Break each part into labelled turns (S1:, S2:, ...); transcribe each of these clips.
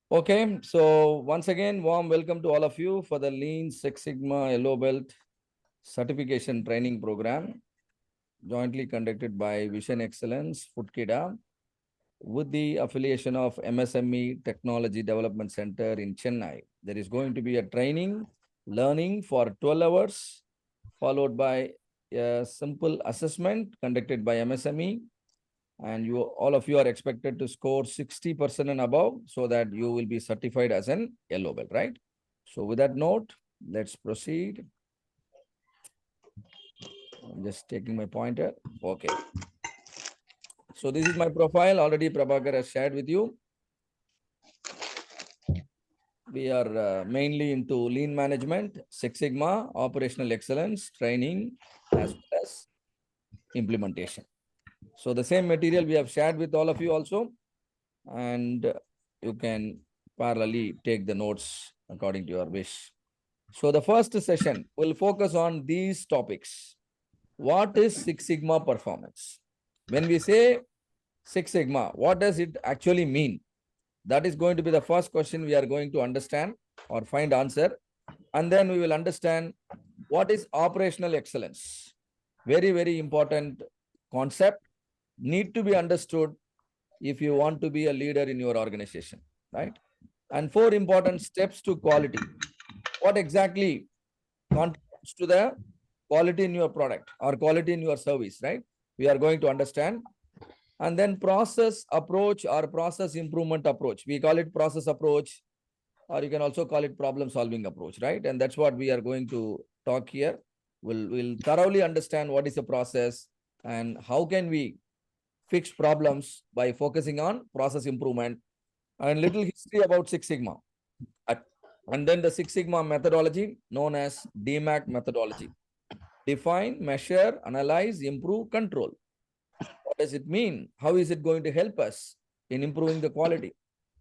S1: Okay, so once again, warm welcome to all of you for the Lean Six Sigma Yellow Belt Certification Training Program, jointly conducted by Vision Excellence, FoodKida, with the affiliation of MSME Technology Development Center in Chennai. There is going to be a training, learning for 12 hours, followed by a simple assessment conducted by MSME, and you all of you are expected to score 60% and above so that you will be certified as an yellow belt, right? So with that note, let's proceed. I'm just taking my pointer. Okay. So this is my profile. Already Prabhakar has shared with you. We are mainly into lean management, Six Sigma, operational excellence, training, as well as implementation. So the same material we have shared with all of you also, and you can parallelly take the notes according to your wish. So the first session will focus on these topics. What is Six Sigma performance? When we say Six Sigma, what does it actually mean? That is going to be the first question we are going to understand or find answer. And then we will understand what is operational excellence. Very, very important concept, need to be understood if you want to be a leader in your organization, right? And 4 important steps to quality. What exactly contributes to the quality in your product or quality in your service, right? We are going to understand. And then process approach or process improvement approach. We call it process approach, or you can also call it problem solving approach, right? And that's what we are going to talk here. We'll thoroughly understand what is the process and how can we fix problems by focusing on process improvement, and little history about Six Sigma. And then the Six Sigma methodology known as DMAC methodology. Define, measure, analyze, improve, control. What does it mean? How is it going to help us in improving the quality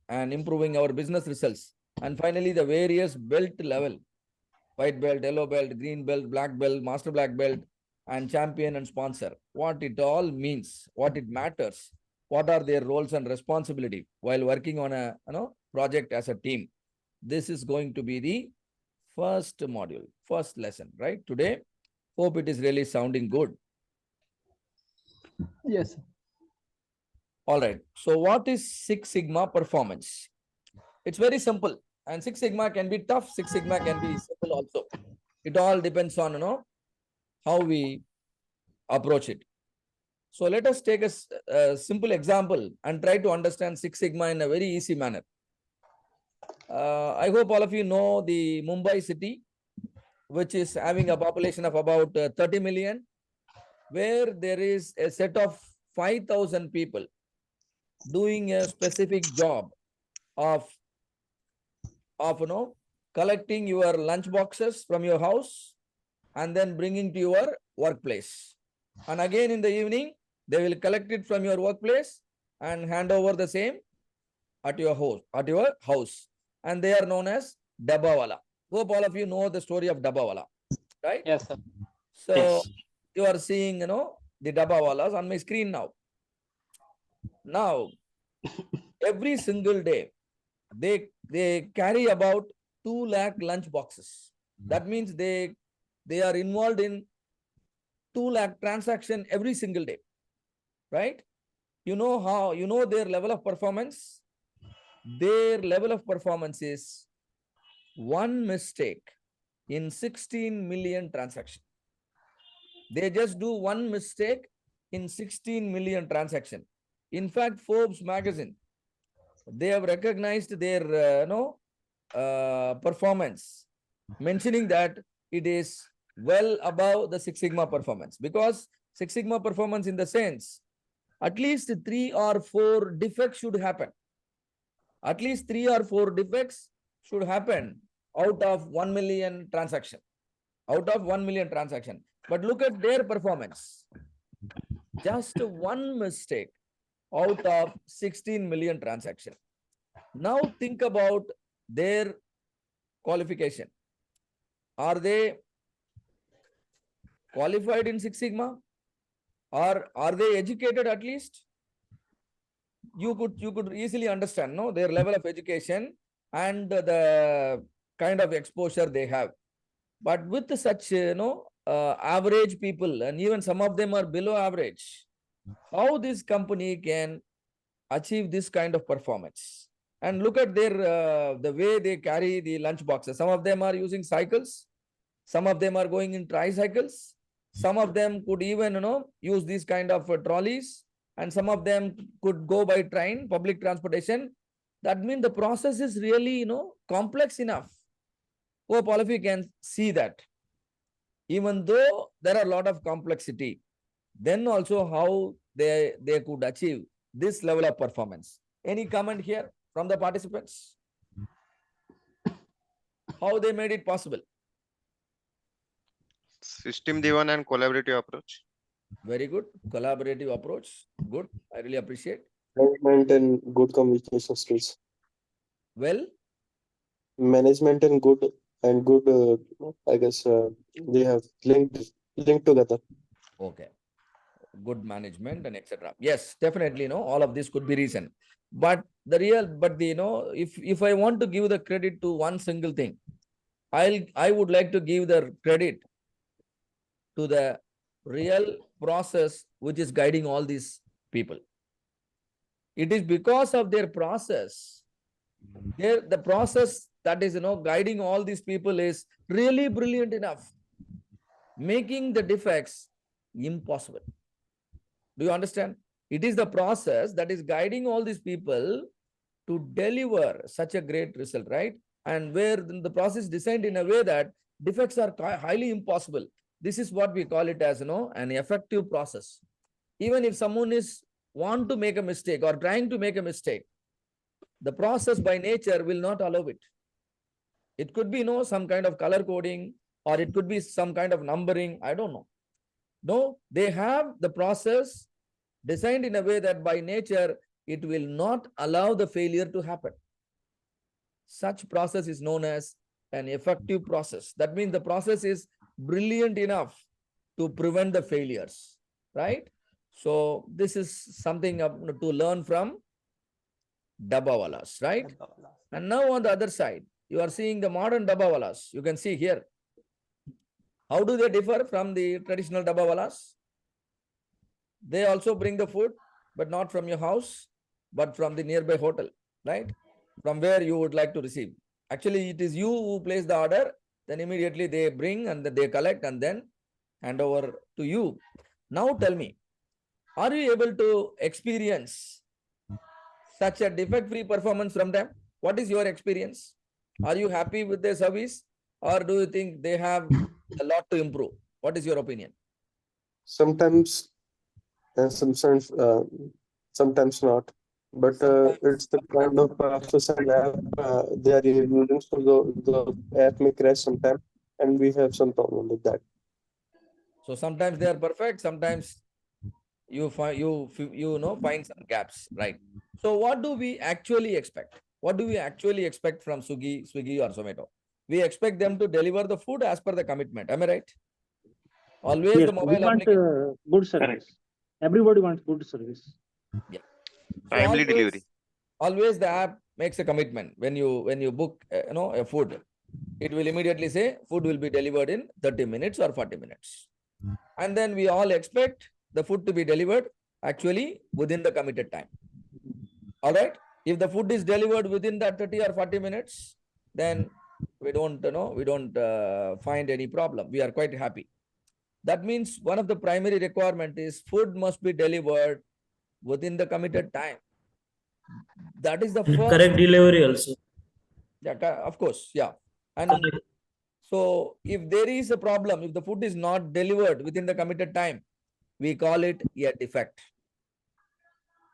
S1: and improving our business results? And finally, the various belt level, white belt, yellow belt, green belt, black belt, master black belt, and champion and sponsor. What it all means, what it matters, what are their roles and responsibility while working on a project as a team. This is going to be the first module, first lesson, right? Today, hope it is really sounding good.
S2: Yes.
S1: All right. So what is Six Sigma performance? It's very simple. And Six Sigma can be tough. Six Sigma can be simple also. It all depends on, how we approach it. So let us take a simple example and try to understand Six Sigma in a very easy manner. I hope all of you know the Mumbai city, which is having a population of about 30 million, where there is a set of 5,000 people doing a specific job of collecting your lunch boxes from your house and then bringing to your workplace. And again in the evening, they will collect it from your workplace and hand over the same at your house. And they are known as Dabbawala. Hope all of you know the story of Dabbawala, right?
S2: Yes, sir.
S1: So
S2: Yes.
S1: you are seeing, the Dabbawalas on my screen now. Now, every single day, they carry about 2 lakh lunch boxes. That means they are involved in 2 lakh transaction every single day, right? You know their level of performance. Their level of performance is one mistake in 16 million transaction. They just do one mistake in 16 million transaction. In fact, Forbes magazine, they have recognized their performance, mentioning that it is well above the Six Sigma performance, because Six Sigma performance in the sense at least 3 or 4 defects should happen. At least 3 or 4 defects should happen out of 1 million transaction. Out of 1 million transaction. But look at their performance. Just one mistake out of 16 million transaction. Now think about their qualification. Are they qualified in Six Sigma? Or are they educated at least? you could easily understand, no, their level of education and the kind of exposure they have. But with such, average people, and even some of them are below average, how this company can achieve this kind of performance? And look at their the way they carry the lunch boxes. Some of them are using cycles. Some of them are going in tricycles. Some of them could even, use these kind of trolleys, and some of them could go by train, public transportation. That means the process is really, complex enough. Hope all of you can see that. Even though there are a lot of complexity, then also how they could achieve this level of performance. Any comment here from the participants? How they made it possible?
S2: System driven and collaborative approach.
S1: Very good. Collaborative approach. Good. I really appreciate.
S3: Management and good communication skills.
S1: Well,
S3: Management and good I guess they have linked together.
S1: okay. Good management and etc. Yes, definitely, all of this could be reason. But if I want to give the credit to one single thing, I would like to give the credit to the real process which is guiding all these people. It is because of their process. The process that is, guiding all these people is really brilliant enough, making the defects impossible. Do you understand? It is the process that is guiding all these people to deliver such a great result, right? And where the process is designed in a way that defects are highly impossible. This is what we call it as, an effective process. Even if someone want to make a mistake or trying to make a mistake, the process by nature will not allow it. It could be, some kind of color coding, or it could be some kind of numbering. I don't know. No, they have the process designed in a way that by nature, it will not allow the failure to happen. Such process is known as an effective process. That means the process is brilliant enough to prevent the failures, right? So this is something to learn from Dabbawalas, right? And now on the other side, you are seeing the modern Dabbawalas. You can see here. How do they differ from the traditional Dabbawalas? They also bring the food, but not from your house, but from the nearby hotel, right? From where you would like to receive. Actually, it is you who place the order, then immediately they bring and then they collect and then hand over to you. Now tell me, are you able to experience such a defect-free performance from them? What is your experience? Are you happy with their service, or do you think they have a lot to improve? What is your opinion?
S3: Sometimes, sometimes not. But it's the kind of process and app they are using, so the app may crash sometime, and we have some problem with that.
S1: So sometimes they are perfect, sometimes you find some gaps, right? So what do we actually expect? What do we actually expect from Swiggy or Zomato? We expect them to deliver the food as per the commitment. Am I right? Always
S4: Yes,
S1: the
S4: we
S1: mobile
S4: want
S1: application.
S4: good service. Everybody wants good service.
S1: Yeah.
S2: Timely delivery.
S1: Always the app makes a commitment. When you book a food, it will immediately say food will be delivered in 30 minutes or 40 minutes. And then we all expect the food to be delivered actually within the committed time. All right. If the food is delivered within that 30 or 40 minutes, then we don't find any problem. We are quite happy. That means one of the primary requirement is food must be delivered within the committed time. That is the first.
S5: Correct delivery also.
S1: Yeah, of course. Yeah. And so if there is a problem, if the food is not delivered within the committed time, we call it a defect.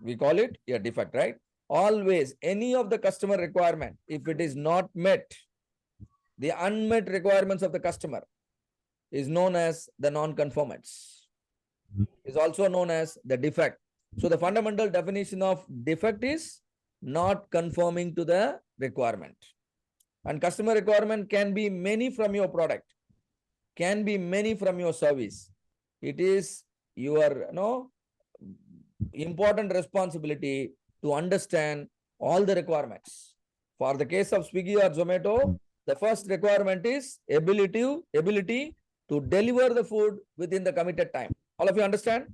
S1: We call it a defect, right? Always any of the customer requirement, if it is not met, the unmet requirements of the customer is known as the non-conformance, is also known as the defect. So the fundamental definition of defect is not conforming to the requirement. And customer requirement can be many from your product, can be many from your service. It is your important responsibility to understand all the requirements. For the case of Swiggy or Zomato, the first requirement is ability to deliver the food within the committed time. All of you understand?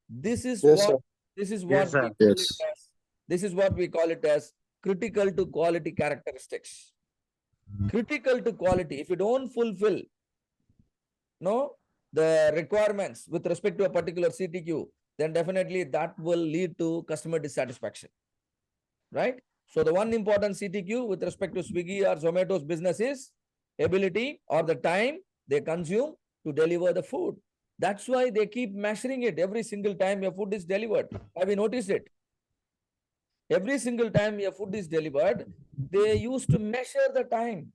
S1: This is
S3: Yes,
S1: what
S3: sir.
S1: this is
S5: Yes,
S1: what
S5: sir.
S1: we call it as, this is what we call it as critical to quality characteristics. Critical to quality. If you don't fulfill the requirements with respect to a particular CTQ, then definitely that will lead to customer dissatisfaction. Right? So the one important CTQ with respect to Swiggy or Zomato's business is ability or the time they consume to deliver the food. That's why they keep measuring it every single time your food is delivered. Have you noticed it? Every single time your food is delivered, they used to measure the time.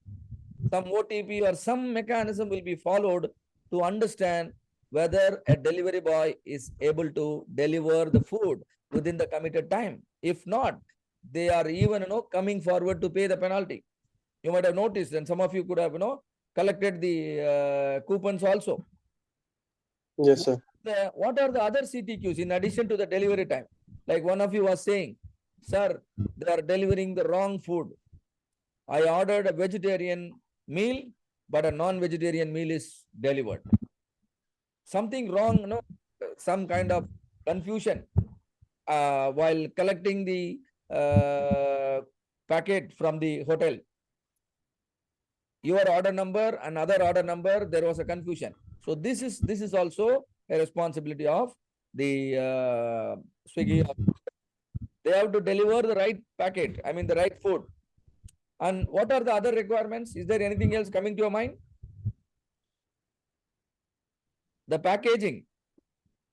S1: Some OTP or some mechanism will be followed to understand whether a delivery boy is able to deliver the food within the committed time. If not, they are even coming forward to pay the penalty. You might have noticed, and some of you could have collected the coupons also.
S3: Yes, sir.
S1: What are the other CTQs in addition to the delivery time? Like one of you was saying, sir, they are delivering the wrong food. I ordered a vegetarian meal, but a non-vegetarian meal is delivered. Something wrong, some kind of confusion while collecting the packet from the hotel. Your order number and other order number, there was a confusion. So this is also a responsibility of the Swiggy. They have to deliver the right packet, I mean the right food. And what are the other requirements? Is there anything else coming to your mind? The packaging.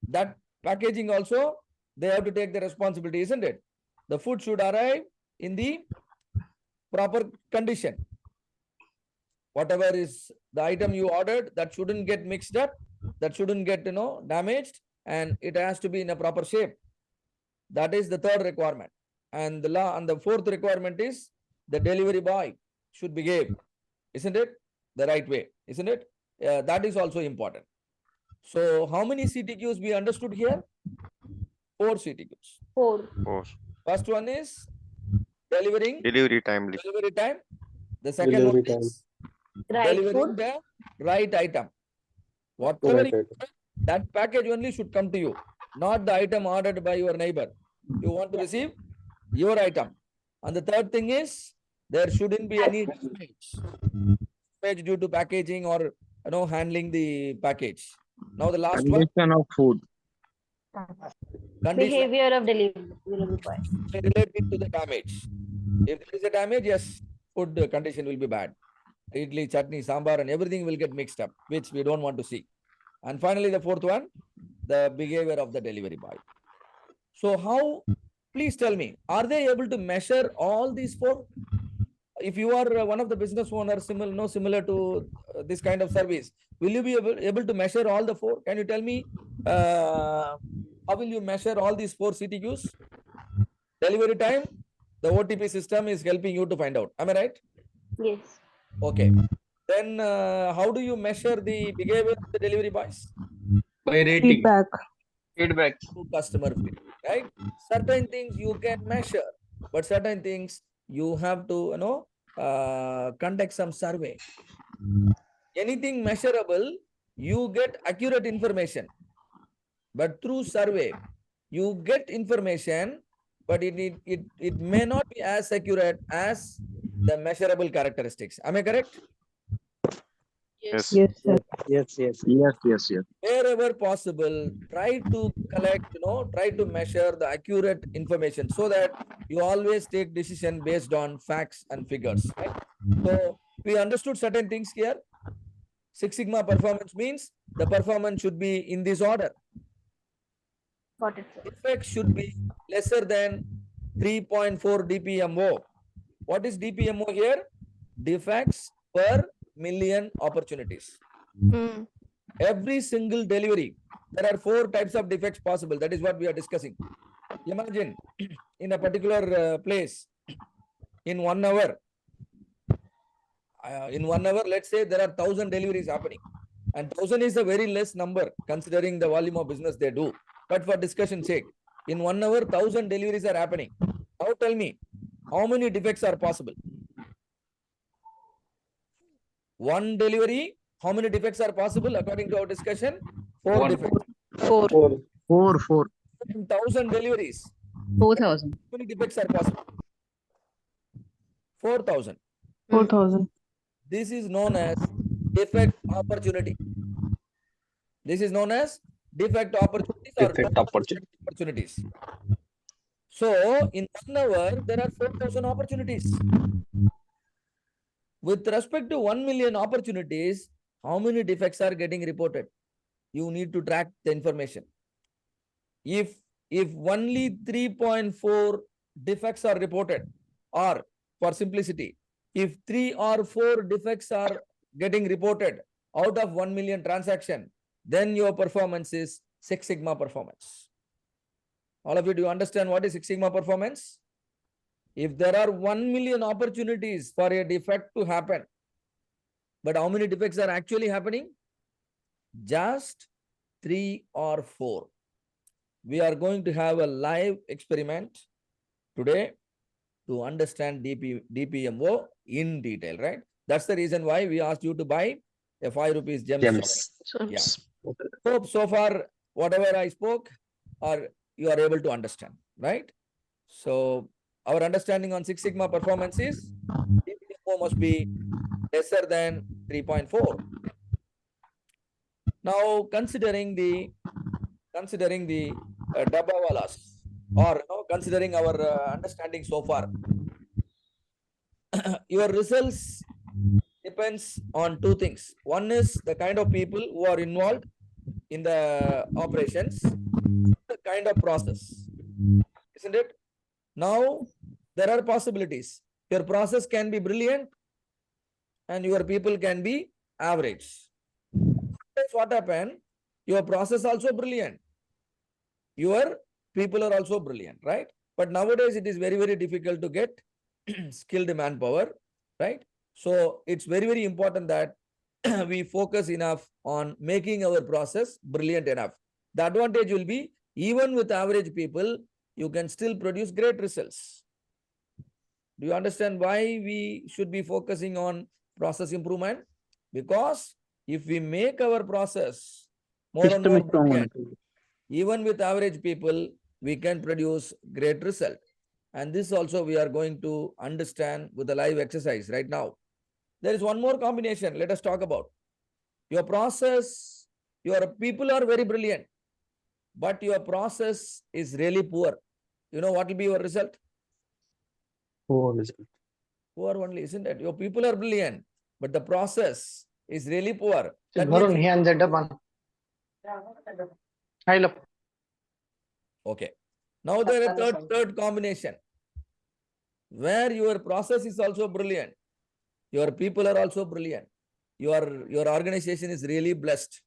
S1: That packaging also, they have to take the responsibility, isn't it? The food should arrive in the proper condition. Whatever is the item you ordered, that shouldn't get mixed up, that shouldn't get damaged, and it has to be in a proper shape. That is the third requirement. And the fourth requirement is the delivery boy should behave, isn't it? The right way, isn't it? That is also important. So how many CTQs we understood here? 4 CTQs.
S6: 4.
S1: First one is delivering
S2: Delivery timely.
S1: delivery time. The second
S3: Delivery
S1: one
S3: time.
S1: is
S6: Right
S1: delivering
S6: food.
S1: the right item. Whatever
S3: Right,
S1: you
S3: right.
S1: order, that package only should come to you, not the item ordered by your neighbor. You want to receive your item. And the third thing is there shouldn't be any damage due to packaging or handling the package. Now the last one,
S5: Condition of food.
S1: condition
S6: Behavior of delivery boy.
S1: related to the damage. If there is a damage, yes, food condition will be bad. Idli, chutney, sambar, and everything will get mixed up, which we don't want to see. And finally, the fourth one, the behavior of the delivery boy. So how, please tell me, are they able to measure all these 4? If you are one of the business owners similar to this kind of service, will you be able to measure all the 4? Can you tell me how will you measure all these 4 CTQs? Delivery time, the OTP system is helping you to find out. Am I right?
S6: Yes.
S1: Okay. Then how do you measure the behavior of the delivery boys?
S5: By rating. Feedback.
S1: To customer feedback, right? Certain things you can measure, but certain things you have to conduct some survey. Anything measurable, you get accurate information, but through survey you get information, but it may not be as accurate as the measurable characteristics. Am I correct?
S2: Yes.
S5: Yes.
S1: Wherever possible, try to collect, try to measure the accurate information so that you always take decision based on facts and figures. Right? So we understood certain things here. Six Sigma performance means the performance should be in this order.
S6: Got it, sir.
S1: Defect should be lesser than 3.4 DPMO. What is DPMO here? Defects per million opportunities. Every single delivery, there are 4 types of defects possible. That is what we are discussing. Imagine in a particular place, in 1 hour, let's say there are 1,000 deliveries happening, and 1,000 is a very less number considering the volume of business they do. But for discussion sake, in 1 hour, 1,000 deliveries are happening. Now tell me, how many defects are possible? One delivery, how many defects are possible according to our discussion? 4
S5: One.
S1: defects.
S6: 4.
S5: 4.
S1: 1,000 deliveries,
S2: 4,000.
S1: how many defects are possible? 4,000.
S7: 4,000.
S1: This is known as defect opportunity. This is known as defect opportunities or
S5: Defect
S1: total
S5: opportunity.
S1: defect opportunities. So in 1 hour, there are 4,000 opportunities. With respect to 1 million opportunities, how many defects are getting reported? You need to track the information. If only 3.4 defects are reported, or for simplicity, if 3 or 4 defects are getting reported out of 1 million transaction, then your performance is Six Sigma performance. All of you, do you understand what is Six Sigma performance? If there are 1 million opportunities for a defect to happen, but how many defects are actually happening? Just 3 or 4. We are going to have a live experiment today to understand DPMO in detail, right? That's the reason why we asked you to buy a 5 rupees gems.
S5: Gems.
S1: Yeah. Hope so far, whatever I spoke, or you are able to understand, right? So our understanding on Six Sigma performance is DPMO must be lesser than 3.4. Now considering the Dabbawalas, or considering our understanding so far, your results depends on 2 things. One is the kind of people who are involved in the operations, the kind of process, isn't it? Now there are possibilities. Your process can be brilliant and your people can be average. That's what happened. Your process also brilliant. Your people are also brilliant, right? But nowadays it is very, very difficult to get skilled manpower, right? So it's very, very important that we focus enough on making our process brilliant enough. The advantage will be, even with average people, you can still produce great results. Do you understand why we should be focusing on process improvement? Because if we make our process more and
S4: System
S1: more
S4: is strong.
S1: brilliant, even with average people, we can produce great result. And this also we are going to understand with the live exercise right now. There is one more combination. Let us talk about your process. Your people are very brilliant, but your process is really poor. You know what will be your result? Poor only, isn't it? Your people are brilliant, but the process is really poor. That means, okay. Now there is a third combination where your process is also brilliant. Your people are also brilliant. Your organization is really blessed,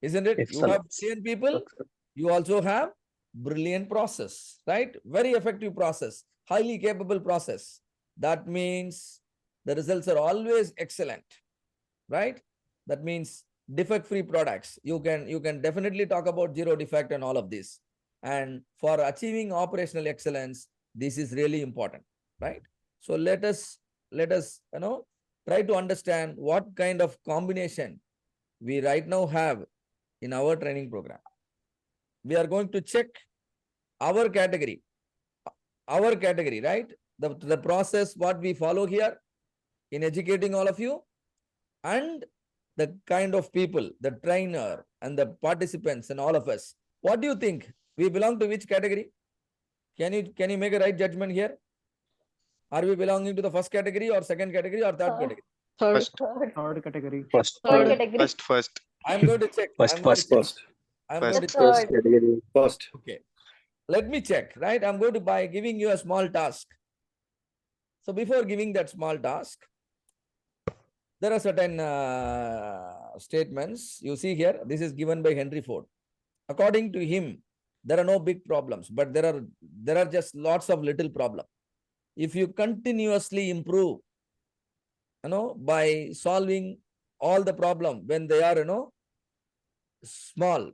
S1: isn't it?
S5: Excellent.
S1: You have brilliant people. You also have brilliant process, right? Very effective process, highly capable process. That means the results are always excellent, right? That means defect-free products. You can definitely talk about zero defect and all of this. And for achieving operational excellence, this is really important, right? So let us try to understand what kind of combination we right now have in our training program. We are going to check our category, right? The process what we follow here in educating all of you, and the kind of people, the trainer and the participants and all of us. What do you think? We belong to which category? Can you make a right judgment here? Are we belonging to the first category or second category or third category?
S2: First.
S4: Third category.
S5: First.
S6: Third category.
S2: First.
S1: I'm going to check.
S5: First.
S1: I'm going to check.
S6: Third.
S3: Category first.
S1: Okay. Let me check, right? I'm going to by giving you a small task. So before giving that small task, there are certain statements. You see here, this is given by Henry Ford. According to him, there are no big problems, but there are just lots of little problems. If you continuously improve, by solving all the problem when they are, small,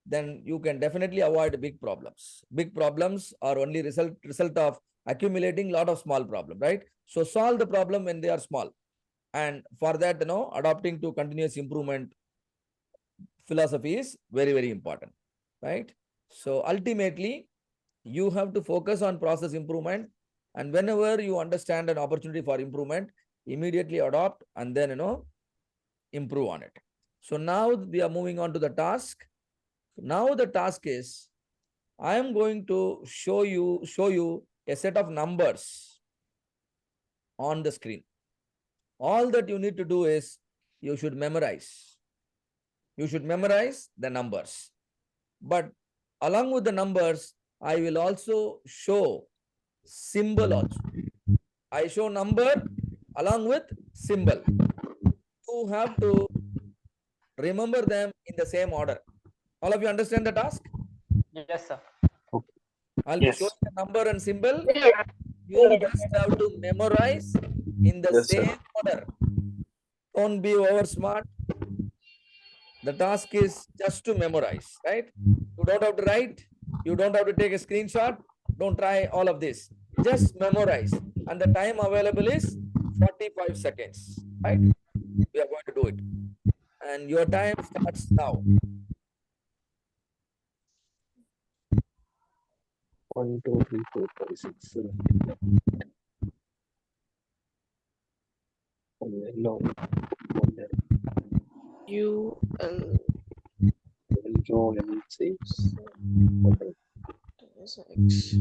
S1: then you can definitely avoid big problems. Big problems are only result of accumulating lot of small problem, right? So solve the problem when they are small. And for that, adopting to continuous improvement philosophy is very, very important, right? So ultimately, you have to focus on process improvement. And whenever you understand an opportunity for improvement, immediately adopt and then, improve on it. So now we are moving on to the task. Now the task is, I am going to show you a set of numbers on the screen. All that you need to do is you should memorize. You should memorize the numbers. But along with the numbers, I will also show symbol also. I show number along with symbol. You have to remember them in the same order. All of you understand the task?
S2: Yes, sir.
S1: I'll be
S3: Yes.
S1: showing the number and symbol.
S6: Yeah.
S1: You just have to memorize in the
S3: Yes, sir.
S1: same order. Don't be over smart. The task is just to memorize, right? You don't have to write. You don't have to take a screenshot. Don't try all of this. Just memorize. And the time available is 45 seconds, right? We are going to do it. And your time starts now.
S3: 1, 2, 3, 4, 5, 6, 7. No.
S7: U and
S3: Joe and 6.
S7: X.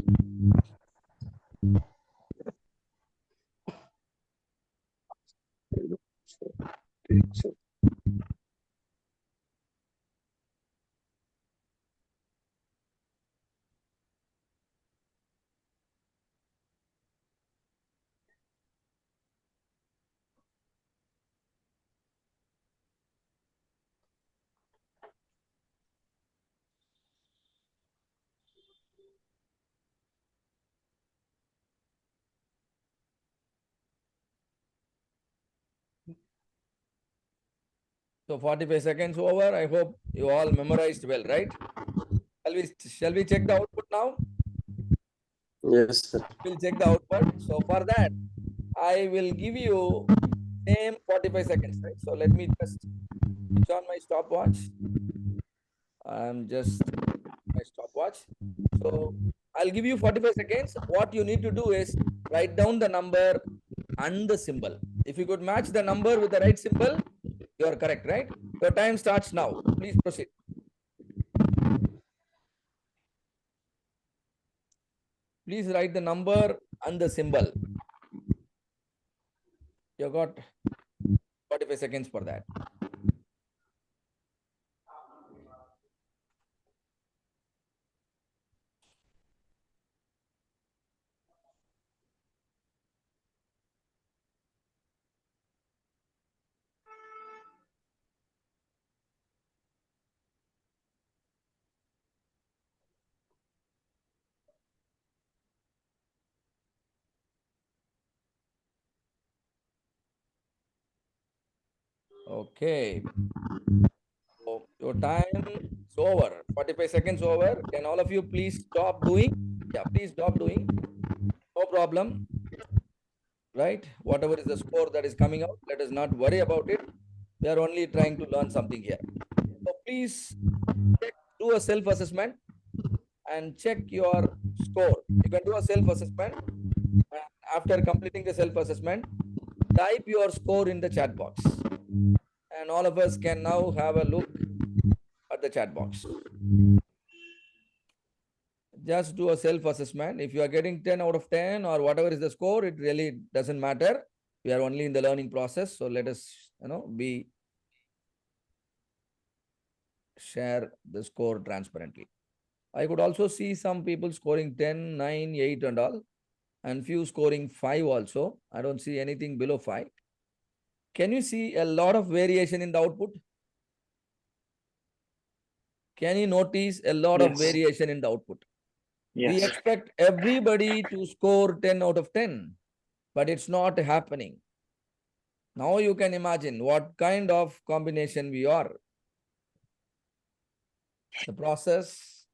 S1: So 45 seconds over. I hope you all memorized well, right? Shall we check the output now?
S3: Yes, sir.
S1: We'll check the output. So for that, I will give you same 45 seconds, right? So let me just switch on my stopwatch. I'm just my stopwatch. So I'll give you 45 seconds. What you need to do is write down the number and the symbol. If you could match the number with the right symbol, you are correct, right? Your time starts now. Please proceed. Please write the number and the symbol. You got 45 seconds for that. Okay. So your time is over. 45 seconds over. Can all of you please stop doing? Yeah, please stop doing. No problem. Right? Whatever is the score that is coming out, let us not worry about it. We are only trying to learn something here. So please do a self-assessment and check your score. You can do a self-assessment. After completing the self-assessment, type your score in the chat box. And all of us can now have a look at the chat box. Just do a self-assessment. If you are getting 10 out of 10 or whatever is the score, it really doesn't matter. We are only in the learning process. So let us, share the score transparently. I could also see some people scoring 10, 9, 8 and all, and few scoring 5 also. I don't see anything below 5. Can you see a lot of variation in the output? Can you notice a lot of
S2: Yes.
S1: variation in the output? We
S2: Yes.
S1: expect everybody to score 10 out of 10, but it's not happening. Now you can imagine what kind of combination we are. the process,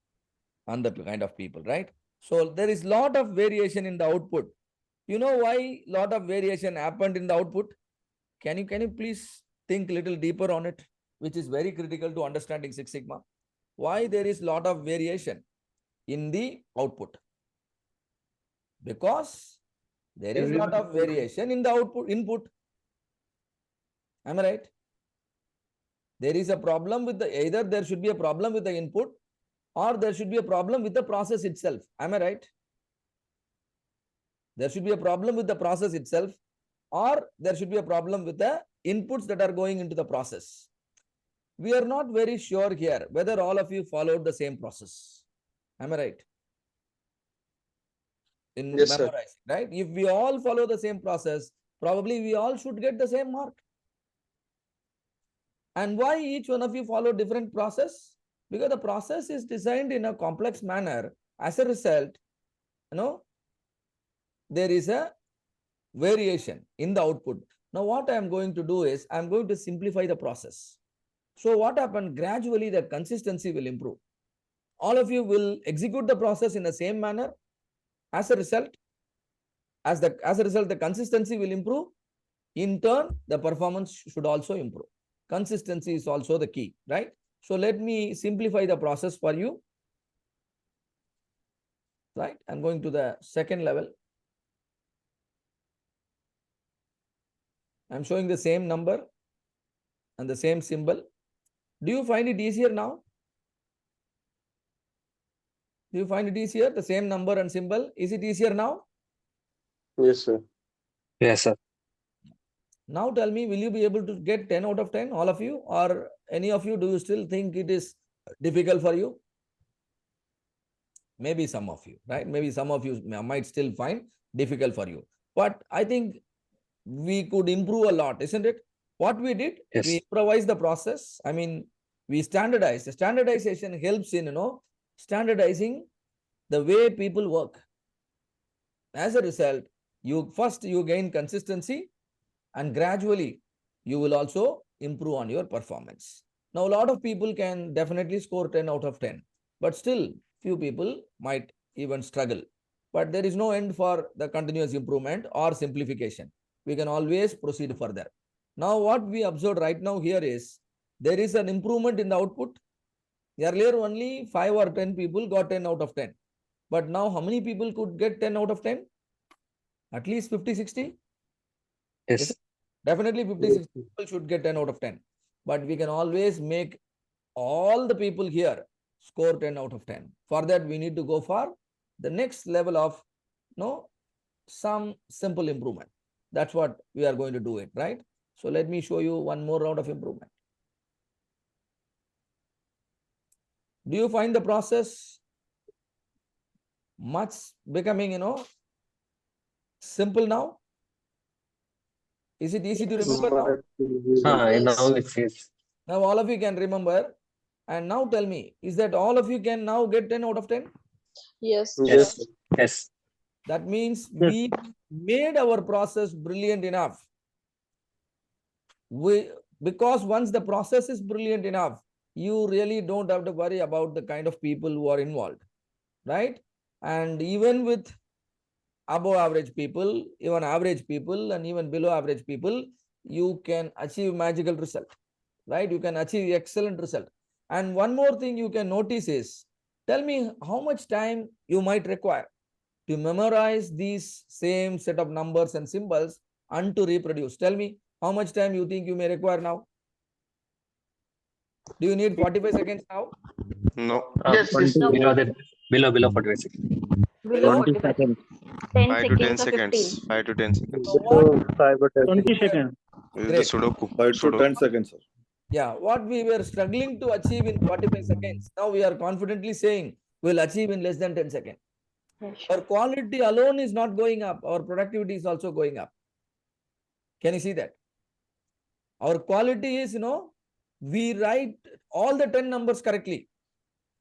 S1: and the kind of people, right? So there is lot of variation in the output. You know why lot of variation happened in the output? Can you please think little deeper on it, which is very critical to understanding Six Sigma? Why there is lot of variation in the output? Because there is lot of variation in the input. Am I right? There is a problem with either there should be a problem with the input or there should be a problem with the process itself. Am I right? There should be a problem with the process itself, or there should be a problem with the inputs that are going into the process. We are not very sure here whether all of you followed the same process. Am I right? In
S3: Yes, sir.
S1: memorizing, right? If we all follow the same process, probably we all should get the same mark. And why each one of you follow different process? Because the process is designed in a complex manner. As a result, there is a variation in the output. Now, what I am going to do is I am going to simplify the process. So what happened? Gradually, the consistency will improve. All of you will execute the process in the same manner. As a result, the consistency will improve. In turn, the performance should also improve. Consistency is also the key, right? So let me simplify the process for you. Right? I'm going to the second level. I'm showing the same number and the same symbol. Do you find it easier now? Do you find it easier? The same number and symbol. Is it easier now?
S3: Yes, sir.
S2: Yes, sir.
S1: Now tell me, will you be able to get 10 out of 10, all of you? Or any of you, do you still think it is difficult for you? Maybe some of you, right? Maybe some of you might still find difficult for you. But I think we could improve a lot, isn't it? What we did,
S2: Yes.
S1: we improvised the process. I mean, we standardized. The standardization helps in, standardizing the way people work. As a result, you gain consistency, and gradually you will also improve on your performance. Now, a lot of people can definitely score 10 out of 10, but still few people might even struggle. But there is no end for the continuous improvement or simplification. We can always proceed further. Now, what we observed right now here is there is an improvement in the output. Earlier, only 5 or 10 people got 10 out of 10. But now, how many people could get 10 out of 10? At least 50, 60?
S2: Yes.
S1: Definitely 50, 60 people should get 10 out of 10. But we can always make all the people here score 10 out of 10. For that, we need to go for the next level of some simple improvement. That's what we are going to do it, right? So let me show you one more round of improvement. Do you find the process much becoming, simple now? Is it easy to remember now?
S2: Now it is.
S1: Now all of you can remember. And now tell me, is that all of you can now get 10 out of 10?
S6: Yes.
S3: Yes.
S2: Yes. Yes.
S1: That means
S4: Yes.
S1: we made our process brilliant enough. Because once the process is brilliant enough, you really don't have to worry about the kind of people who are involved, right? And even with above average people, even average people, and even below average people, you can achieve magical result, right? You can achieve excellent result. And one more thing you can notice is, tell me how much time you might require to memorize these same set of numbers and symbols and to reproduce. Tell me how much time you think you may require now? Do you need 45 seconds now?
S2: No.
S4: Yes, yes.
S2: Below 45 seconds.
S6: Below
S4: 20
S6: 45.
S4: seconds.
S6: 10
S2: 5 to 10
S6: seconds or 15.
S2: seconds. 5 to 10 seconds.
S1: So what?
S3: 5 or 10.
S4: 20 seconds.
S2: This is
S1: Great.
S2: the Sudoku.
S7: 5 to 10 seconds, sir.
S1: Yeah, what we were struggling to achieve in 45 seconds, now we are confidently saying we'll achieve in less than 10 seconds.
S6: Yes.
S1: Our quality alone is not going up, our productivity is also going up. Can you see that? Our quality is, we write all the 10 numbers correctly.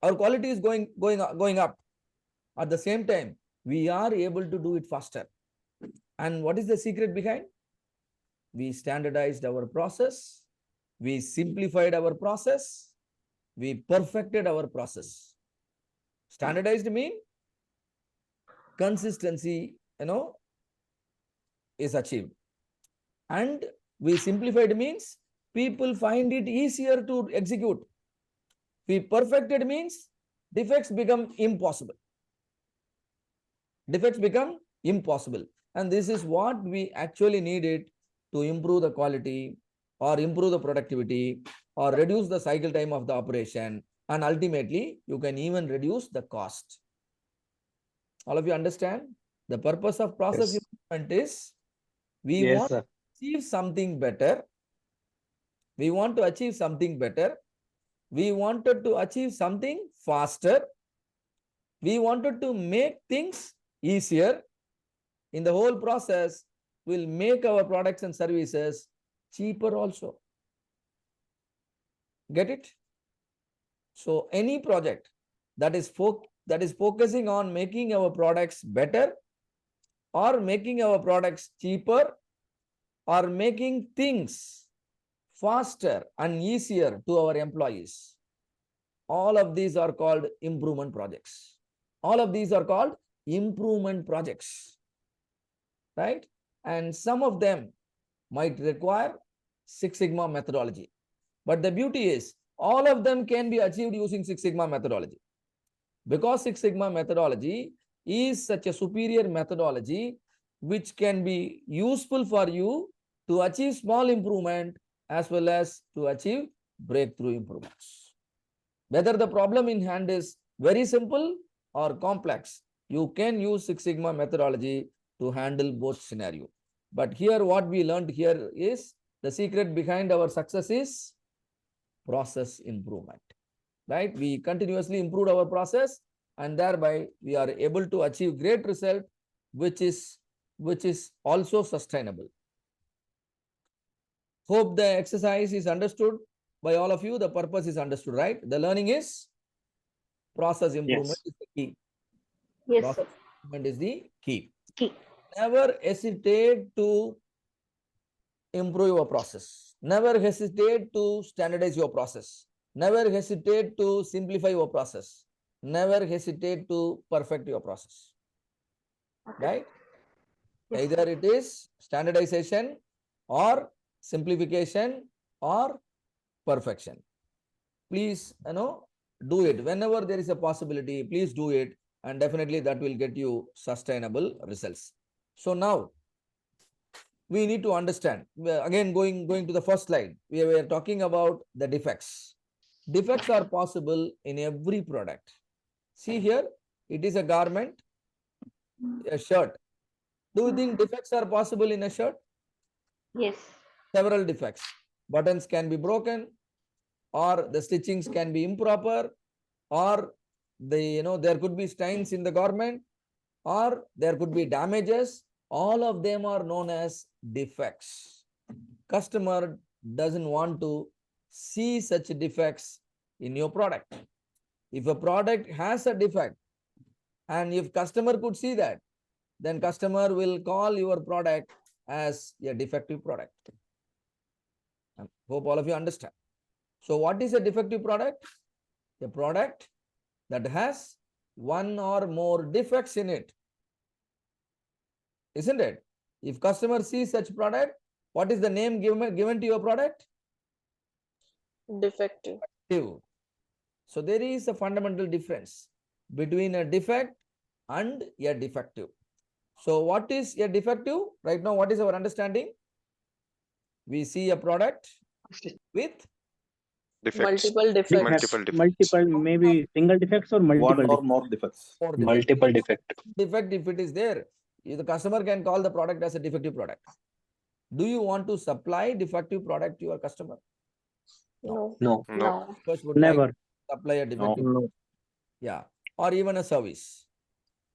S1: Our quality is going up. At the same time, we are able to do it faster. And what is the secret behind? We standardized our process. We simplified our process. we perfected our process. Standardized mean consistency, is achieved. And we simplified means people find it easier to execute. We perfected means defects become impossible. Defects become impossible. And this is what we actually needed to improve the quality or improve the productivity or reduce the cycle time of the operation. And ultimately, you can even reduce the cost. All of you understand? The purpose of process
S2: Yes.
S1: improvement is we
S2: Yes,
S1: want
S2: sir.
S1: to achieve something better. We want to achieve something better. We wanted to achieve something faster. We wanted to make things easier. In the whole process, will make our products and services cheaper also. Get it? So any project that is focusing on making our products better or making our products cheaper or making things faster and easier to our employees, all of these are called improvement projects. All of these are called improvement projects, right? And some of them might require Six Sigma methodology. But the beauty is all of them can be achieved using Six Sigma methodology. Because Six Sigma methodology is such a superior methodology which can be useful for you to achieve small improvement as well as to achieve breakthrough improvements. Whether the problem in hand is very simple or complex, you can use Six Sigma methodology to handle both scenarios. But here what we learned here is the secret behind our success is process improvement, right? We continuously improved our process and thereby we are able to achieve great result, which is also sustainable. Hope the exercise is understood by all of you. The purpose is understood, right? The learning is process improvement is the key.
S6: Yes,
S1: Process
S6: sir.
S1: improvement is the key.
S6: Key.
S1: Never hesitate to improve your process. Never hesitate to standardize your process. Never hesitate to simplify your process. Never hesitate to perfect your process.
S6: Okay.
S1: Right?
S6: Yes,
S1: Either it is standardization or simplification or perfection. Please, do it. Whenever there is a possibility, please do it. And definitely that will get you sustainable results. So now, we need to understand. Again, going to the first slide, we were talking about the defects. Defects are possible in every product. See here, it is a garment, a shirt. Do you think defects are possible in a shirt?
S6: Yes.
S1: Several defects. Buttons can be broken, or the stitchings can be improper, or there could be stains in the garment, or there could be damages. All of them are known as defects. Customer doesn't want to see such defects in your product. If a product has a defect, and if customer could see that, then customer will call your product as a defective product. I hope all of you understand. So what is a defective product? A product that has one or more defects in it. Isn't it? If customer sees such product, what is the name given to your product?
S6: Defective.
S1: So there is a fundamental difference between a defect and a defective. So what is a defective? Right now, what is our understanding? We see a product with
S2: Defects.
S6: Multiple defects.
S2: Multiple defects.
S4: Multiple, maybe single defects or multiple
S7: One or
S4: defects.
S7: more defects.
S1: more defects.
S2: Multiple defect.
S1: Defect, if it is there, the customer can call the product as a defective product. Do you want to supply defective product to your customer?
S6: No.
S2: No.
S6: No.
S1: First would like
S4: Never.
S1: to supply a defective,
S7: No.
S1: yeah, or even a service.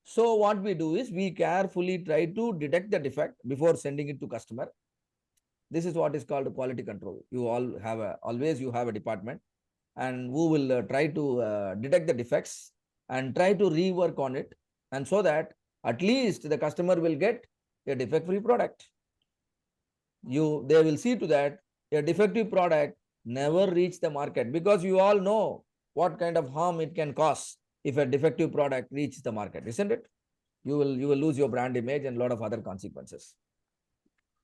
S1: So what we do is we carefully try to detect the defect before sending it to customer. This is what is called quality control. You all have always you have a department, and who will try to detect the defects and try to rework on it, and so that at least the customer will get a defect-free product. They will see to that a defective product never reach the market, because you all know what kind of harm it can cause if a defective product reaches the market, isn't it? You will lose your brand image and a lot of other consequences.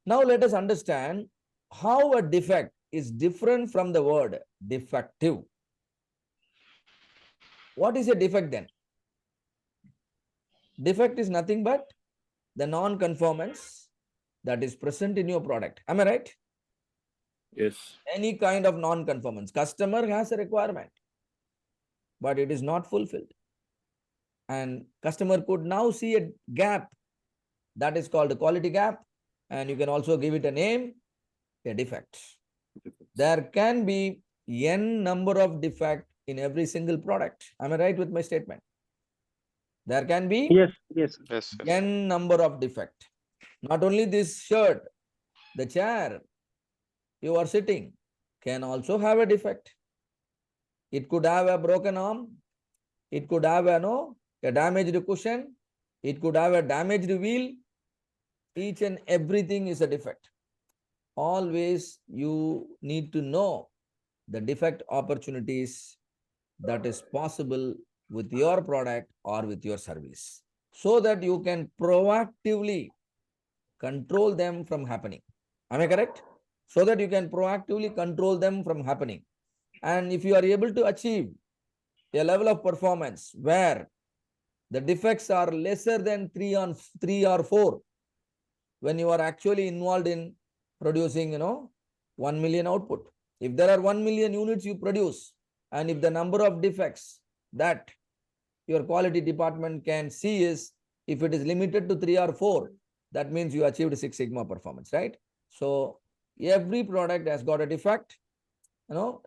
S1: Now let us understand how a defect is different from the word defective. What is a defect then? Defect is nothing but the non-conformance that is present in your product. Am I right?
S2: Yes.
S1: Any kind of non-conformance. Customer has a requirement, but it is not fulfilled. And customer could now see a gap that is called a quality gap. And you can also give it a name, a defect. There can be n number of defect in every single product. Am I right with my statement? There can be
S4: Yes, yes.
S2: Yes. Yes.
S1: n number of defect. Not only this shirt, the chair you are sitting can also have a defect. It could have a broken arm. It could have a damaged cushion. It could have a damaged wheel. Each and everything is a defect. Always you need to know the defect opportunities that is possible with your product or with your service, so that you can proactively control them from happening. Am I correct? So that you can proactively control them from happening. And if you are able to achieve a level of performance where the defects are lesser than 3 or 4, when you are actually involved in producing, 1 million output. If there are 1 million units you produce, and if the number of defects that your quality department can see is, if it is limited to 3 or 4, that means you achieved Six Sigma performance, right? So every product has got a defect,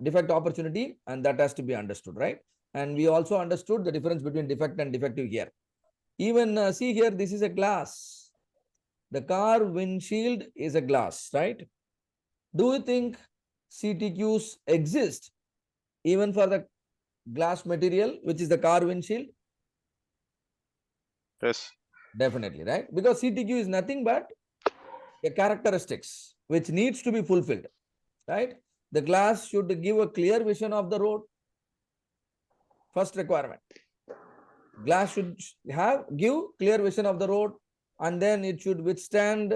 S1: defect opportunity, and that has to be understood, right? And we also understood the difference between defect and defective here. Even see here, this is a glass. The car windshield is a glass, right? Do you think CTQs exist even for the glass material, which is the car windshield?
S2: Yes.
S1: Definitely, right? Because CTQ is nothing but a characteristics which needs to be fulfilled, right? The glass should give a clear vision of the road. First requirement. Glass should give clear vision of the road, and then it should withstand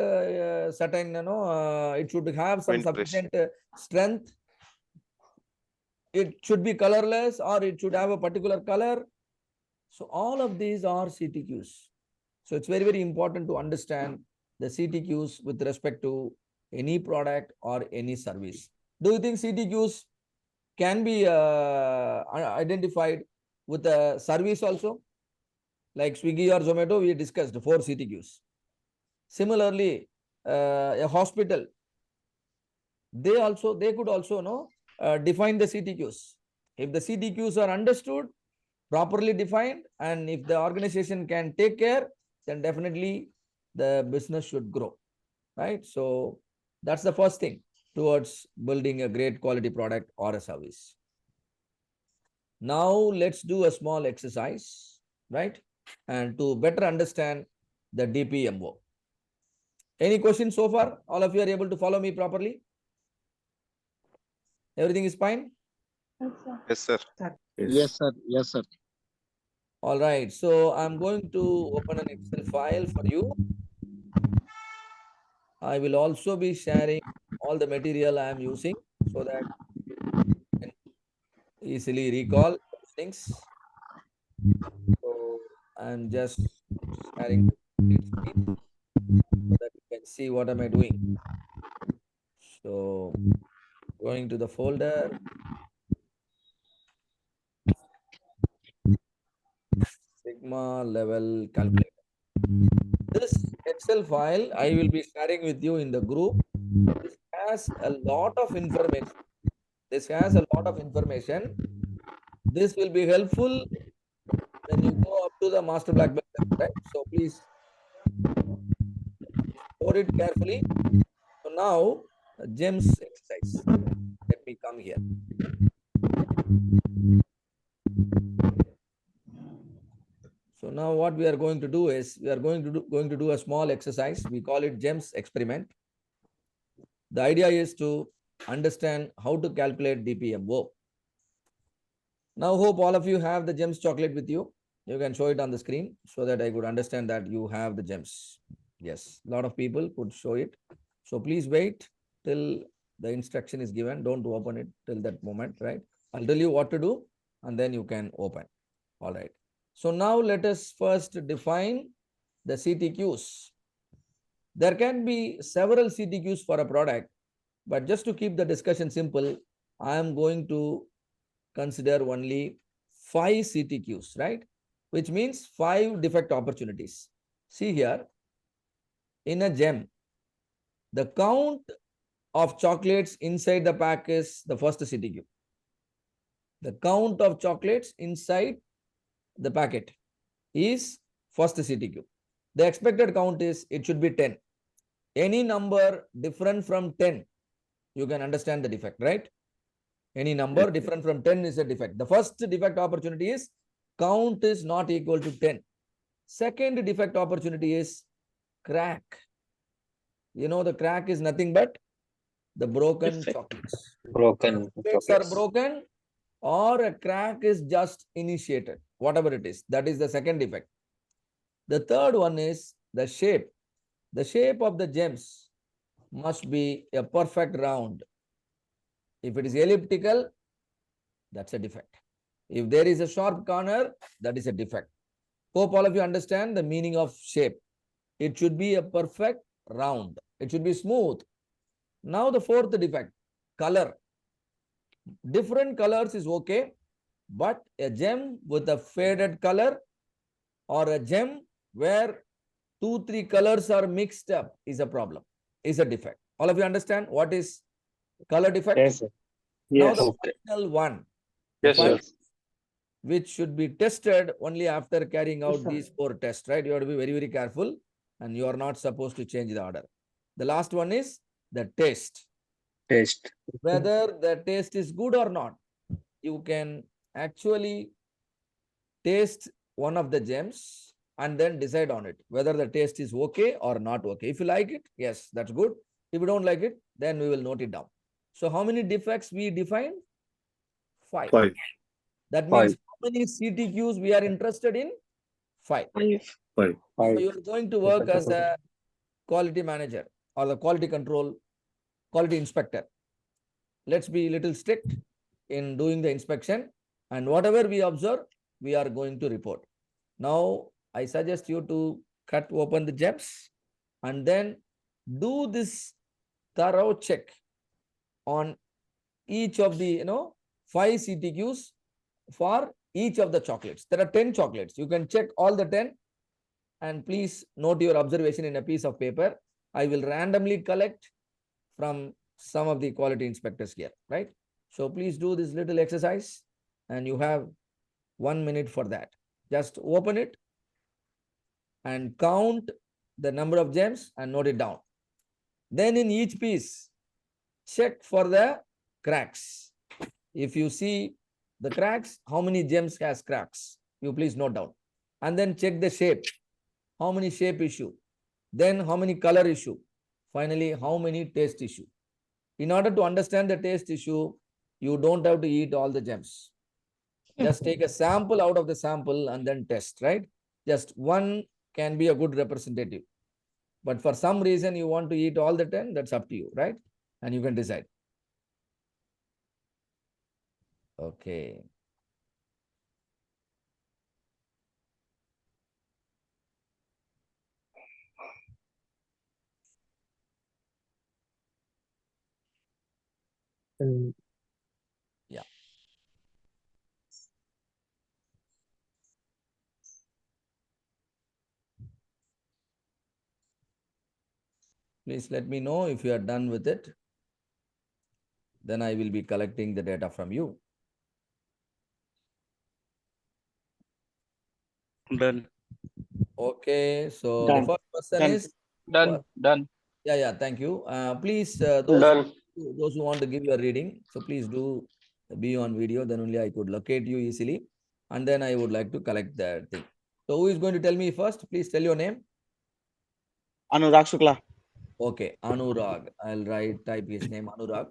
S1: certain, it should have some
S2: Wind pressure.
S1: sufficient strength. It should be colorless, or it should have a particular color. So all of these are CTQs. So it's very, very important to understand the CTQs with respect to any product or any service. Do you think CTQs can be identified with a service also? Like Swiggy or Zomato, we discussed 4 CTQs. Similarly, a hospital, they could also define the CTQs. If the CTQs are understood, properly defined, and if the organization can take care, then definitely the business should grow, right? So that's the first thing towards building a great quality product or a service. Now let's do a small exercise, right? And to better understand the DPMO. Any questions so far? All of you are able to follow me properly? Everything is fine?
S2: Yes, sir.
S5: Yes, sir. Yes, sir.
S1: All right. So I'm going to open an Excel file for you. I will also be sharing all the material I am using so that you can easily recall things. So I'm just sharing the screen so that you can see what am I doing. So going to the folder. Sigma level calculator. This Excel file I will be sharing with you in the group. This has a lot of information. This will be helpful when you go up to the master black belt level, right? So please store it carefully. So now GEMS exercise. Let me come here. So now what we are going to do is we are going to do a small exercise. We call it GEMS experiment. The idea is to understand how to calculate DPMO. Now, hope all of you have the gems chocolate with you. You can show it on the screen so that I could understand that you have the gems. Yes, a lot of people could show it. So please wait till the instruction is given. Don't open it till that moment, right? I'll tell you what to do and then you can open. All right. So now let us first define the CTQs. There can be several CTQs for a product, but just to keep the discussion simple, I am going to consider only 5 CTQs, right? Which means 5 defect opportunities. See here, in a gem, the count of chocolates inside the pack is the first CTQ. The count of chocolates inside the packet is first CTQ. The expected count is, it should be 10. Any number different from 10, you can understand the defect, right? Any number different from 10 is a defect. The first defect opportunity is count is not equal to 10. Second defect opportunity is crack. You know, the crack is nothing but the broken chocolates.
S5: Broken.
S1: Chocolates are broken or a crack is just initiated, whatever it is. That is the second defect. The third one is the shape. The shape of the gems must be a perfect round. If it is elliptical, that's a defect. If there is a sharp corner, that is a defect. Hope all of you understand the meaning of shape. It should be a perfect round. It should be smooth. Now the fourth defect, color. Different colors is okay, but a gem with a faded color or a gem where 2-3 colors are mixed up is a problem, is a defect. All of you understand what is color defect?
S5: Yes, sir.
S1: Now
S5: Yes.
S1: the final one,
S2: Yes,
S1: final,
S2: sir.
S1: which should be tested only after carrying out
S3: Yes, sir.
S1: these 4 tests, right? You have to be very, very careful and you are not supposed to change the order. The last one is the taste.
S5: Taste.
S1: Whether the taste is good or not, you can actually taste one of the gems and then decide on it, whether the taste is okay or not okay. If you like it, yes, that's good. If you don't like it, then we will note it down. So how many defects we define? 5.
S2: 5.
S1: That
S5: Five.
S1: means how many CTQs we are interested in? 5.
S2: 5.
S1: So
S5: Five.
S1: you are going to work as a quality manager or the quality control, quality inspector. Let's be a little strict in doing the inspection, and whatever we observe, we are going to report. Now, I suggest you to cut open the gems and then do this thorough check on each of the 5 CTQs for each of the chocolates. There are 10 chocolates. You can check all the 10 and please note your observation in a piece of paper. I will randomly collect from some of the quality inspectors here, right? So please do this little exercise and you have 1 minute for that. Just open it and count the number of gems and note it down. Then in each piece, check for the cracks. If you see the cracks, how many gems has cracks? You please note down. And then check the shape. How many shape issue? Then how many color issue? Finally, how many taste issue? In order to understand the taste issue, you don't have to eat all the gems. Just take a sample out of the sample and then test, right? Just one can be a good representative. But for some reason you want to eat all the 10, that's up to you, right? And you can decide. Okay. Yeah. Please let me know if you are done with it. Then I will be collecting the data from you.
S2: Done.
S1: Okay, so
S5: Done.
S1: the first person
S5: Done.
S1: is
S5: Done.
S1: yeah, thank you. Please,
S5: Done.
S1: those who want to give your reading, so please do be on video, then only I could locate you easily. And then I would like to collect that thing. So who is going to tell me first? Please tell your name.
S5: Anurag Shukla.
S1: Okay, Anurag. I'll type his name, Anurag.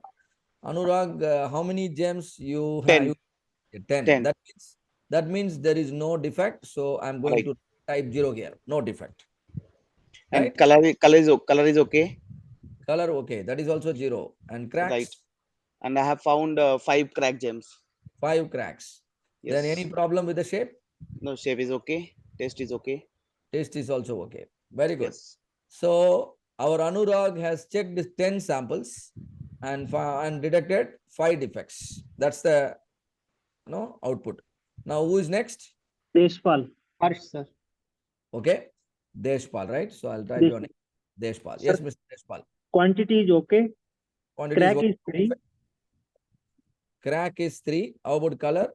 S1: Anurag, how many gems you
S5: 10.
S1: have? A 10.
S5: 10.
S1: That means there is no defect. So I'm going
S5: Right.
S1: to type 0 here. No defect.
S5: And
S1: Right?
S5: color is okay.
S1: Color okay. That is also 0. And cracks,
S5: Right. And I have found 5 crack gems.
S1: 5 cracks. Then
S5: Yes.
S1: any problem with the shape?
S5: No, shape is okay. Taste is okay.
S1: Taste is also okay. Very good.
S5: Yes.
S1: So our Anurag has checked 10 samples and detected 5 defects. That's the output. Now who is next?
S4: Deshpal.
S5: Harsh, sir.
S1: Okay. Deshpal, right? So I'll type
S4: Desh-
S1: your name. Deshpal.
S4: Sir.
S1: Yes, Mr. Deshpal.
S4: Quantity is okay.
S1: Quantity
S4: Crack
S1: okay.
S4: is 3.
S1: Crack is 3. How about color?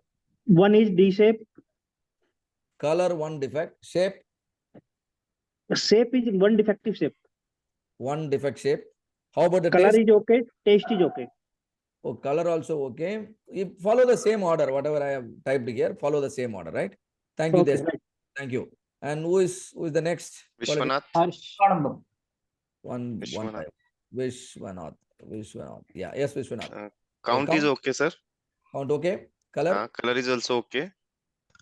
S4: 1 is D shape.
S1: Color 1 defect. Shape
S4: Shape is 1 defective shape.
S1: 1 defect shape. How about the
S4: Color
S1: taste?
S4: is okay. Taste is okay.
S1: Oh, color also okay. You follow the same order, whatever I have typed here, follow the same order, right? Thank you,
S4: Okay,
S1: Deshpal.
S4: right.
S1: Thank you. And who is the next? quality?
S2: Vishwanath.
S5: Harsh.
S1: One
S2: Vishwanath.
S1: type. Vishwanath. Yeah, yes, Vishwanath.
S2: Count is
S1: count.
S2: okay, sir.
S1: Count okay. Color,
S2: Color is also okay.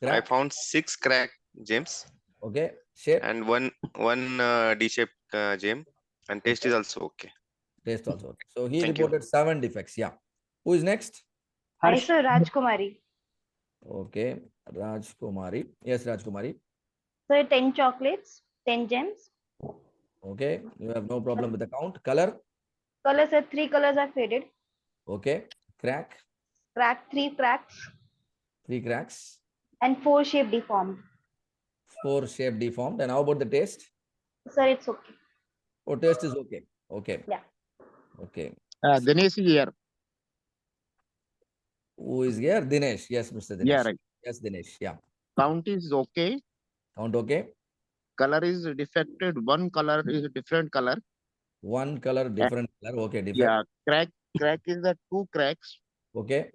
S2: I
S1: crack,
S2: found 6 crack gems
S1: okay. Shape,
S2: and one D-shaped gem, and taste is also okay.
S1: taste also okay. So he
S2: Thank you.
S1: reported 7 defects. Yeah. Who is next?
S6: Hi, sir, Rajkumari.
S1: Okay. Rajkumari. Yes, Rajkumari.
S6: Sir, 10 chocolates, 10 gems.
S1: Okay. You have no problem with the count. Color,
S6: Colors, sir, 3 colors are faded.
S1: okay. Crack,
S6: Crack, 3 cracks.
S1: 3 cracks.
S6: And 4 shape deformed.
S1: 4 shape deformed. And how about the taste?
S6: Sir, it's okay.
S1: Oh, taste is okay. Okay.
S6: Yeah.
S1: Okay.
S7: Dinesh is here.
S1: Who is here? Dinesh. Yes, Mr. Dinesh.
S7: Yeah, right.
S1: Yes, Dinesh. Yeah.
S7: Count is okay.
S1: Count okay.
S7: Color is defected. One color is a different color.
S1: One color, different color. Okay, defect.
S7: Yeah, crack is the 2 cracks.
S1: Okay.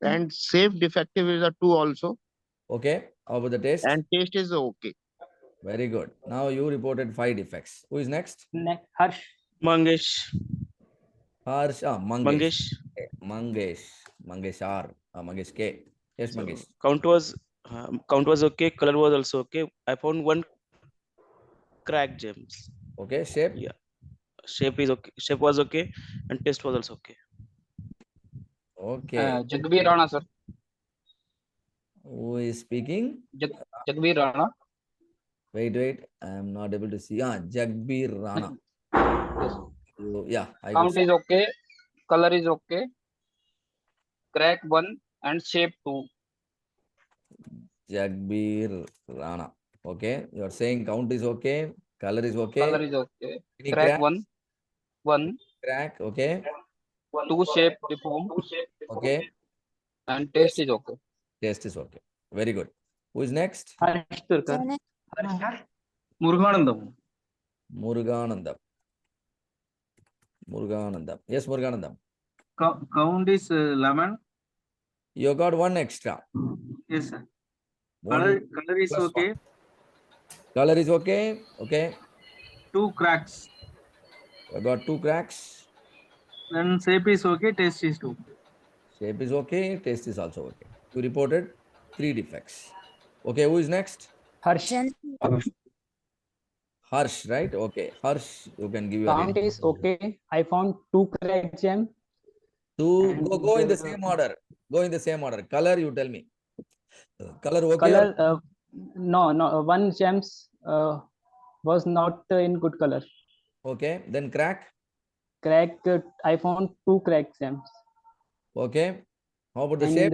S7: And safe defective is a 2 also.
S1: Okay. How about the taste?
S7: And taste is okay.
S1: Very good. Now you reported 5 defects. Who is next?
S5: Next, Harsh. Mangesh.
S1: Harsh. Mangesh.
S5: Mangesh.
S1: Okay, Mangesh R. Mangesh K. Yes,
S5: So,
S1: Mangesh.
S5: count was okay. Color was also okay. I found 1 crack gems.
S1: Okay. Shape.
S5: Yeah. Shape is okay. Shape was okay, and taste was also okay.
S1: Okay.
S8: Jagbir Rana, sir.
S1: Who is speaking?
S8: Jagbir Rana.
S1: Wait. I am not able to see. Jagbir Rana.
S8: Yes.
S1: Yeah. I
S8: Count
S1: could
S8: is okay. Color is okay. Crack 1 and shape 2.
S1: Jagbir Rana. Okay. You are saying count is okay. Color is okay.
S8: Color is okay.
S1: Any
S8: Crack
S1: crack?
S8: 1.
S1: Crack. Okay.
S8: 2 shape deformed.
S1: Okay.
S8: And taste is okay.
S1: Taste is okay. Very good. Who is next?
S5: Harsh Turkar.
S8: Muruganandam.
S1: Muruganandam. Yes, Muruganandam.
S8: Count is 11.
S1: You got 1 extra.
S8: Yes, sir.
S1: One
S8: Color is
S1: plus
S8: okay.
S1: 1. Color is okay. Okay.
S8: 2 cracks.
S1: You got 2 cracks.
S8: Then shape is okay. Taste is 2.
S1: Shape is okay. Taste is also okay. You reported 3 defects. Okay. Who is next?
S5: Harsh.
S1: Harsh, right? Okay. Harsh, you can give your
S9: Count
S1: rating.
S9: is okay. I found 2 crack gem.
S1: Go in the same order. Go in the same order. Color, you tell me. Color okay?
S9: Color, no, 1 gems was not in good color.
S1: Okay. Then crack.
S9: Crack, I found 2 crack gems.
S1: Okay. How about the shape?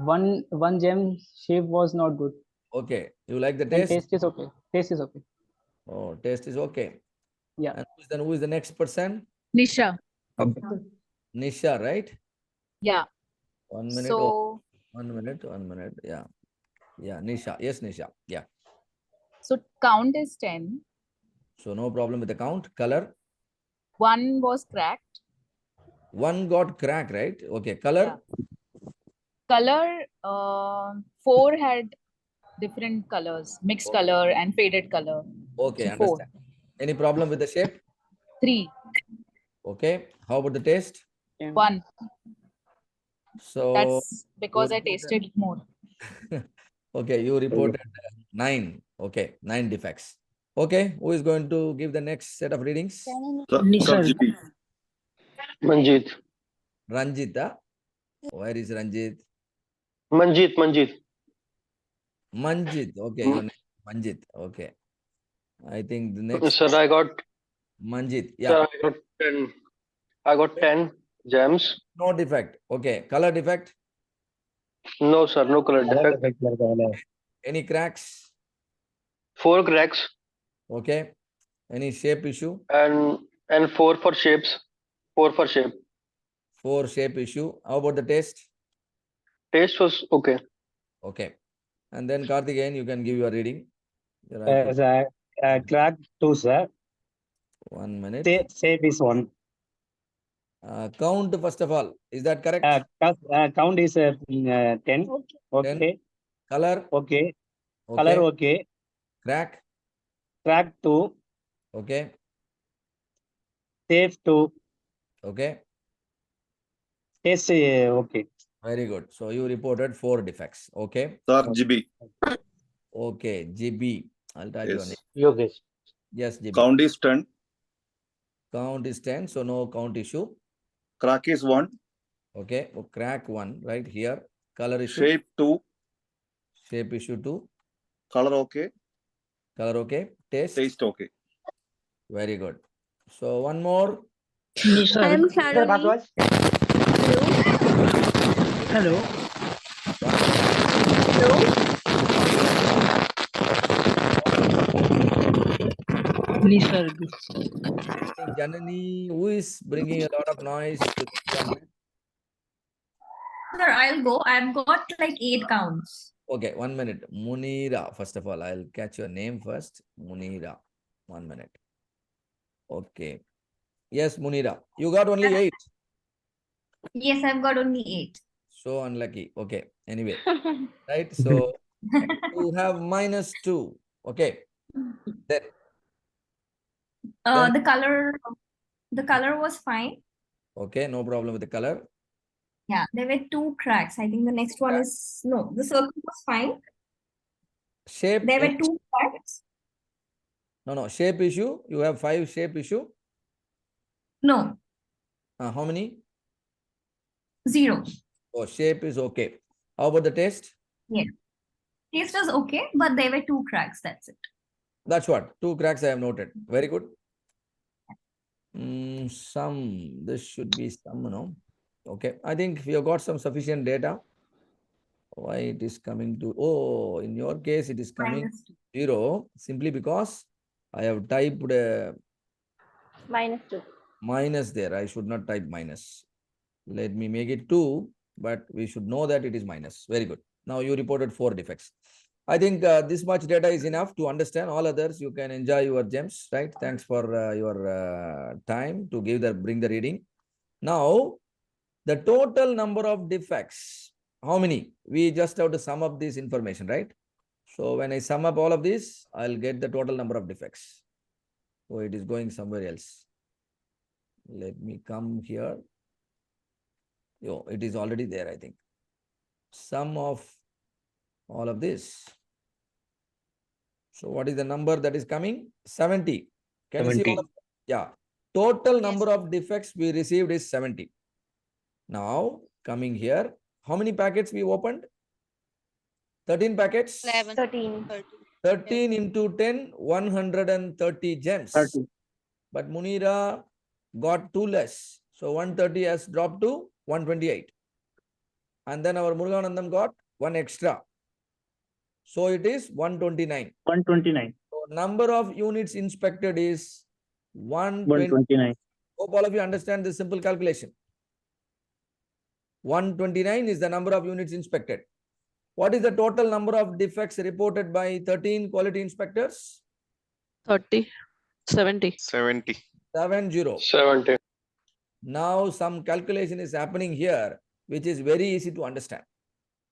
S9: And one gem shape was not good.
S1: Okay. You like the
S9: And
S1: taste?
S9: taste is okay. Taste is okay.
S1: Oh, taste is okay.
S9: Yeah.
S1: And who is the next person?
S10: Nisha.
S1: Nisha, right?
S10: Yeah.
S1: 1 minute.
S10: So,
S1: 1 minute. Yeah. Yeah, Nisha. Yes, Nisha. Yeah.
S10: so count is 10.
S1: So no problem with the count. Color.
S10: 1 was cracked.
S1: 1 got crack, right? Okay. Color.
S10: Color, 4 had different colors, mixed color and faded color.
S1: Okay,
S10: So 4.
S1: understand. Any problem with the shape?
S10: 3.
S1: Okay. How about the taste?
S10: 1.
S1: So
S10: That's because I
S1: reported-
S10: tasted more.
S1: okay, you reported 9. Okay, 9 defects. Okay, who is going to give the next set of readings?
S4: Nisarg.
S3: Manjeet.
S1: Ranjita. Where is Ranjit?
S3: Manjeet.
S1: Manjit. Okay, your name is Manjit. Okay. I think the next
S3: Sir, I got
S1: Manjit.
S3: sir,
S1: Yeah,
S3: I got 10. I got 10 gems.
S1: no defect. Okay, color defect.
S3: No, sir, no color defect.
S1: Any cracks?
S3: 4 cracks
S1: Okay. Any shape issue?
S3: and 4 for shapes. 4 for shape.
S1: 4 shape issue. How about the taste?
S3: Taste was okay.
S1: Okay. And then Karthikeyan, you can give your reading. Your output.
S9: Crack 2, sir.
S1: 1 minute.
S9: Shape is 1.
S1: Count first of all. Is that correct?
S9: Count is 10. Okay.
S1: 10. Color.
S9: Okay.
S1: Okay.
S9: Color okay.
S1: Crack.
S9: Crack 2.
S1: Okay.
S9: Shape 2.
S1: Okay.
S9: Taste okay.
S1: Very good. So you reported 4 defects. Okay.
S11: Sir, GB.
S1: Okay. GB. I'll type your name.
S11: Yes.
S4: Yogesh.
S1: Yes, GB.
S11: Count is 10.
S1: Count is 10. So no count issue.
S11: Crack is 1.
S1: Okay. Oh, crack 1 right here. Color issue.
S11: Shape 2.
S1: Shape issue 2.
S11: Color okay.
S1: Color okay. Taste.
S11: Taste okay.
S1: Very good. So one more.
S4: Nisarg.
S6: I am Shalini.
S4: Hello. Nisarg.
S1: Janani, who is bringing a lot of noise to the comment?
S6: Sir, I'll go. I've got like 8 counts.
S1: Okay, 1 minute. Munira, first of all, I'll catch your name first. Munira. 1 minute. Okay. Yes, Munira. You got only 8.
S6: Yes, I've got only 8.
S1: So unlucky. Okay. Anyway, right? So you have -2. Okay. Then Then-
S6: The color was fine.
S1: okay, no problem with the color.
S6: Yeah, there were 2 cracks. I think the next one is no, the circle was fine.
S1: Shape.
S6: There were 2 cracks.
S1: No, shape issue. You have 5 shape issue.
S6: No,
S1: How many?
S6: 0.
S1: Oh, shape is okay. How about the taste?
S6: Taste was okay, but there were 2 cracks. That's it.
S1: That's what. 2 cracks I have noted. Very good. This should be some, no? Okay. I think we have got some sufficient data. Why it is coming to, oh, in your case, it is coming
S6: -2.
S1: 0 simply because I have typed
S6: -2.
S1: minus there. I should not type minus. Let me make it 2, but we should know that it is minus. Very good. Now you reported 4 defects. I think this much data is enough to understand. All others, you can enjoy your gems, right? Thanks for your time to bring the reading. Now, the total number of defects, how many? We just have to sum up this information, right? So when I sum up all of this, I'll get the total number of defects. So it is going somewhere else. Let me come here. Yo, it is already there, I think. Sum of all of this. So what is the number that is coming? 70. Can you see all of them? Yeah. Total number of defects we received is 70. Now, coming here, how many packets we opened? 13 packets?
S6: 13.
S1: 13 into 10, 130 gems.
S4: 30.
S1: But Munira got 2 less. So 130 has dropped to 128. And then our Muruganandam got 1 extra. So it is 129.
S4: 129.
S1: So number of units inspected is 129.
S4: 129.
S1: Hope all of you understand this simple calculation. 129 is the number of units inspected. What is the total number of defects reported by 13 quality inspectors?
S12: 30, 70.
S2: 70.
S3: 70.
S1: Now some calculation is happening here, which is very easy to understand.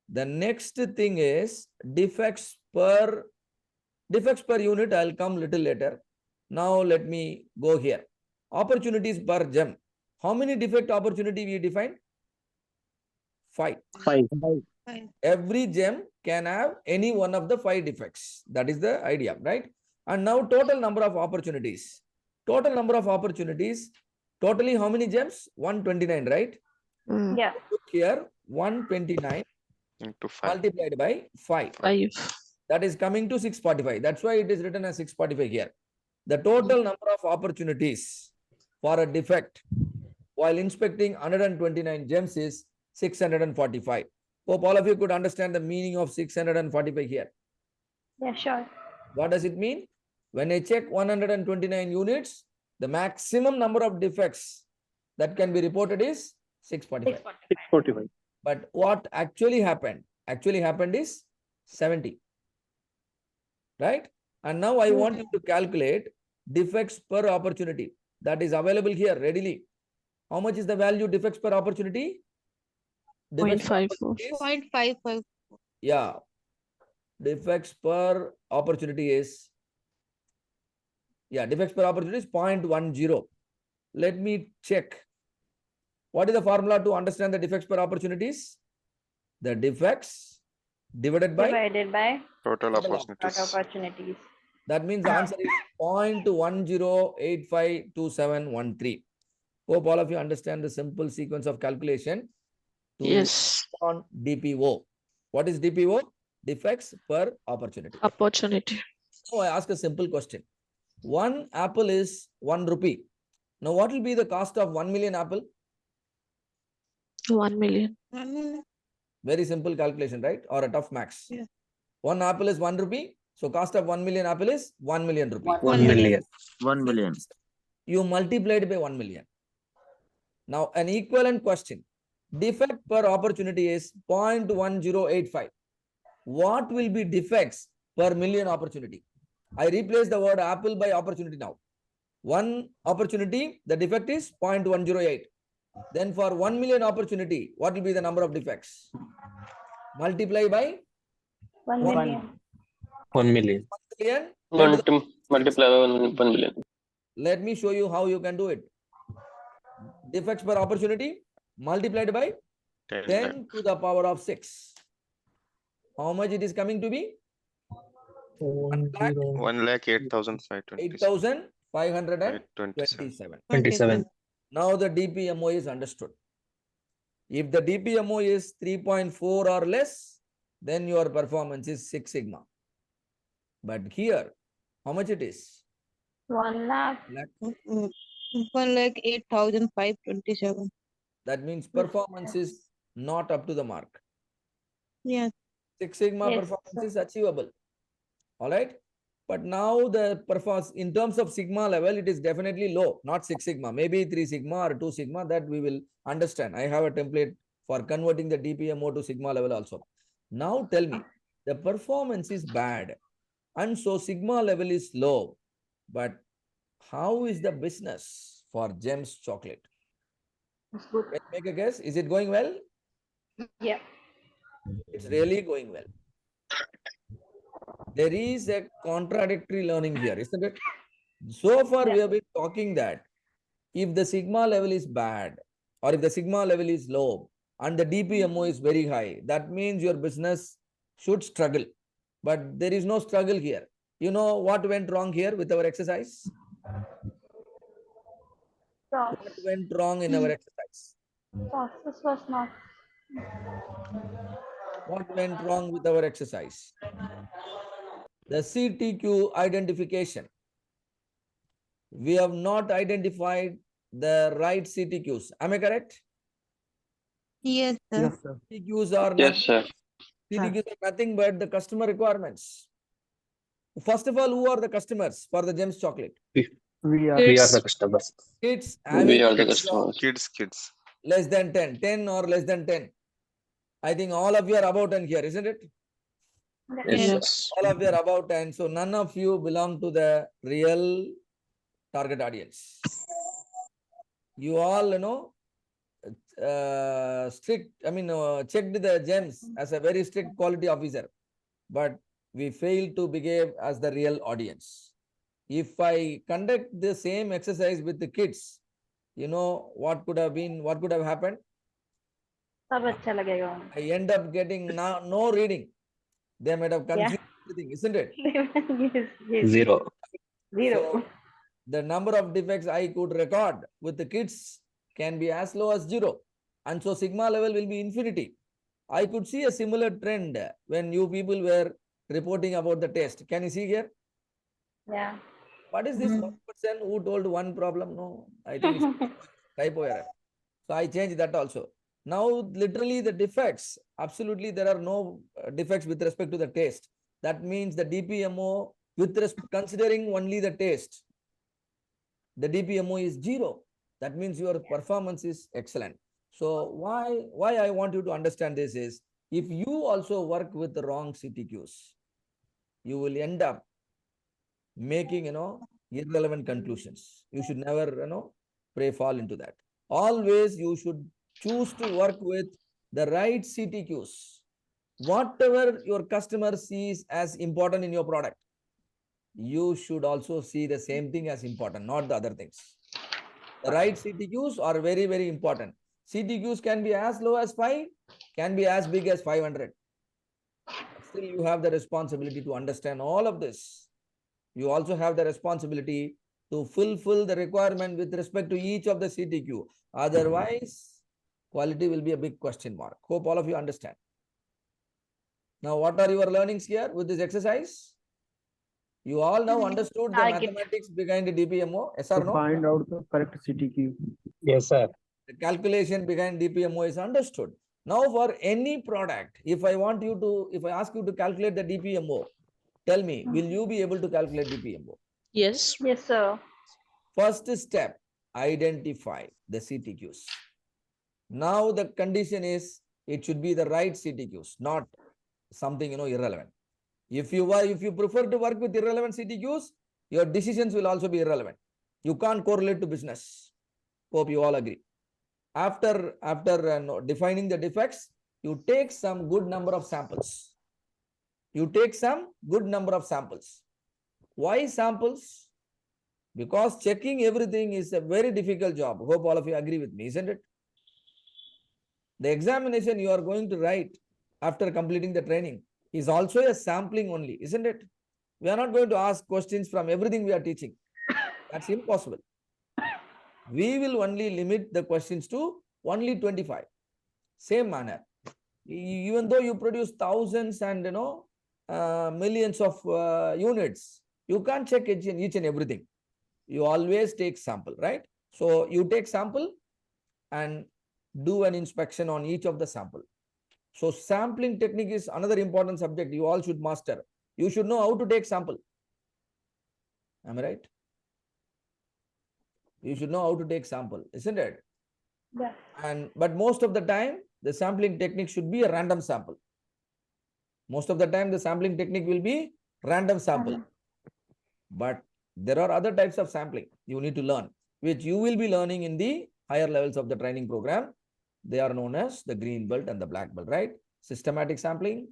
S1: The next thing is defects per unit. I'll come little later. Now let me go here. Opportunities per gem. How many defect opportunity we defined? 5.
S4: 5.
S1: Every gem can have any one of the 5 defects. That is the idea, right? And now total number of opportunities. Total number of opportunities. Totally how many gems? 129, right?
S12: Yeah.
S1: Look here, 129
S2: into 5.
S1: multiplied by 5.
S12: 5.
S1: That is coming to 645. That's why it is written as 645 here. The total number of opportunities for a defect while inspecting 129 gems is 645. Hope all of you could understand the meaning of 645 here.
S12: Yeah, sure.
S1: What does it mean? When I check 129 units, the maximum number of defects that can be reported is 645.
S4: 645.
S1: But what actually happened? Actually happened is 70. Right? And now I want you to calculate defects per opportunity. That is available here readily. How much is the value defects per opportunity? Defects per
S12: 0.54.
S1: opportunity is- Yeah. Defects per opportunity is, defects per opportunity is 0.10. Let me check. What is the formula to understand the defects per opportunities? The defects divided by
S12: Divided by
S2: Total
S1: total
S2: opportunities.
S12: opportunities.
S1: That means the answer is 0.10852713. Hope all of you understand the simple sequence of calculation to
S12: Yes.
S1: on DPO. What is DPO? Defects per opportunity.
S12: Opportunity.
S1: Now I ask a simple question. 1 apple is 1 rupee. Now what will be the cost of 1 million apple?
S12: 1 million.
S1: Very simple calculation, right? Or a tough max.
S12: Yeah.
S1: 1 apple is 1 rupee. So cost of 1 million apple is 1 million rupee.
S7: 1 million. 1 million.
S1: You multiplied by 1 million. Now an equivalent question. Defect per opportunity is 0.1085. What will be defects per million opportunity? I replace the word apple by opportunity now. 1 opportunity, the defect is 0.108. Then for 1 million opportunity, what will be the number of defects? Multiply by
S12: 1 million.
S13: 1 million.
S1: 1 million.
S13: Multiply by 1 million.
S1: Let me show you how you can do it. Defects per opportunity multiplied by 10 to the power of 6. How much it is coming to be?
S2: 1,08,527.
S1: 8,527. Now the DPMO is understood. If the DPMO is 3.4 or less, then your performance is 6 sigma. But here, how much it is?
S12: 1 lakh.
S14: 1,08,527.
S1: That means performance is not up to the mark.
S14: Yes.
S1: 6 sigma
S12: Yes,
S1: performance is achievable. All right. But now the performance in terms of sigma level, it is definitely low, not 6 sigma, maybe 3 sigma or 2 sigma, that we will understand. I have a template for converting the DPMO to sigma level also. Now tell me, the performance is bad and so sigma level is low, but how is the business for Gems chocolate?
S12: It's good.
S1: Can you make a guess? Is it going well?
S12: Yeah.
S1: It's really going well. There is a contradictory learning here, isn't it? So far, we have been talking that if the sigma level is bad or if the sigma level is low and the DPMO is very high, that means your business should struggle. But there is no struggle here. You know what went wrong here with our exercise? What went wrong in our exercise?
S12: Process was not.
S1: What went wrong with our exercise? The CTQ identification. We have not identified the right CTQs. Am I correct?
S14: Yes, sir.
S1: CTQs are
S13: Yes, sir.
S1: CTQs are nothing but the customer requirements. First of all, who are the customers for the Gems chocolate?
S9: We are.
S13: We are the customers.
S1: Kids
S13: We
S1: having
S13: are the
S1: kids of
S13: customers.
S2: Kids.
S1: less than 10, 10 or less than 10. I think all of you are about 10 here, isn't it?
S13: Yes.
S1: All of you are about 10. So none of you belong to the real target audience. You all, strict, checked the Gems as a very strict quality officer, but we failed to behave as the real audience. If I conduct the same exercise with the kids, you know what could have been, what could have happened?
S12: सब अच्छा लगेगा
S1: I end up getting no reading. They might have
S12: Yeah.
S1: confused everything, isn't it?
S12: yes.
S13: Zero.
S12: Zero.
S1: So the number of defects I could record with the kids can be as low as 0. And so sigma level will be infinity. I could see a similar trend when you people were reporting about the test. Can you see here?
S12: Yeah.
S1: What is this 1% who told one problem? No, I think it's typo error. So I changed that also. Now, literally the defects, absolutely there are no defects with respect to the taste. That means the DPMO, considering only the taste, the DPMO is 0. That means your performance is excellent. So why I want you to understand this is, if you also work with the wrong CTQs, you will end up making, irrelevant conclusions. You should never, fall into that. Always you should choose to work with the right CTQs. Whatever your customer sees as important in your product, you should also see the same thing as important, not the other things. The right CTQs are very, very important. CTQs can be as low as 5, can be as big as 500. Still, you have the responsibility to understand all of this. You also have the responsibility to fulfill the requirement with respect to each of the CTQ. Otherwise, quality will be a big question mark. Hope all of you understand. Now, what are your learnings here with this exercise? You all now understood the mathematics behind the DPMO, yes or
S4: To
S1: no?
S4: find out the correct CTQ.
S13: Yes, sir.
S1: The calculation behind DPMO is understood. Now, for any product, if I ask you to calculate the DPMO, tell me, will you be able to calculate DPMO?
S14: Yes.
S12: Yes, sir.
S1: First step, identify the CTQs. Now the condition is, it should be the right CTQs, not something, irrelevant. If you prefer to work with irrelevant CTQs, your decisions will also be irrelevant. You can't correlate to business. Hope you all agree. After defining the defects, you take some good number of samples. Why samples? Because checking everything is a very difficult job. Hope all of you agree with me, isn't it? The examination you are going to write after completing the training is also a sampling only, isn't it? We are not going to ask questions from everything we are teaching. That's impossible. We will only limit the questions to only 25. Same manner. Even though you produce thousands and millions of units, you can't check each and everything. You always take sample, right? So you take sample and do an inspection on each of the sample. So sampling technique is another important subject you all should master. You should know how to take sample. Am I right? You should know how to take sample, isn't it?
S12: Yeah.
S1: But most of the time, the sampling technique should be a random sample. Most of the time, the sampling technique will be random sample. But there are other types of sampling you need to learn, which you will be learning in the higher levels of the training program. They are known as the green belt and the black belt, right? Systematic sampling,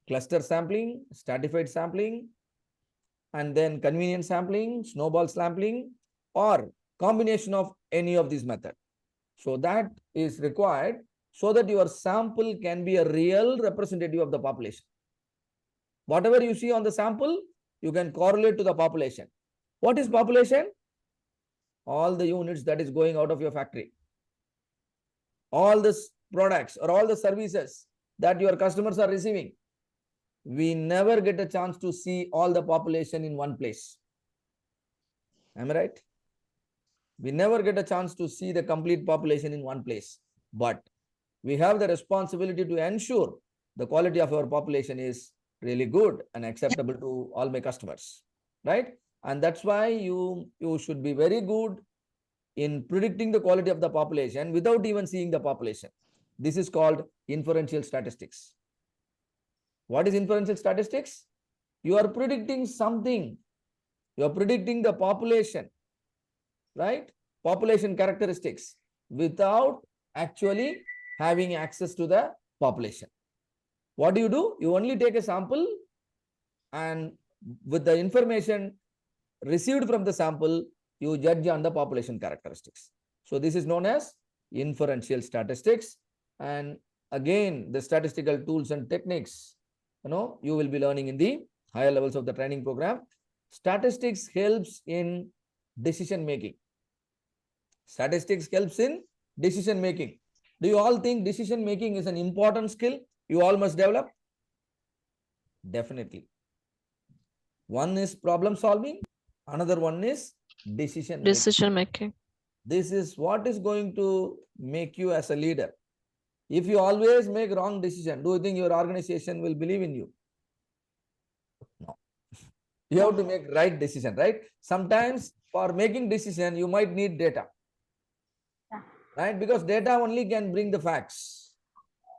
S1: cluster sampling, stratified sampling, and then convenient sampling, snowball sampling, or combination of any of these methods. So that is required so that your sample can be a real representative of the population. Whatever you see on the sample, you can correlate to the population. What is population? All the units that is going out of your factory. All the products or all the services that your customers are receiving. We never get a chance to see all the population in one place. Am I right? We never get a chance to see the complete population in one place. But we have the responsibility to ensure the quality of our population is really good and acceptable to all my customers, right? And that's why you should be very good in predicting the quality of the population without even seeing the population. This is called inferential statistics. What is inferential statistics? You are predicting something. You are predicting the population, right? Population characteristics without actually having access to the population. What do? You only take a sample, and with the information received from the sample, you judge on the population characteristics. So this is known as inferential statistics. And again, the statistical tools and techniques, you will be learning in the higher levels of the training program. Statistics helps in decision making. Statistics helps in decision making. Do you all think decision making is an important skill you all must develop? Definitely. One is problem solving, another one is decision making.
S15: Decision making.
S1: This is what is going to make you as a leader. If you always make wrong decision, do you think your organization will believe in you? No. You have to make right decision, right? Sometimes for making decision, you might need data. Right? Because data only can bring the facts.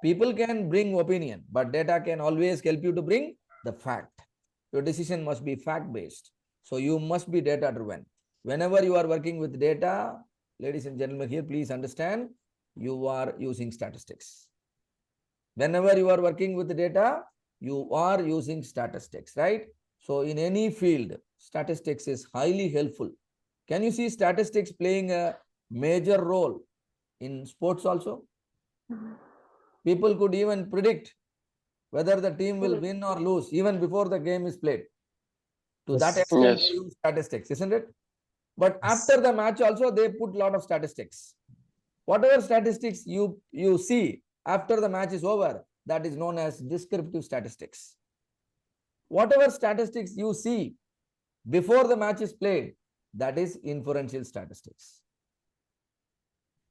S1: People can bring opinion, but data can always help you to bring the fact. Your decision must be fact-based. So you must be data-driven. Whenever you are working with data, ladies and gentlemen, here please understand, you are using statistics. Whenever you are working with the data, you are using statistics, right? So in any field, statistics is highly helpful. Can you see statistics playing a major role in sports also? People could even predict whether the team will win or lose even before the game is played. To that extent,
S13: Yes.
S1: they use statistics, isn't it? But after the match also, they put a lot of statistics. Whatever statistics you see after the match is over, that is known as descriptive statistics. Whatever statistics you see before the match is played, that is inferential statistics.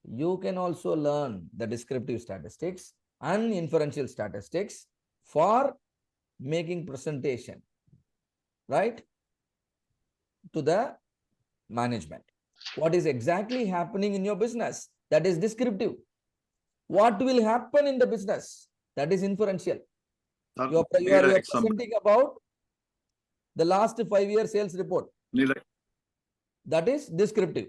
S1: You can also learn the descriptive statistics and inferential statistics for making presentation, right, to the management. What is exactly happening in your business? That is descriptive. What will happen in the business? That is inferential. You are presenting about the last 5-year sales report. That is descriptive.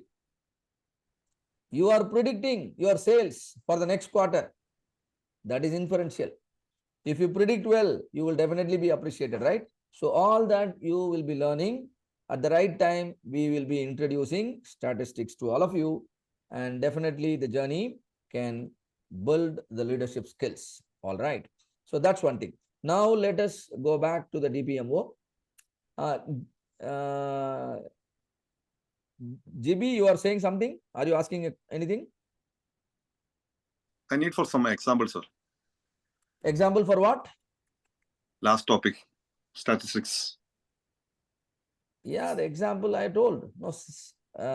S1: You are predicting your sales for the next quarter. That is inferential. If you predict well, you will definitely be appreciated, right? So all that you will be learning. At the right time, we will be introducing statistics to all of you, and definitely the journey can build the leadership skills. All right. So that's one thing. Now let us go back to the DPMO. GB, you are saying something? Are you asking anything?
S11: I need for some example, sir.
S1: Example for what?
S11: Last topic, statistics.
S1: Yeah, the example I told, no,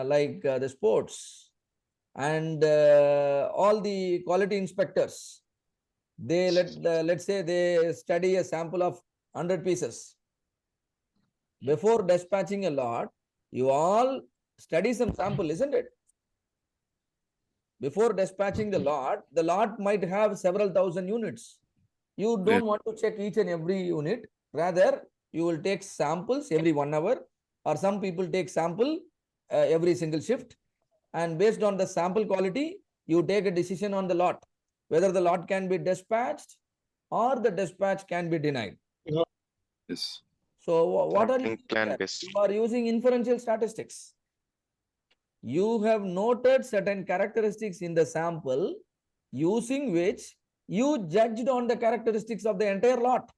S1: like the sports and all the quality inspectors. They let's say they study a sample of 100 pieces. Before dispatching a lot, you all study some sample, isn't it? Before dispatching the lot might have several thousand units. You don't want to check each and every unit. Rather, you will take samples every 1 hour, or some people take sample every single shift. And based on the sample quality, you take a decision on the lot, whether the lot can be dispatched or the dispatch can be denied.
S11: Yes.
S1: So what are you
S2: Plan
S1: doing?
S2: based.
S1: You are using inferential statistics. You have noted certain characteristics in the sample using which you judged on the characteristics of the entire lot.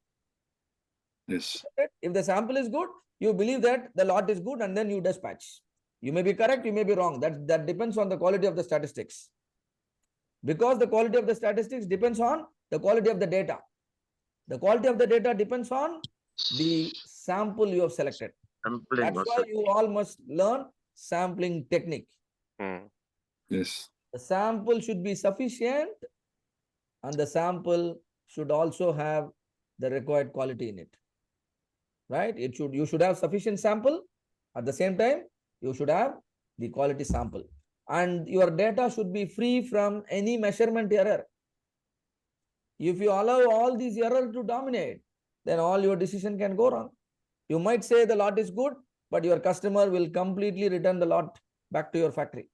S11: Yes.
S1: If the sample is good, you believe that the lot is good and then you dispatch. You may be correct, you may be wrong. That depends on the quality of the statistics. Because the quality of the statistics depends on the quality of the data. The quality of the data depends on the sample you have selected. That's why you all must learn sampling technique.
S11: Yes.
S1: The sample should be sufficient and the sample should also have the required quality in it. Right? You should have sufficient sample. At the same time, you should have the quality sample. And your data should be free from any measurement error. If you allow all these errors to dominate, then all your decision can go wrong. You might say the lot is good, but your customer will completely return the lot back to your factory.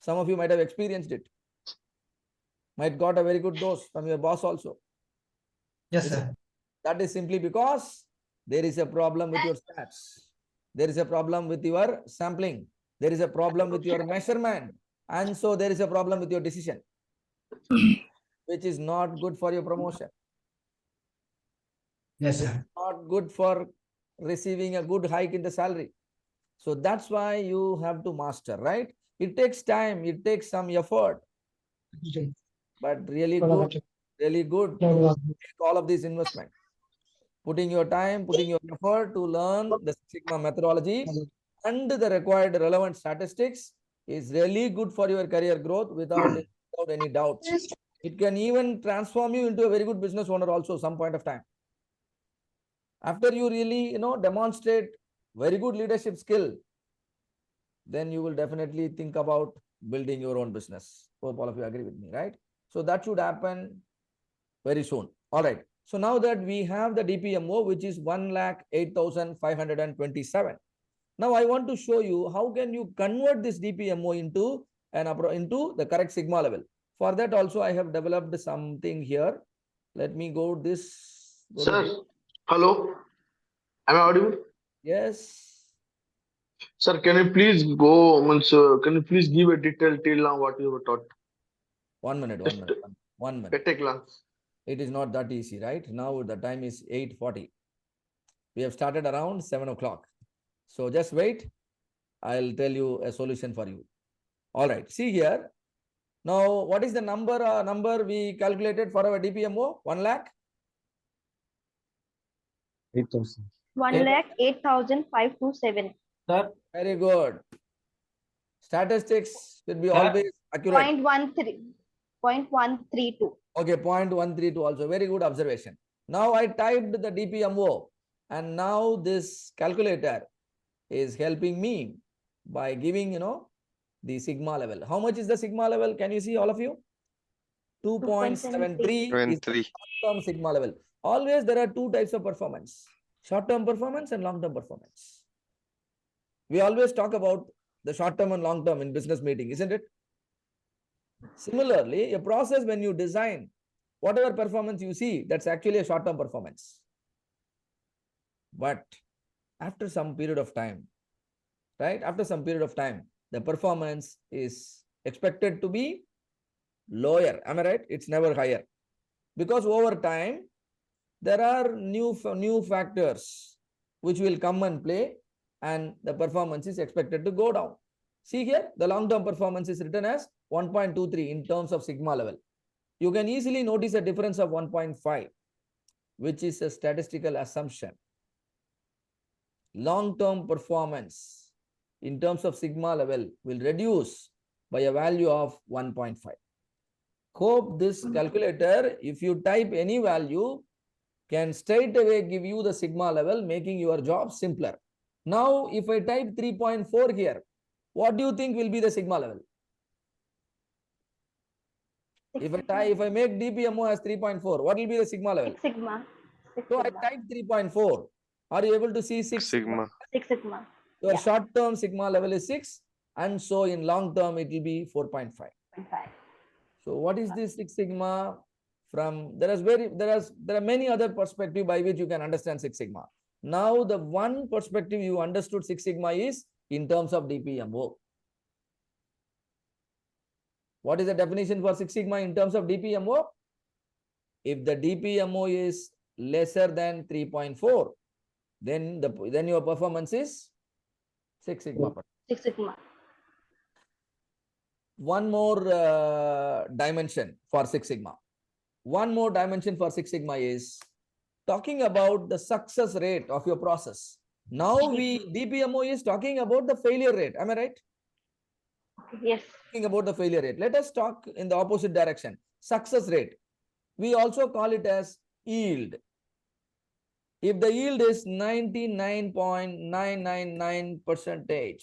S1: Some of you might have experienced it. Might got a very good dose from your boss also.
S16: Yes, sir.
S1: That is simply because there is a problem with your stats. There is a problem with your sampling. There is a problem with your measurement. And so there is a problem with your decision. which is not good for your promotion.
S16: Yes, sir.
S1: Not good for receiving a good hike in the salary. So that's why you have to master, right? It takes time, it takes some effort, but really good to take all of these investment. Putting your time, putting your effort to learn the Six Sigma methodology and the required relevant statistics is really good for your career growth without any doubts. It can even transform you into a very good business owner also some point of time. After you really, demonstrate very good leadership skill, then you will definitely think about building your own business. Hope all of you agree with me, right? So that should happen very soon. All right. So now that we have the DPMO, which is 1,08,527. Now I want to show you how can you convert this DPMO into the correct sigma level. For that also I have developed something here. Let me go this.
S15: Sir, hello. Am I audible?
S1: Yes.
S15: Sir, can you please give a detail till now what you were taught?
S1: 1 minute. One minute.
S15: At a glance.
S1: It is not that easy, right? Now the time is 8:40. We have started around 7 o'clock. So just wait. I'll tell you a solution for you. All right. See here. Now, what is the number we calculated for our DPMO? 1 lakh?
S16: 8,000.
S12: 1,08,527.
S16: Sir.
S1: Very good. Statistics will be always accurate.
S12: 0.132.
S1: Okay, 0.132 also. Very good observation. Now I typed the DPMO and now this calculator is helping me by giving, the sigma level. How much is the sigma level? Can you see all of you? 2.73 is the short-term sigma level. Always there are two types of performance. Short-term performance and long-term performance. We always talk about the short-term and long-term in business meeting, isn't it? Similarly, a process when you design, whatever performance you see, that's actually a short-term performance. But after some period of time, right? After some period of time, the performance is expected to be lower. Am I right? It's never higher. Because over time, there are new factors which will come and play and the performance is expected to go down. See here, the long-term performance is written as 1.23 in terms of sigma level. You can easily notice a difference of 1.5, which is a statistical assumption. Long-term performance in terms of sigma level will reduce by a value of 1.5. Hope this calculator, if you type any value, can straight away give you the sigma level, making your job simpler. Now, if I type 3.4 here, what do you think will be the sigma level? If I make DPMO as 3.4, what will be the sigma level?
S12: 6 sigma.
S1: So I type 3.4. Are you able to see 6 sigma?
S12: 6 sigma.
S1: Your short-term sigma level is 6, and so in long term it will be 4.5. So what is this 6 sigma? There are many other perspectives by which you can understand 6 sigma. Now the one perspective you understood 6 sigma is in terms of DPMO. What is the definition for 6 sigma in terms of DPMO? If the DPMO is lesser than 3.4, then your performance is 6 sigma.
S12: 6 sigma.
S1: One more dimension for 6 sigma. One more dimension for 6 sigma is talking about the success rate of your process. Now DPMO is talking about the failure rate. Am I right?
S12: Yes.
S1: Talking about the failure rate. Let us talk in the opposite direction. Success rate. We also call it as yield. If the yield is 99.999%,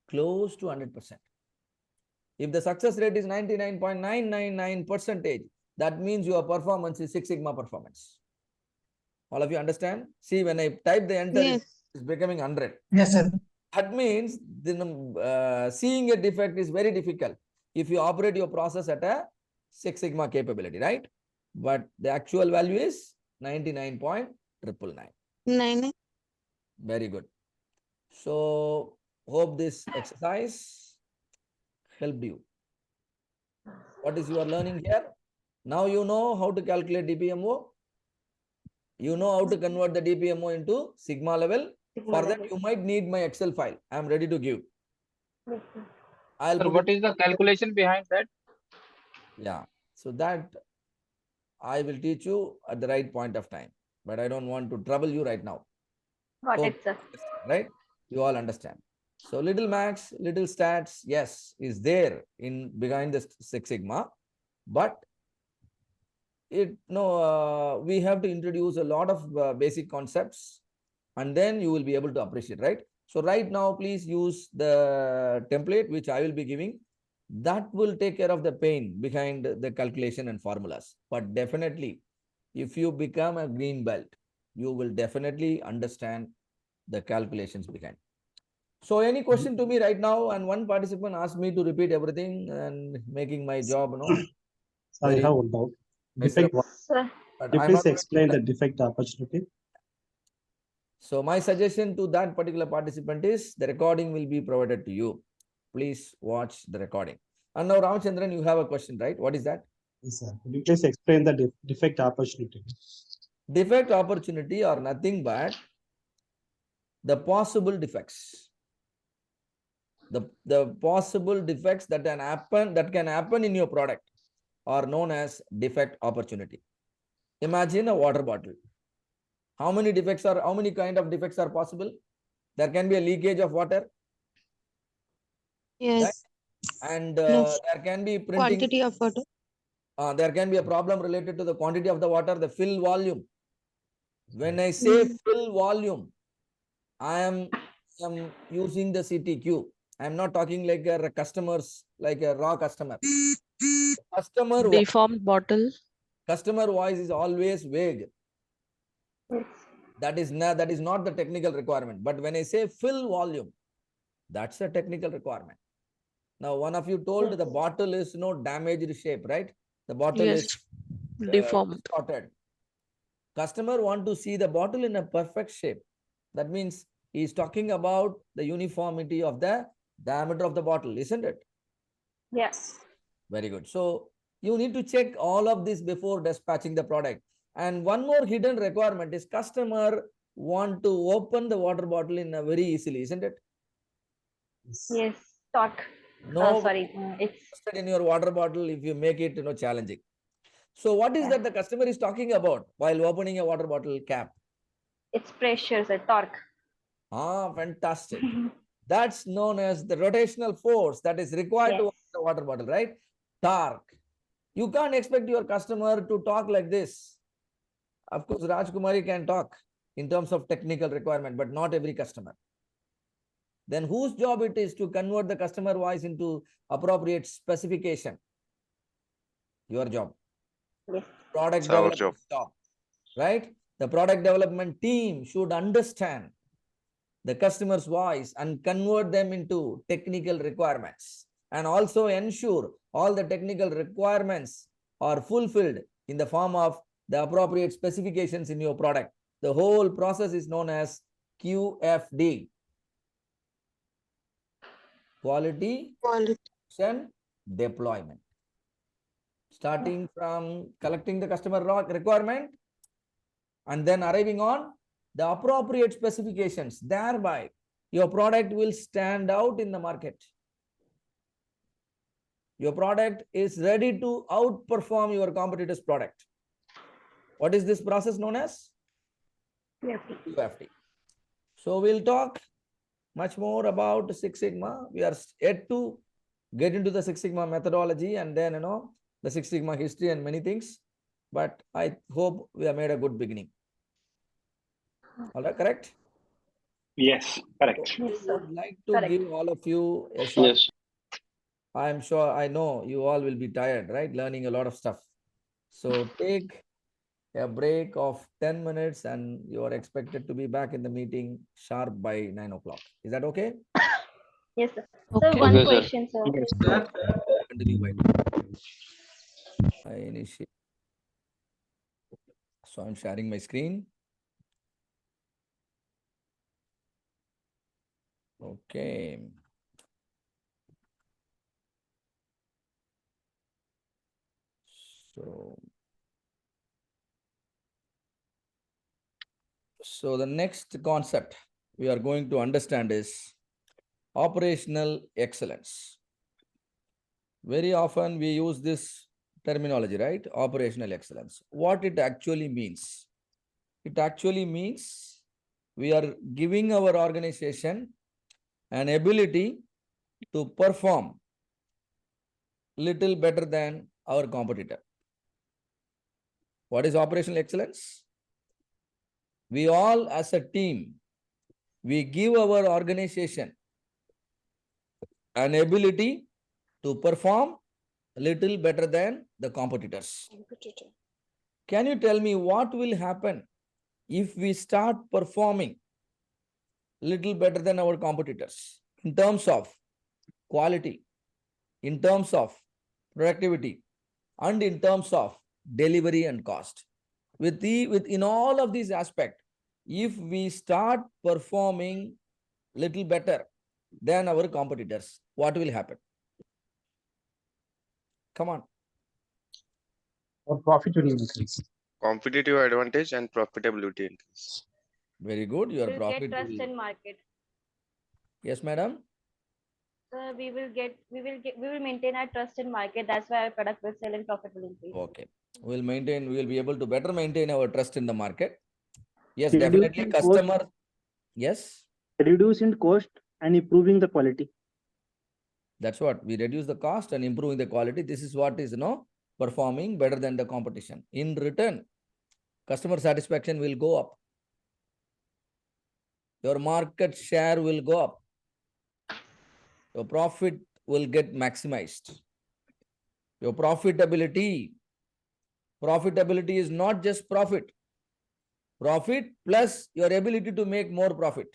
S1: close to 100%. If the success rate is 99.999%, that means your performance is 6 sigma performance. All of you understand? See, when I type the enter, it's becoming 100.
S16: Yes, sir.
S1: That means seeing a defect is very difficult if you operate your process at a 6 sigma capability, right? But the actual value is 99.999. Very good. So hope this exercise helped you. What is you are learning here? Now you know how to calculate DPMO. You know how to convert the DPMO into sigma level. For that, you might need my Excel file. I am ready to give.
S12: Yes, sir.
S1: I'll
S8: Sir,
S1: put
S8: what
S1: it.
S8: is the calculation behind that?
S1: Yeah. So that I will teach you at the right point of time. But I don't want to trouble you right now.
S12: Got
S1: Hope
S12: it, sir.
S1: you understand, right? You all understand. So little max, little stats, yes, is there in behind the Six Sigma, but we have to introduce a lot of basic concepts, and then you will be able to appreciate, right? So right now, please use the template which I will be giving. That will take care of the pain behind the calculation and formulas. But definitely, if you become a green belt, you will definitely understand the calculations behind. So any question to me right now? And one participant asked me to repeat everything and making my job,
S17: I have one doubt. Defect.
S12: Sir.
S1: But
S17: Could you
S1: I'm
S17: please
S1: not
S17: explain the defect opportunity?
S1: So my suggestion to that particular participant is the recording will be provided to you. Please watch the recording. And now Ramachandran, you have a question, right? What is that?
S17: Yes, sir. Could you please explain the defect opportunity?
S1: Defect opportunity are nothing but the possible defects. The possible defects that can happen in your product are known as defect opportunity. Imagine a water bottle. How many kind of defects are possible? There can be a leakage of water.
S14: Yes.
S1: Right? And
S14: No.
S1: there can be printing.
S14: Quantity of water.
S1: There can be a problem related to the quantity of the water, the fill volume. When I say fill volume, I am using the CTQ. I am not talking like a customers, like a raw customer.
S18: Deformed bottle.
S1: Customer voice is always vague. That is not the technical requirement. But when I say fill volume, that's a technical requirement. Now, one of you told the bottle is no damaged shape, right? The bottle is
S18: deformed.
S1: distorted. Customer want to see the bottle in a perfect shape. That means he is talking about the uniformity of the diameter of the bottle, isn't it?
S12: Yes.
S1: Very good. So you need to check all of this before dispatching the product. And one more hidden requirement is customer want to open the water bottle in a very easily, isn't it?
S12: Yes. Talk.
S1: No,
S12: Sorry. It's
S1: in your water bottle if you make it challenging. So what is that the customer is talking about while opening a water bottle cap?
S12: It's pressure, sir. Torque.
S1: Ah, fantastic. That's known as the rotational force that is required to open the water bottle, right? Torque. You can't expect your customer to talk like this. Of course, Rajkumari can talk in terms of technical requirement, but not every customer. Then whose job it is to convert the customer voice into appropriate specification? Your job.
S12: Yes.
S1: Product
S2: It's our
S1: development job, right? The product development team should understand the customer's voice and convert them into technical requirements, and also ensure all the technical requirements are fulfilled in the form of the appropriate specifications in your product. The whole process is known as QFD. Quality and deployment. Starting from collecting the customer requirement and then arriving on the appropriate specifications. Thereby, your product will stand out in the market. Your product is ready to outperform your competitor's product. What is this process known as? QFD. So we'll talk much more about Six Sigma. We are yet to get into the Six Sigma methodology and then, the Six Sigma history and many things. But I hope we have made a good beginning. All right, correct?
S13: Yes, correct.
S1: I would like to give all of you a short.
S13: Yes.
S1: I'm sure, I know you all will be tired, right? Learning a lot of stuff. So take a break of 10 minutes and you are expected to be back in the meeting sharp by 9 o'clock. Is that okay?
S12: Yes, sir.
S18: Okay.
S12: Sir, one
S13: Okay, sir.
S12: question, sir.
S1: Yes, sir. Continue by. I initiate. So I'm sharing my screen. Okay. So the next concept we are going to understand is operational excellence. Very often we use this terminology, right? Operational excellence. What it actually means? It actually means we are giving our organization an ability to perform little better than our competitor. What is operational excellence? We all as a team, we give our organization an ability to perform a little better than the competitors. Can you tell me what will happen if we start performing little better than our competitors in terms of quality, in terms of productivity, and in terms of delivery and cost? In all of these aspects, if we start performing little better than our competitors, what will happen? Come on.
S17: Our profit will increase.
S2: Competitive advantage and profitability increase.
S1: Very good. Your
S12: We'll
S1: profit
S12: get trust
S1: will...
S12: in market.
S1: Yes, madam.
S12: We will maintain our trust in market. That's why our product will sell and profit will increase.
S1: Okay. We will be able to better maintain our trust in the market. Yes,
S4: Reduce
S1: definitely
S4: in
S1: customer.
S4: cost.
S1: Yes.
S4: Reduce in cost and improving the quality.
S1: That's what we reduce the cost and improving the quality. This is what is performing better than the competition. In return, customer satisfaction will go up. Your market share will go up. Your profit will get maximized. Your profitability is not just profit. Profit plus your ability to make more profit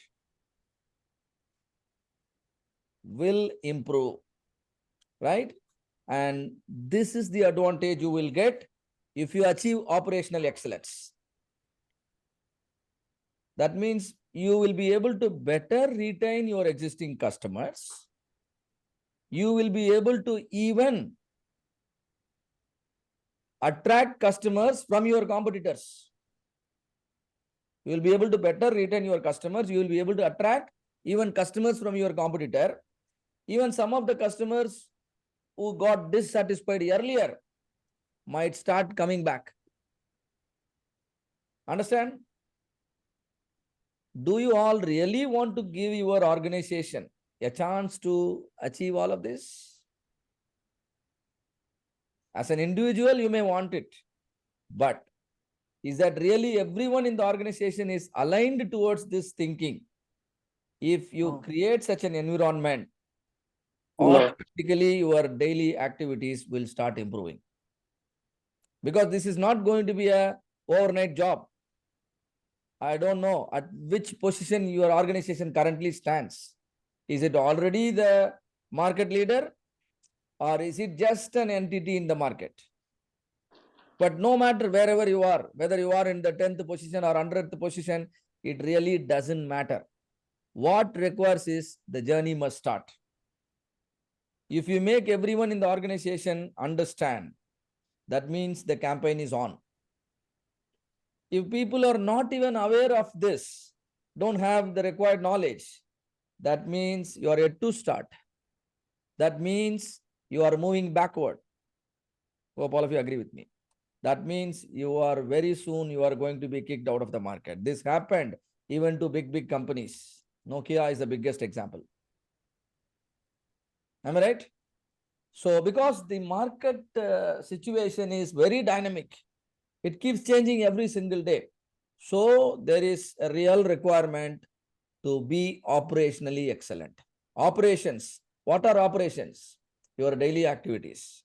S1: will improve, right? And this is the advantage you will get if you achieve operational excellence. That means you will be able to better retain your existing customers. You will be able to even attract customers from your competitors. You will be able to better retain your customers. You will be able to attract even customers from your competitor. Even some of the customers who got dissatisfied earlier might start coming back. Understand? Do you all really want to give your organization a chance to achieve all of this? As an individual, you may want it, but is that really everyone in the organization is aligned towards this thinking? If you create such an environment, automatically your daily activities will start improving. Because this is not going to be an overnight job. I don't know at which position your organization currently stands. Is it already the market leader, or is it just an entity in the market? But no matter wherever you are, whether you are in the 10th position or 100th position, it really doesn't matter. What requires is the journey must start. If you make everyone in the organization understand, that means the campaign is on. If people are not even aware of this, don't have the required knowledge, that means you are yet to start. That means you are moving backward. Hope all of you agree with me. That means you are very soon you are going to be kicked out of the market. This happened even to big companies. Nokia is the biggest example. Am I right? So because the market situation is very dynamic, it keeps changing every single day. So there is a real requirement to be operationally excellent. Operations. What are operations? Your daily activities.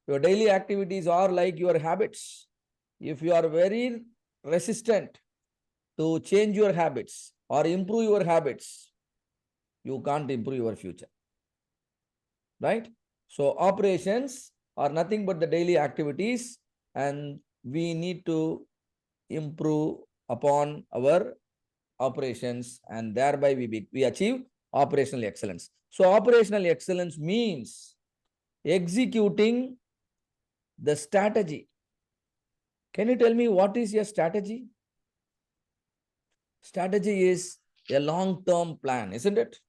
S1: Your daily activities are like your habits. If you are very resistant to change your habits or improve your habits, you can't improve your future. Right? So operations are nothing but the daily activities, and we need to improve upon our operations, and thereby we achieve operational excellence. So operational excellence means executing the strategy. Can you tell me what is your strategy? Strategy is a long-term plan, isn't it?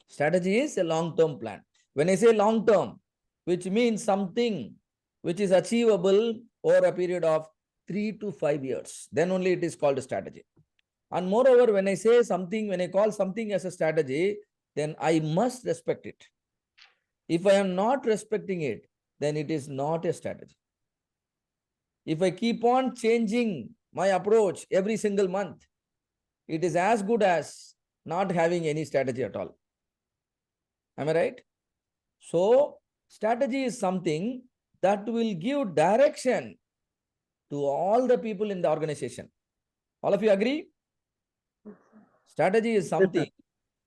S1: Strategy is a long-term plan. When I say long-term, which means something which is achievable over a period of 3 to 5 years, then only it is called a strategy. And moreover, when I say something, when I call something as a strategy, then I must respect it. If I am not respecting it, then it is not a strategy. If I keep on changing my approach every single month, it is as good as not having any strategy at all. Am I right? So, strategy is something that will give direction to all the people in the organization. All of you agree? Strategy is something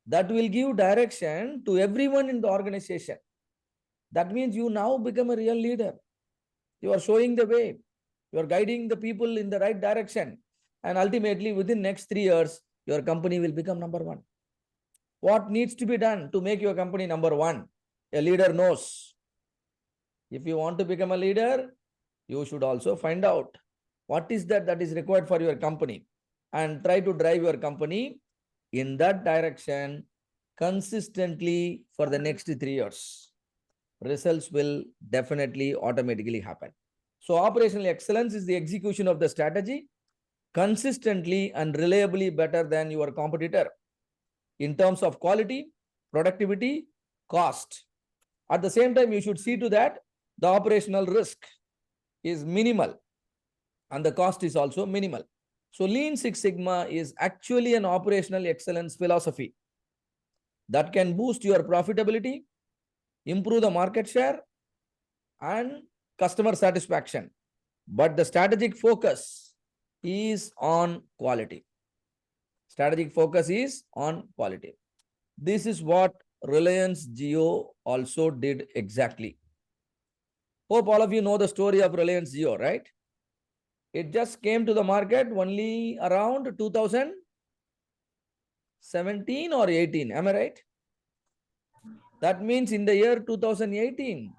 S1: that will give direction to everyone in the organization. That means you now become a real leader. You are showing the way. You are guiding the people in the right direction. And ultimately, within next 3 years, your company will become number one. What needs to be done to make your company number one? A leader knows. If you want to become a leader, you should also find out what is that is required for your company and try to drive your company in that direction consistently for the next 3 years. Results will definitely automatically happen. So operational excellence is the execution of the strategy consistently and reliably better than your competitor in terms of quality, productivity, cost. At the same time, you should see to that the operational risk is minimal and the cost is also minimal. So Lean Six Sigma is actually an operational excellence philosophy that can boost your profitability, improve the market share, and customer satisfaction. But the strategic focus is on quality. Strategic focus is on quality. This is what Reliance Jio also did exactly. Hope all of you know the story of Reliance Jio, right? It just came to the market only around 2017 or 18. Am I right? That means in the year 2018,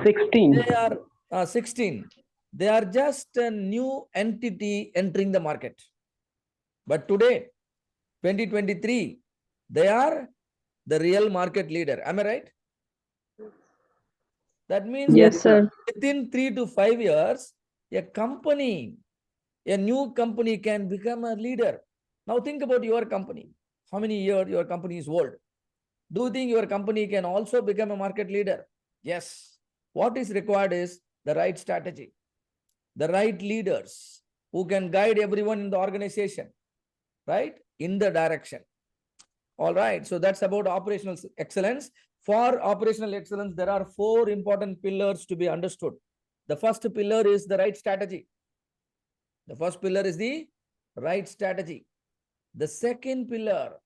S4: 16.
S1: they are 16. They are just a new entity entering the market. But today, 2023, they are the real market leader. Am I right? That means
S4: Yes, sir.
S1: within 3 to 5 years, a company, a new company can become a leader. Now think about your company. How many years your company is old? Do you think your company can also become a market leader? Yes. What is required is the right strategy, the right leaders who can guide everyone in the organization, right? In the direction. All right. So that's about operational excellence. For operational excellence, there are 4 important pillars to be understood. The first pillar is the right strategy. The first pillar is the right strategy. The second pillar,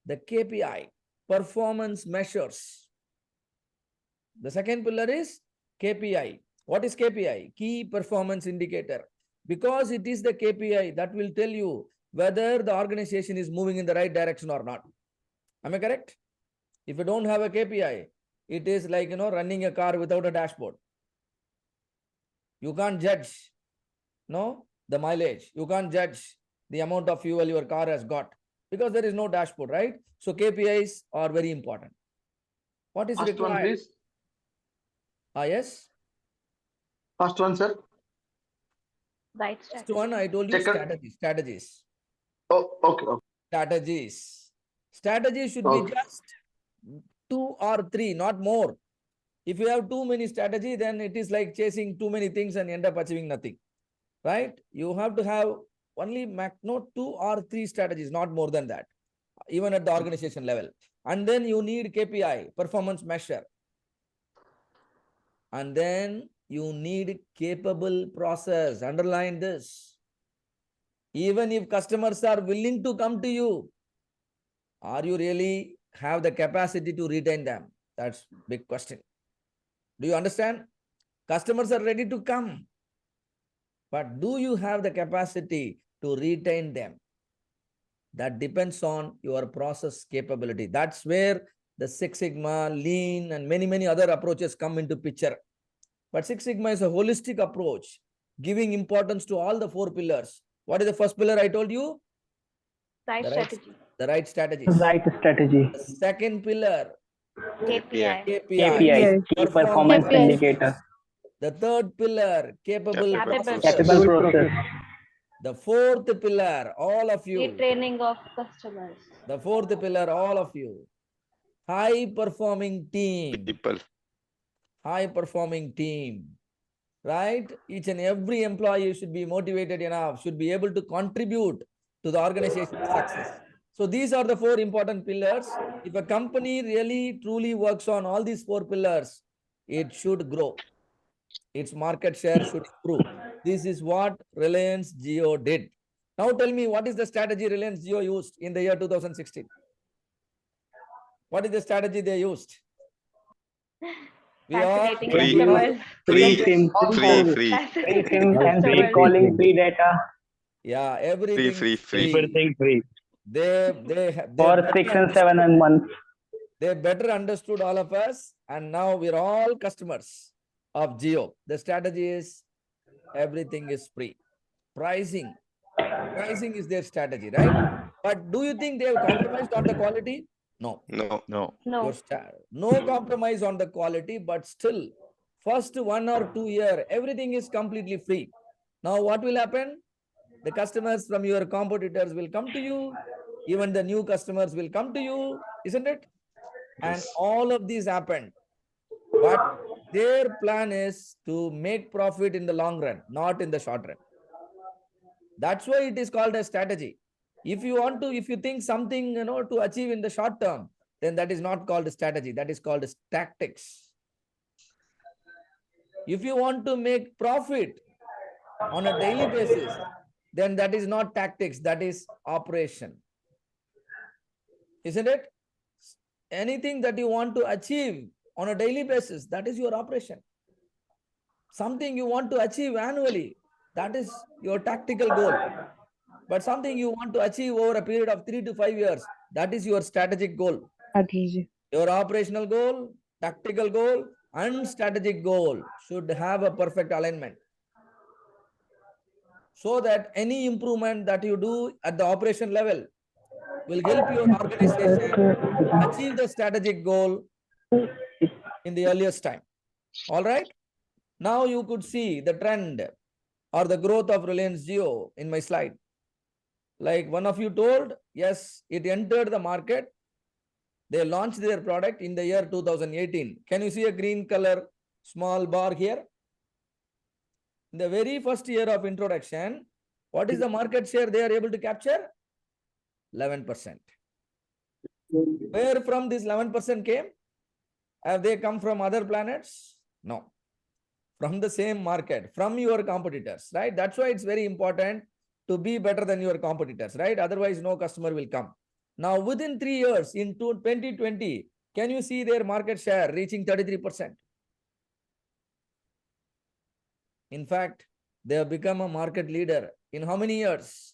S1: the KPI, performance measures. The second pillar is KPI. What is KPI? Key performance indicator. Because it is the KPI that will tell you whether the organization is moving in the right direction or not. Am I correct? If you don't have a KPI, it is like, running a car without a dashboard. You can't judge, the mileage. You can't judge the amount of fuel your car has got because there is no dashboard, right? So KPIs are very important. What is
S15: First one,
S1: required?
S15: please.
S1: Yes.
S15: First one, sir.
S12: Right
S1: First
S12: strategy.
S1: one, I told you
S15: Second.
S1: strategies.
S15: Oh, okay.
S1: Strategies. Strategies should be just 2 or 3, not more. If you have too many strategies, then it is like chasing too many things and end up achieving nothing, right? You have to have only 2 or 3 strategies, not more than that, even at the organization level. And then you need KPI, performance measure. And then you need capable process. Underline this. Even if customers are willing to come to you, are you really have the capacity to retain them? That's big question. Do you understand? Customers are ready to come, but do you have the capacity to retain them? That depends on your process capability. That's where the Six Sigma, Lean, and many other approaches come into picture. But Six Sigma is a holistic approach, giving importance to all the 4 pillars. What is the first pillar I told you?
S12: Right
S1: The
S12: strategy.
S1: The right strategies.
S9: Right strategy.
S1: The second pillar,
S12: KPI.
S9: KPI, key performance indicator.
S1: The third pillar, capable
S12: Capable
S1: processes.
S9: Capable process.
S1: The fourth pillar, all of you.
S12: Retraining of customers.
S1: The fourth pillar, all of you. High performing team.
S2: People.
S1: High performing team. Right? Each and every employee should be motivated enough, should be able to contribute to the organization's success. So these are the 4 important pillars. If a company really truly works on all these 4 pillars, it should grow. Its market share should improve. This is what Reliance Jio did. Now tell me, what is the strategy Reliance Jio used in the year 2016? What is the strategy they used? We are
S12: Fascinating
S2: Free.
S12: customers.
S2: Free.
S9: SIM.
S2: Free.
S9: Free SIM, hands-free calling, free data.
S1: Yeah, everything
S2: Free.
S1: is free.
S13: free.
S1: They
S9: For 6 and 7 months.
S1: They better understood all of us, and now we're all customers of Jio. The strategy is everything is free. Pricing is their strategy, right? But do you think they have compromised on the quality? No.
S2: No.
S8: No.
S12: No.
S1: No compromise on the quality, but still, first 1 or 2 years, everything is completely free. Now what will happen? The customers from your competitors will come to you. Even the new customers will come to you, isn't it? And all of these happened. But their plan is to make profit in the long run, not in the short run. That's why it is called a strategy. If you think something, to achieve in the short term, then that is not called a strategy. That is called tactics. If you want to make profit on a daily basis, then that is not tactics. That is operation. Isn't it? Anything that you want to achieve on a daily basis, that is your operation. Something you want to achieve annually, that is your tactical goal. But something you want to achieve over a period of 3 to 5 years, that is your strategic goal. Your operational goal, tactical goal, and strategic goal should have a perfect alignment. So that any improvement that you do at the operation level will help your organization achieve the strategic goal in the earliest time. All right. Now you could see the trend or the growth of Reliance Jio in my slide. Like one of you told, yes, it entered the market. They launched their product in the year 2018. Can you see a green color small bar here? In the very first year of introduction, what is the market share they are able to capture? 11%. Where from this 11% came? Have they come from other planets? No. From the same market, from your competitors, right? That's why it's very important to be better than your competitors, right? Otherwise, no customer will come. Now, within 3 years, in 2020, can you see their market share reaching 33%? In fact, they have become a market leader in how many years?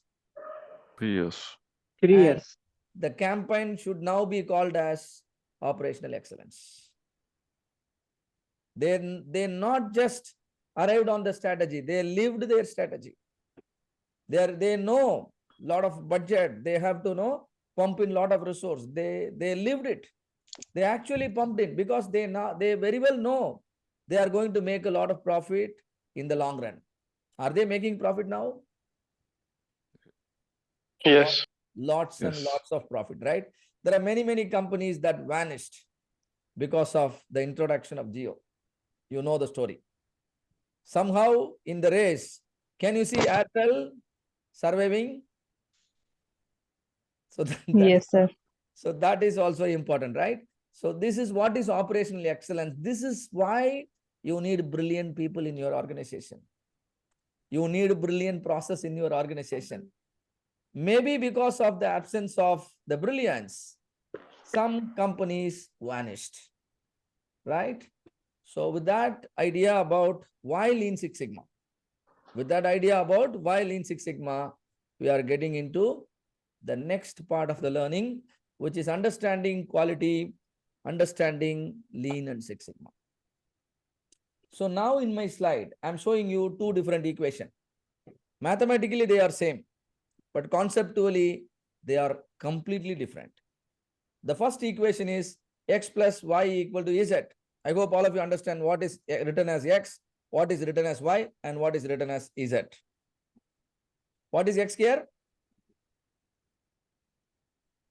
S11: 3 years.
S9: 3 years.
S1: The campaign should now be called as operational excellence. They not just arrived on the strategy, they lived their strategy. They know a lot of budget, they have to pump in a lot of resource. They lived it. They actually pumped in because they very well know they are going to make a lot of profit in the long run. Are they making profit now?
S15: Yes.
S1: Lots and lots of profit, right? There are many companies that vanished because of the introduction of Jio. You know the story. Somehow in the race, can you see Airtel surviving? So
S9: Yes, sir.
S1: So that is also important, right? So this is what is operational excellence. This is why you need brilliant people in your organization. You need a brilliant process in your organization. Maybe because of the absence of the brilliance, some companies vanished, right? So with that idea about why Lean Six Sigma, we are getting into the next part of the learning, which is understanding quality, understanding Lean and Six Sigma. So now in my slide, I'm showing you two different equations. Mathematically, they are same, but conceptually, they are completely different. The first equation is x plus y equal to z. I hope all of you understand what is written as x, what is written as y, and what is written as z. What is x here?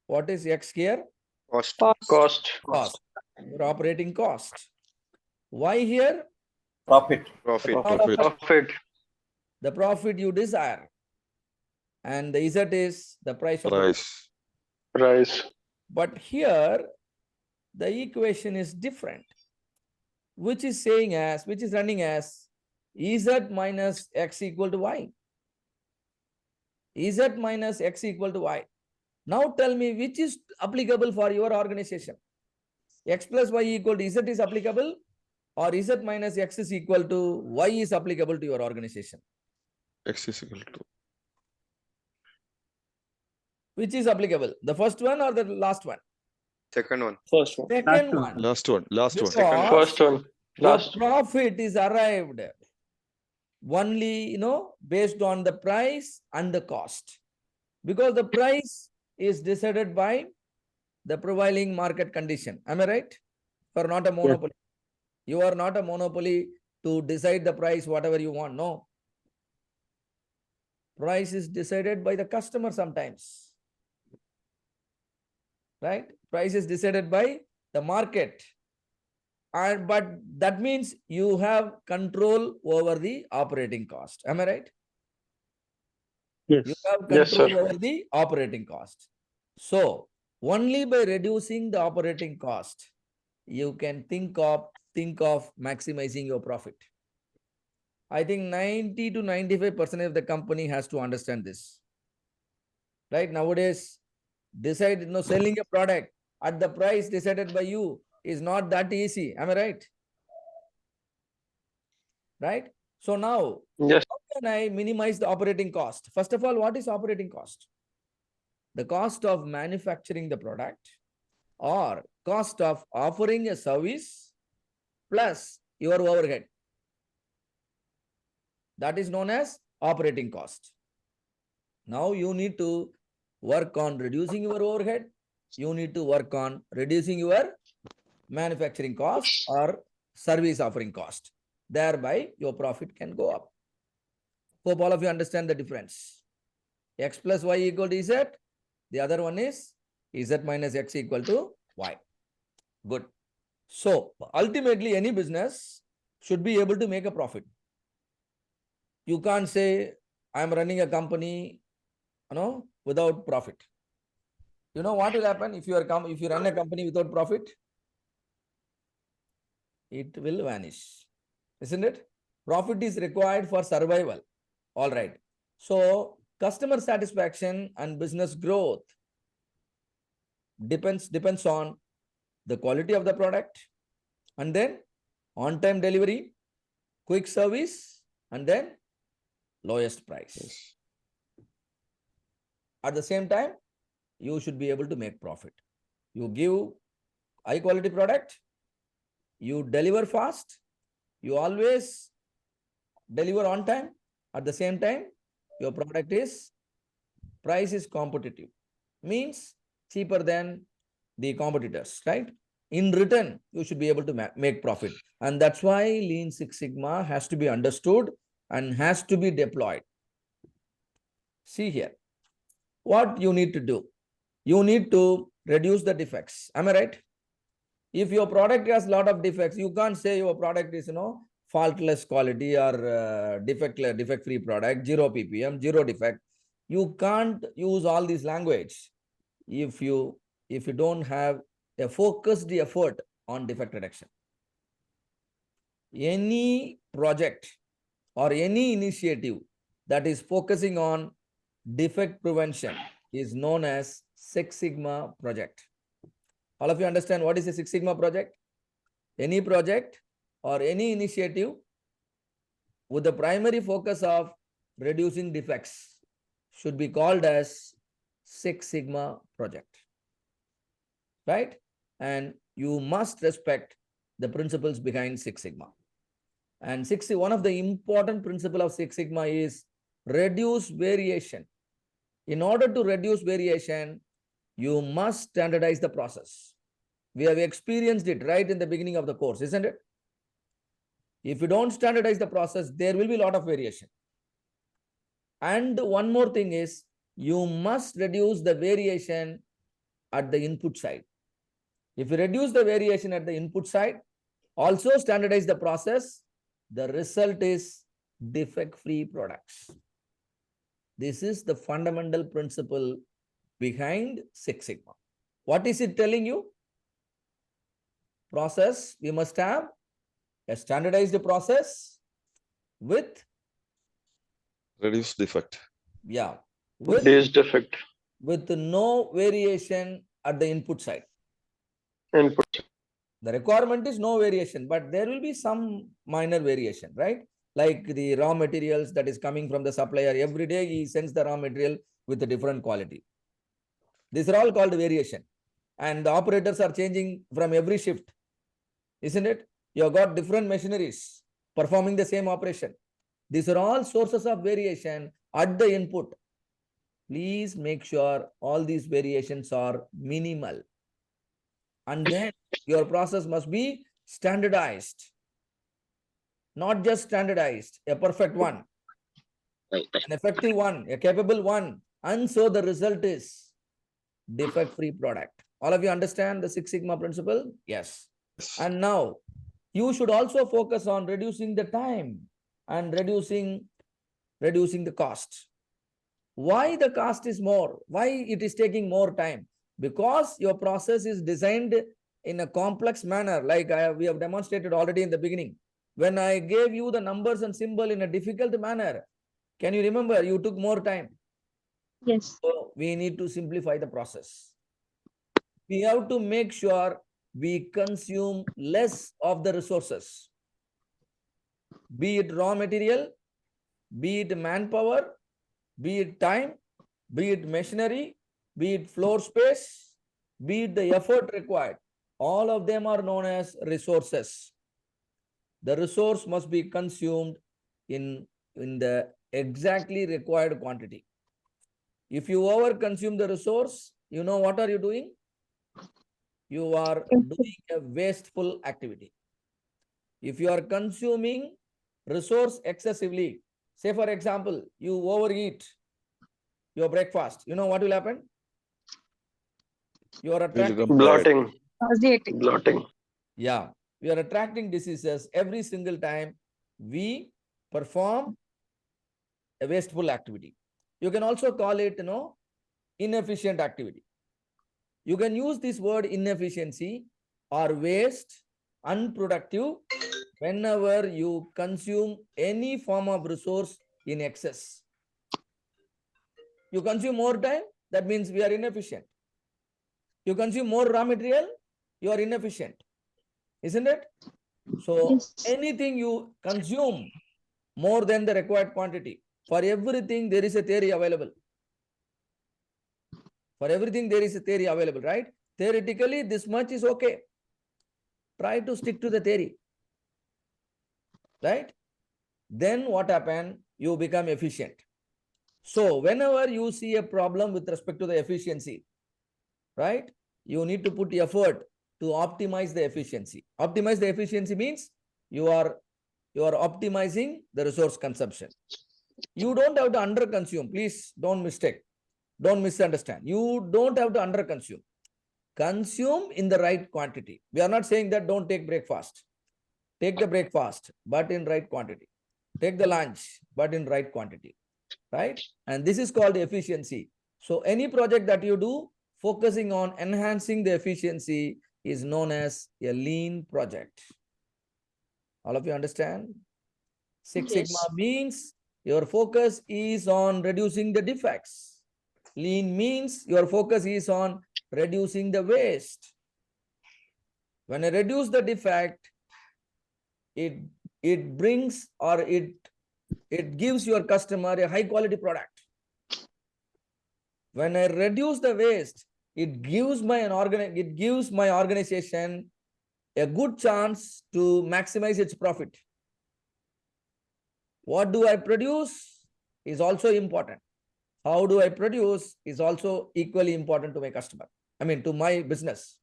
S1: What is x here?
S2: Cost.
S1: Cost. Your operating cost. Y here?
S11: Profit.
S15: Profit.
S1: The profit you desire. And the z is the price of the
S15: Price.
S1: But here, the equation is different, which is running as z minus x equal to y. Z minus x equal to y. Now tell me which is applicable for your organization. X plus y equal to z is applicable, or z minus x is equal to y is applicable to your organization.
S11: X is equal to.
S1: Which is applicable? The first one or the last one?
S2: Second one.
S15: First one.
S1: Second one.
S11: Last one.
S1: Because
S15: First one.
S1: the profit is arrived only, based on the price and the cost. Because the price is decided by the prevailing market condition. Am I right? You are not a monopoly. You are not a monopoly to decide the price whatever you want. No. Price is decided by the customer sometimes. Right? Price is decided by the market. But that means you have control over the operating cost. Am I right?
S4: Yes.
S1: You have
S15: Yes,
S1: control
S15: sir.
S1: over the operating cost. So only by reducing the operating cost, you can think of maximizing your profit. I think 90 to 95% of the company has to understand this. Right? Nowadays, selling a product at the price decided by you is not that easy. Am I right? Right? So now,
S15: Yes.
S1: how can I minimize the operating cost? First of all, what is operating cost? The cost of manufacturing the product or cost of offering a service plus your overhead. That is known as operating cost. Now you need to work on reducing your overhead. You need to work on reducing your manufacturing cost or service offering cost. Thereby, your profit can go up. Hope all of you understand the difference. X plus y equal to z. The other one is z minus x equal to y. Good. So, ultimately, any business should be able to make a profit. You can't say, I'm running a company, without profit. You know what will happen if you run a company without profit? It will vanish, isn't it? Profit is required for survival. All right. So customer satisfaction and business growth depends on the quality of the product, and then on-time delivery, quick service, and then lowest price. At the same time, you should be able to make profit. You give high quality product, you deliver fast, you always deliver on time. At the same time, your price is competitive, means cheaper than the competitors, right? In return, you should be able to make profit. And that's why Lean Six Sigma has to be understood and has to be deployed. See here, what you need to do. You need to reduce the defects. Am I right? If your product has a lot of defects, you can't say your product is, faultless quality or defect-free product, 0 ppm, 0 defect. You can't use all this language if you don't have a focused effort on defect reduction. Any project or any initiative that is focusing on defect prevention is known as Six Sigma project. All of you understand what is a Six Sigma project? Any project or any initiative with the primary focus of reducing defects should be called as Six Sigma project. Right? And you must respect the principles behind Six Sigma. And one of the important principle of Six Sigma is reduce variation. In order to reduce variation, you must standardize the process. We have experienced it right in the beginning of the course, isn't it? If you don't standardize the process, there will be a lot of variation. And one more thing is, you must reduce the variation at the input side. If you reduce the variation at the input side, also standardize the process, the result is defect-free products. This is the fundamental principle behind Six Sigma. What is it telling you? Process, we must have a standardized process with
S11: Reduce defect.
S15: Reduce defect.
S1: with no variation at the input side.
S15: Input.
S1: The requirement is no variation, but there will be some minor variation, right? Like the raw materials that is coming from the supplier. Every day he sends the raw material with a different quality. These are all called variation. And the operators are changing from every shift, isn't it? You have got different machineries performing the same operation. These are all sources of variation at the input. Please make sure all these variations are minimal. And then your process must be standardized. Not just standardized, a perfect one, an effective one, a capable one. And so the result is defect-free product. All of you understand the Six Sigma principle? Yes. And now you should also focus on reducing the time and reducing the cost. Why the cost is more? Why it is taking more time? Because your process is designed in a complex manner, like we have demonstrated already in the beginning. When I gave you the numbers and symbol in a difficult manner, can you remember? You took more time.
S12: Yes.
S1: So we need to simplify the process. We have to make sure we consume less of the resources, be it raw material, be it manpower, be it time, be it machinery, be it floor space, be it the effort required. All of them are known as resources. The resource must be consumed in the exactly required quantity. If you over consume the resource, you know what are you doing? You are doing a wasteful activity. If you are consuming resource excessively, say for example, you overeat your breakfast, you know what will happen? You are attracting
S15: Blotting.
S12: Nauseating.
S15: Blotting.
S1: Yeah, we are attracting diseases every single time we perform a wasteful activity. You can also call it, inefficient activity. You can use this word inefficiency or waste, unproductive, whenever you consume any form of resource in excess. You consume more time, that means we are inefficient. You consume more raw material, you are inefficient. Isn't it? So anything you consume more than the required quantity, for everything there is a theory available. For everything there is a theory available, right? Theoretically, this much is okay. Try to stick to the theory. Right? Then what happens? You become efficient. So whenever you see a problem with respect to the efficiency, right? You need to put effort to optimize the efficiency. Optimize the efficiency means you are optimizing the resource consumption. You don't have to underconsume. Please don't misunderstand. You don't have to underconsume. Consume in the right quantity. We are not saying that don't take breakfast. Take the breakfast, but in right quantity. Take the lunch, but in right quantity. Right? And this is called efficiency. So any project that you do, focusing on enhancing the efficiency is known as a lean project. All of you understand? Six Sigma means your focus is on reducing the defects. Lean means your focus is on reducing the waste. When I reduce the defect, it brings or it gives your customer a high quality product. When I reduce the waste, it gives my organization a good chance to maximize its profit. What do I produce is also important. How do I produce is also equally important to my customer. I mean, to my business.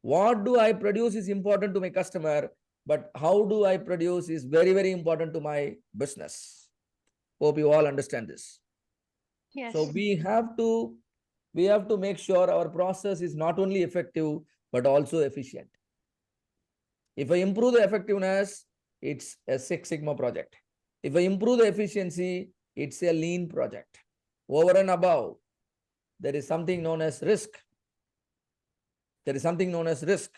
S1: What do I produce is important to my customer, but how do I produce is very, very important to my business. Hope you all understand this.
S12: Yes.
S1: So we have to make sure our process is not only effective, but also efficient. If I improve the effectiveness, it's a Six Sigma project. If I improve the efficiency, it's a lean project. Over and above, there is something known as risk. There is something known as risk.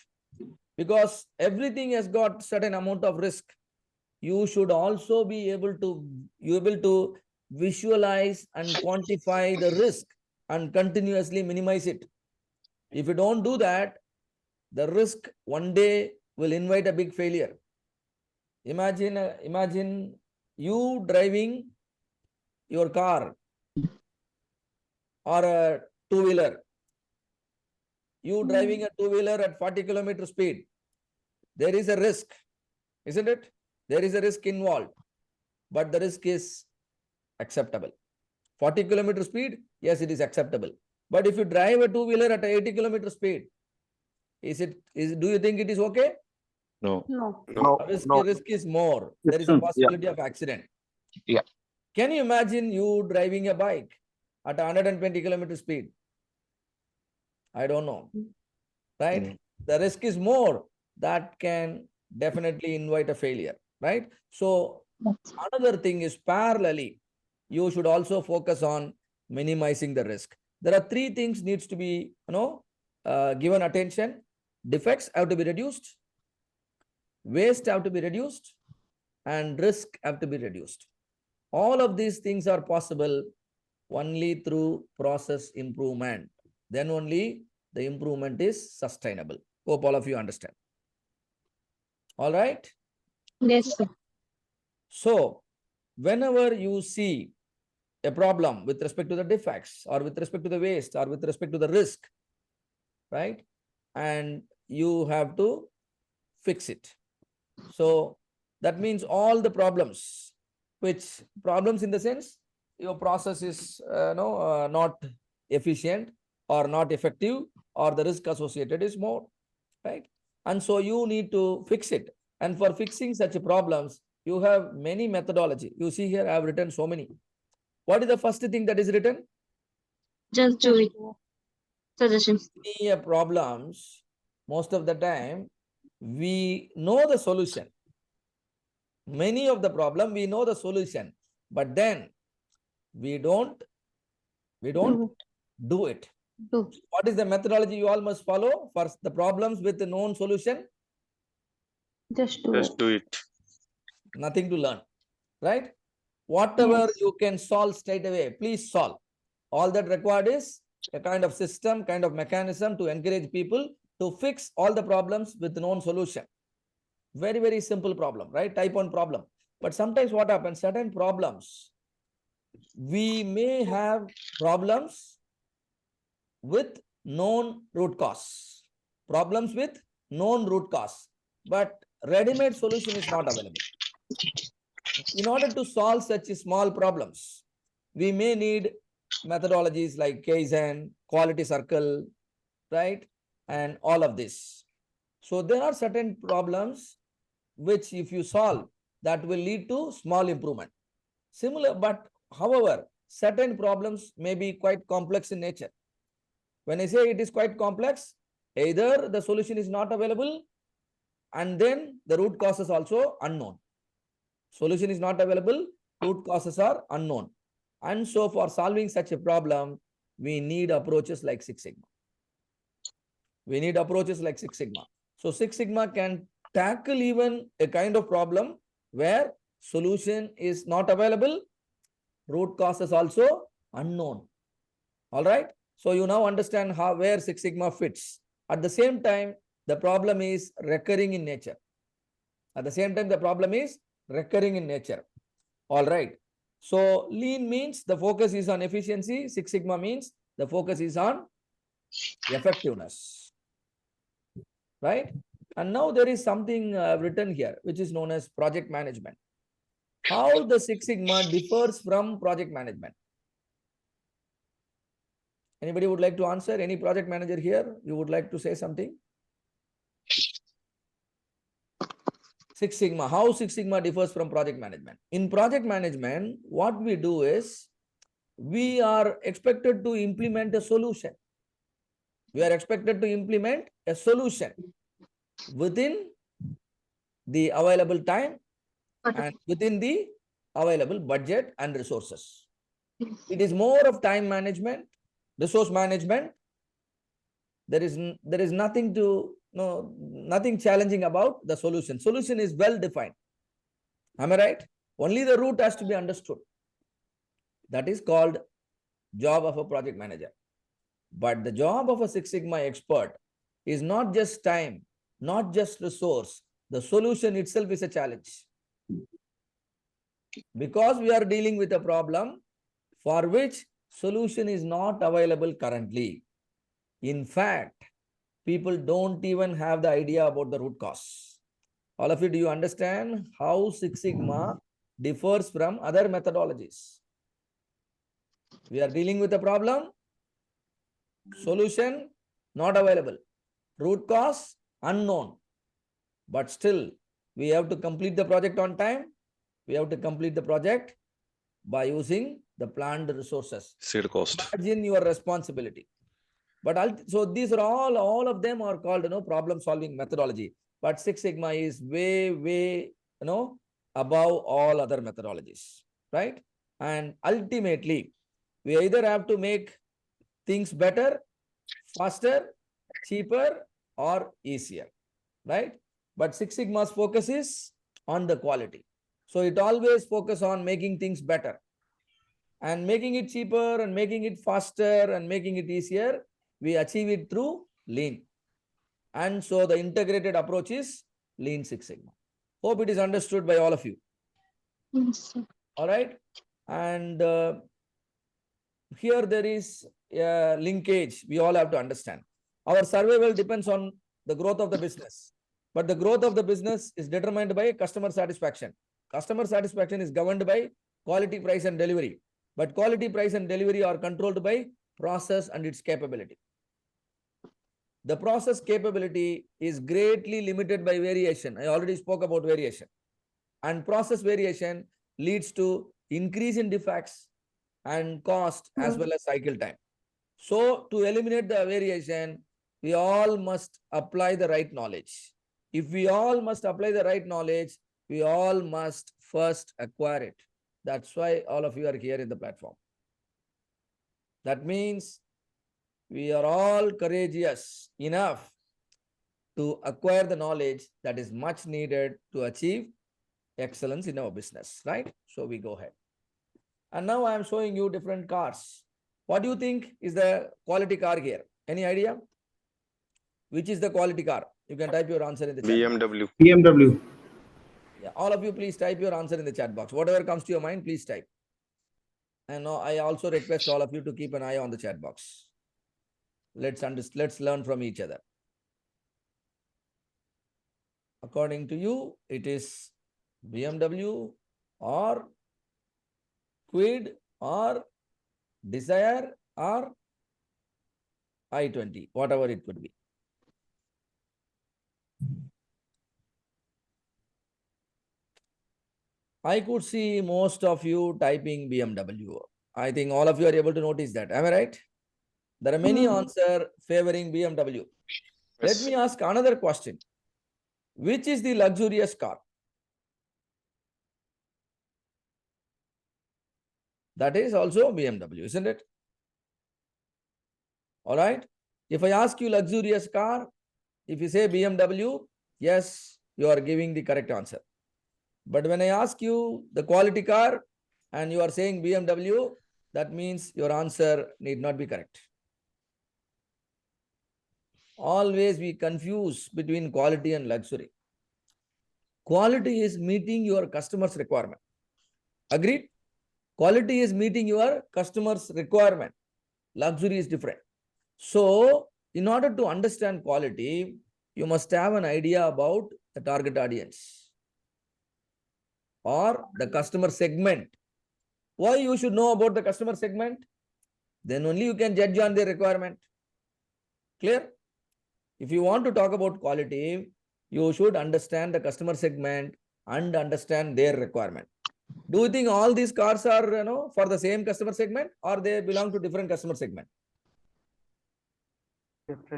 S1: Because everything has got certain amount of risk. You should also be able to visualize and quantify the risk and continuously minimize it. If you don't do that, the risk one day will invite a big failure. Imagine you driving your car or a two-wheeler. You driving a two-wheeler at 40 km speed. There is a risk, isn't it? There is a risk involved, but the risk is acceptable. 40 km speed, yes, it is acceptable. But if you drive a two-wheeler at 80 km speed, do you think it is okay?
S11: No.
S1: Risk is more. There is a possibility of accident.
S7: Yeah.
S1: Can you imagine you driving a bike at 120 km speed? I don't know. Right? The risk is more. That can definitely invite a failure. Right? So another thing is parallelly, you should also focus on minimizing the risk. There are three things needs to be given attention. Defects have to be reduced, waste have to be reduced, and risk have to be reduced. All of these things are possible only through process improvement. Then only the improvement is sustainable. Hope all of you understand. All right?
S14: Yes, sir.
S1: So, whenever you see a problem with respect to the defects or with respect to the waste or with respect to the risk, right? And you have to fix it. So that means all the problems, which problems in the sense your process is not efficient or not effective or the risk associated is more, right? And so you need to fix it. And for fixing such problems, you have many methodology. You see here, I have written so many. What is the first thing that is written?
S14: Just do it. Suggestions.
S1: Many problems, most of the time, we know the solution. Many of the problem, we know the solution, but then we don't do it. What is the methodology you all must follow for the problems with the known solution?
S14: Just
S2: do it.
S1: Nothing to learn, right? Whatever you can solve straight away, please solve. All that required is a kind of system, kind of mechanism to encourage people to fix all the problems with known solution. Very, very simple problem, right? Type 1 problem. But sometimes what happens, certain problems, we may have problems with known root cause. Problems with known root cause. But ready-made solution is not available. In order to solve such small problems, we may need methodologies like Kaizen, quality circle, right? And all of this. So there are certain problems which if you solve, that will lead to small improvement. Similar, but however, certain problems may be quite complex in nature. When I say it is quite complex, either the solution is not available and then the root cause is also unknown. Solution is not available, root causes are unknown. And so for solving such a problem, we need approaches like Six Sigma. We need approaches like Six Sigma. So Six Sigma can tackle even a kind of problem where solution is not available, root cause is also unknown. All right. So you now understand where Six Sigma fits. At the same time, the problem is recurring in nature. At the same time, the problem is recurring in nature. All right. So lean means the focus is on efficiency. Six Sigma means the focus is on effectiveness. Right. And now there is something written here, which is known as project management. how the Six Sigma differs from project management. Anybody would like to answer? Any project manager here? You would like to say something? Six Sigma, how Six Sigma differs from project management. In project management, what we do is we are expected to implement a solution. We are expected to implement a solution within the available time and within the available budget and resources. It is more of time management, resource management. There is nothing nothing challenging about the solution. Solution is well defined. Am I right? Only the route has to be understood. That is called job of a project manager. But the job of a Six Sigma expert is not just time, not just resource. The solution itself is a challenge. Because we are dealing with a problem for which solution is not available currently. In fact, people don't even have the idea about the root cause. All of you, do you understand how Six Sigma differs from other methodologies? We are dealing with a problem, solution not available, root cause unknown, but still we have to complete the project on time. We have to complete the project by using the planned resources.
S11: Seed cost.
S1: Imagine your responsibility. But so these are all of them are called problem solving methodology. But Six Sigma is way above all other methodologies, right? And ultimately, we either have to make things better, faster, cheaper, or easier, right? But Six Sigma's focus is on the quality. So it always focuses on making things better and making it cheaper and making it faster and making it easier. We achieve it through Lean. And so the integrated approach is Lean Six Sigma. Hope it is understood by all of you.
S14: Yes, sir.
S1: All right. And here there is a linkage we all have to understand. Our survival depends on the growth of the business. But the growth of the business is determined by customer satisfaction. Customer satisfaction is governed by quality, price, and delivery. But quality, price, and delivery are controlled by process and its capability. The process capability is greatly limited by variation. I already spoke about variation. And process variation leads to increase in defects and cost as well as cycle time. So to eliminate the variation, we all must apply the right knowledge. If we all must apply the right knowledge, we all must first acquire it. That's why all of you are here in the platform. That means we are all courageous enough to acquire the knowledge that is much needed to achieve excellence in our business, right? So we go ahead. And now I am showing you different cars. What do you think is the quality car here? Any idea? Which is the quality car? You can type your answer in the chat.
S2: BMW.
S17: BMW.
S1: Yeah, all of you please type your answer in the chat box. Whatever comes to your mind, please type. And now I also request all of you to keep an eye on the chat box. Let's learn from each other. According to you, it is BMW or Kwid or Desire or i20, whatever it could be. I could see most of you typing BMW. I think all of you are able to notice that. Am I right? There are many answers favoring BMW. Let me ask another question. Which is the luxurious car? That is also BMW, isn't it? All right. If I ask you luxurious car, if you say BMW, yes, you are giving the correct answer. But when I ask you the quality car and you are saying BMW, that means your answer need not be correct. Always we confuse between quality and luxury. Quality is meeting your customer's requirement. Agreed? Quality is meeting your customer's requirement. Luxury is different. So, in order to understand quality, you must have an idea about the target audience. or the customer segment. Why you should know about the customer segment? Then only you can judge on their requirement. Clear? If you want to talk about quality, you should understand the customer segment and understand their requirement. Do you think all these cars are, for the same customer segment, or they belong to different customer segment?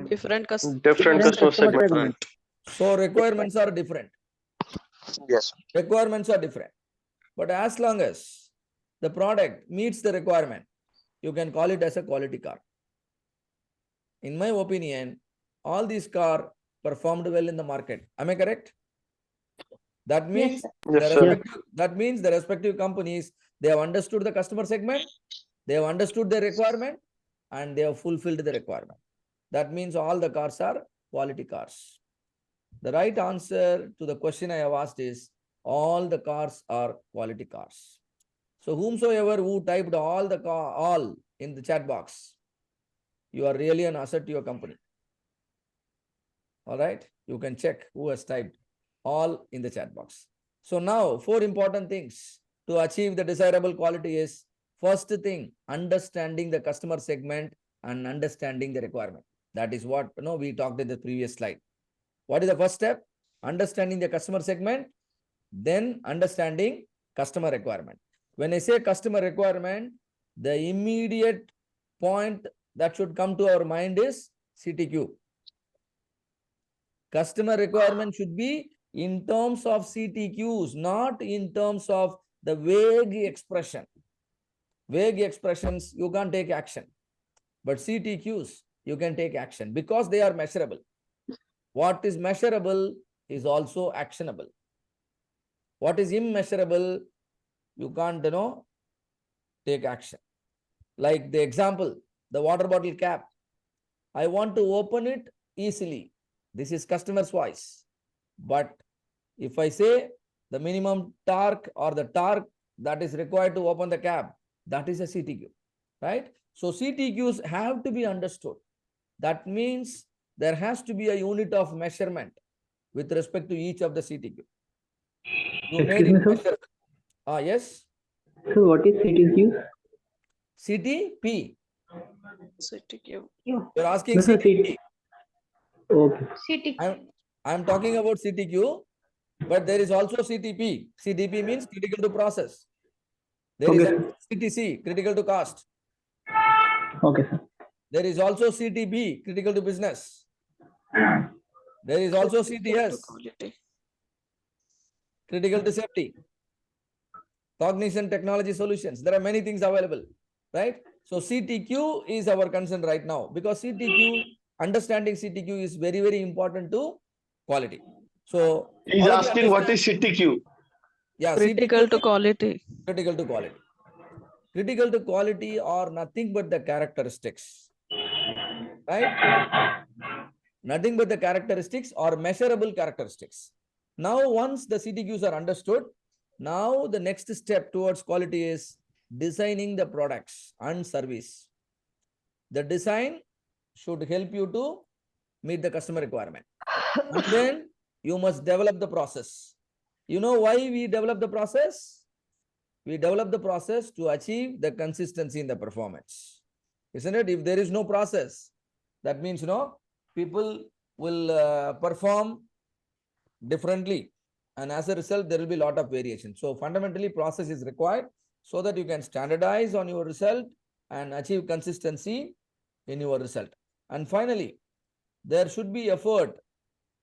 S18: Different customer.
S15: Different customer segment.
S1: So requirements are different.
S15: Yes.
S1: Requirements are different. But as long as the product meets the requirement, you can call it as a quality car. In my opinion, all these cars performed well in the market. Am I correct? That means, that means the respective companies, they have understood the customer segment, they have understood the requirement, and they have fulfilled the requirement. That means all the cars are quality cars. The right answer to the question I have asked is all the cars are quality cars. So whomsoever who typed all in the chat box, you are really an asset to your company. All right, you can check who has typed all in the chat box. So now 4 important things to achieve the desirable quality is: first thing, understanding the customer segment and understanding the requirement. That is what we talked in the previous slide. What is the first step? Understanding the customer segment, then understanding customer requirement. When I say customer requirement, the immediate point that should come to our mind is CTQ. Customer requirement should be in terms of CTQs, not in terms of the vague expression. Vague expressions, you can't take action. But CTQs, you can take action because they are measurable. What is measurable is also actionable. What is immeasurable, you can't, take action. Like the example, the water bottle cap. I want to open it easily. This is customer's voice. But if I say the minimum torque or the torque that is required to open the cap, that is a CTQ, right? So CTQs have to be understood. That means there has to be a unit of measurement with respect to each of the CTQ. You made it measurable. Yes?
S4: So what is CTQ?
S1: CTP.
S18: CTQ.
S1: You're asking
S4: No, sir,
S1: CTP.
S4: Okay.
S1: I'm talking about CTQ, but there is also CTP. CTP means critical to process. There is also CTC, critical to cost.
S4: Okay, sir.
S1: There is also CTB, critical to business. There is also CTS, critical to safety. Cognition technology solutions. There are many things available, right? So CTQ is our concern right now because CTQ, understanding CTQ is very, very important to quality. So
S15: he's asking what is CTQ?
S1: Yeah,
S18: critical
S1: CTQ
S18: to quality.
S1: Critical to quality. Critical to quality are nothing but the characteristics, right? Nothing but the characteristics or measurable characteristics. Now, once the CTQs are understood, now the next step towards quality is designing the products and service. The design should help you to meet the customer requirement. And then you must develop the process. You know why we develop the process? We develop the process to achieve the consistency in the performance. Isn't it? If there is no process, that means, people will perform differently. And as a result, there will be a lot of variation. So fundamentally, process is required so that you can standardize on your result and achieve consistency in your result. And finally, there should be effort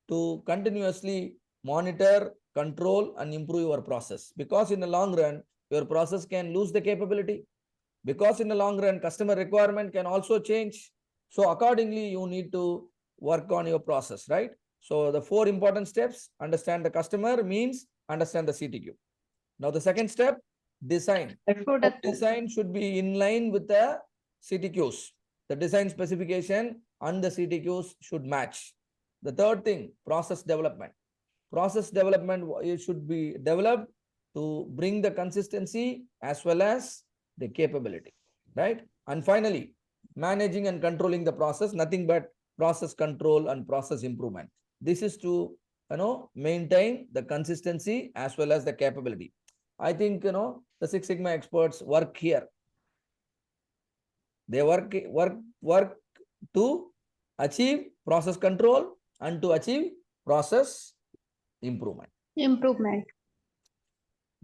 S1: to continuously monitor, control, and improve your process. Because in the long run, your process can lose the capability. Because in the long run, customer requirement can also change. So accordingly, you need to work on your process, right? So the 4 important steps: understand the customer means understand the CTQ. Now the second step, design. Design should be in line with the CTQs. The design specification and the CTQs should match. The third thing, process development. Process development, it should be developed to bring the consistency as well as the capability, right? And finally, managing and controlling the process, nothing but process control and process improvement. This is to maintain the consistency as well as the capability. I think, the Six Sigma experts work here. They work to achieve process control and to achieve process improvement.
S14: Improvement.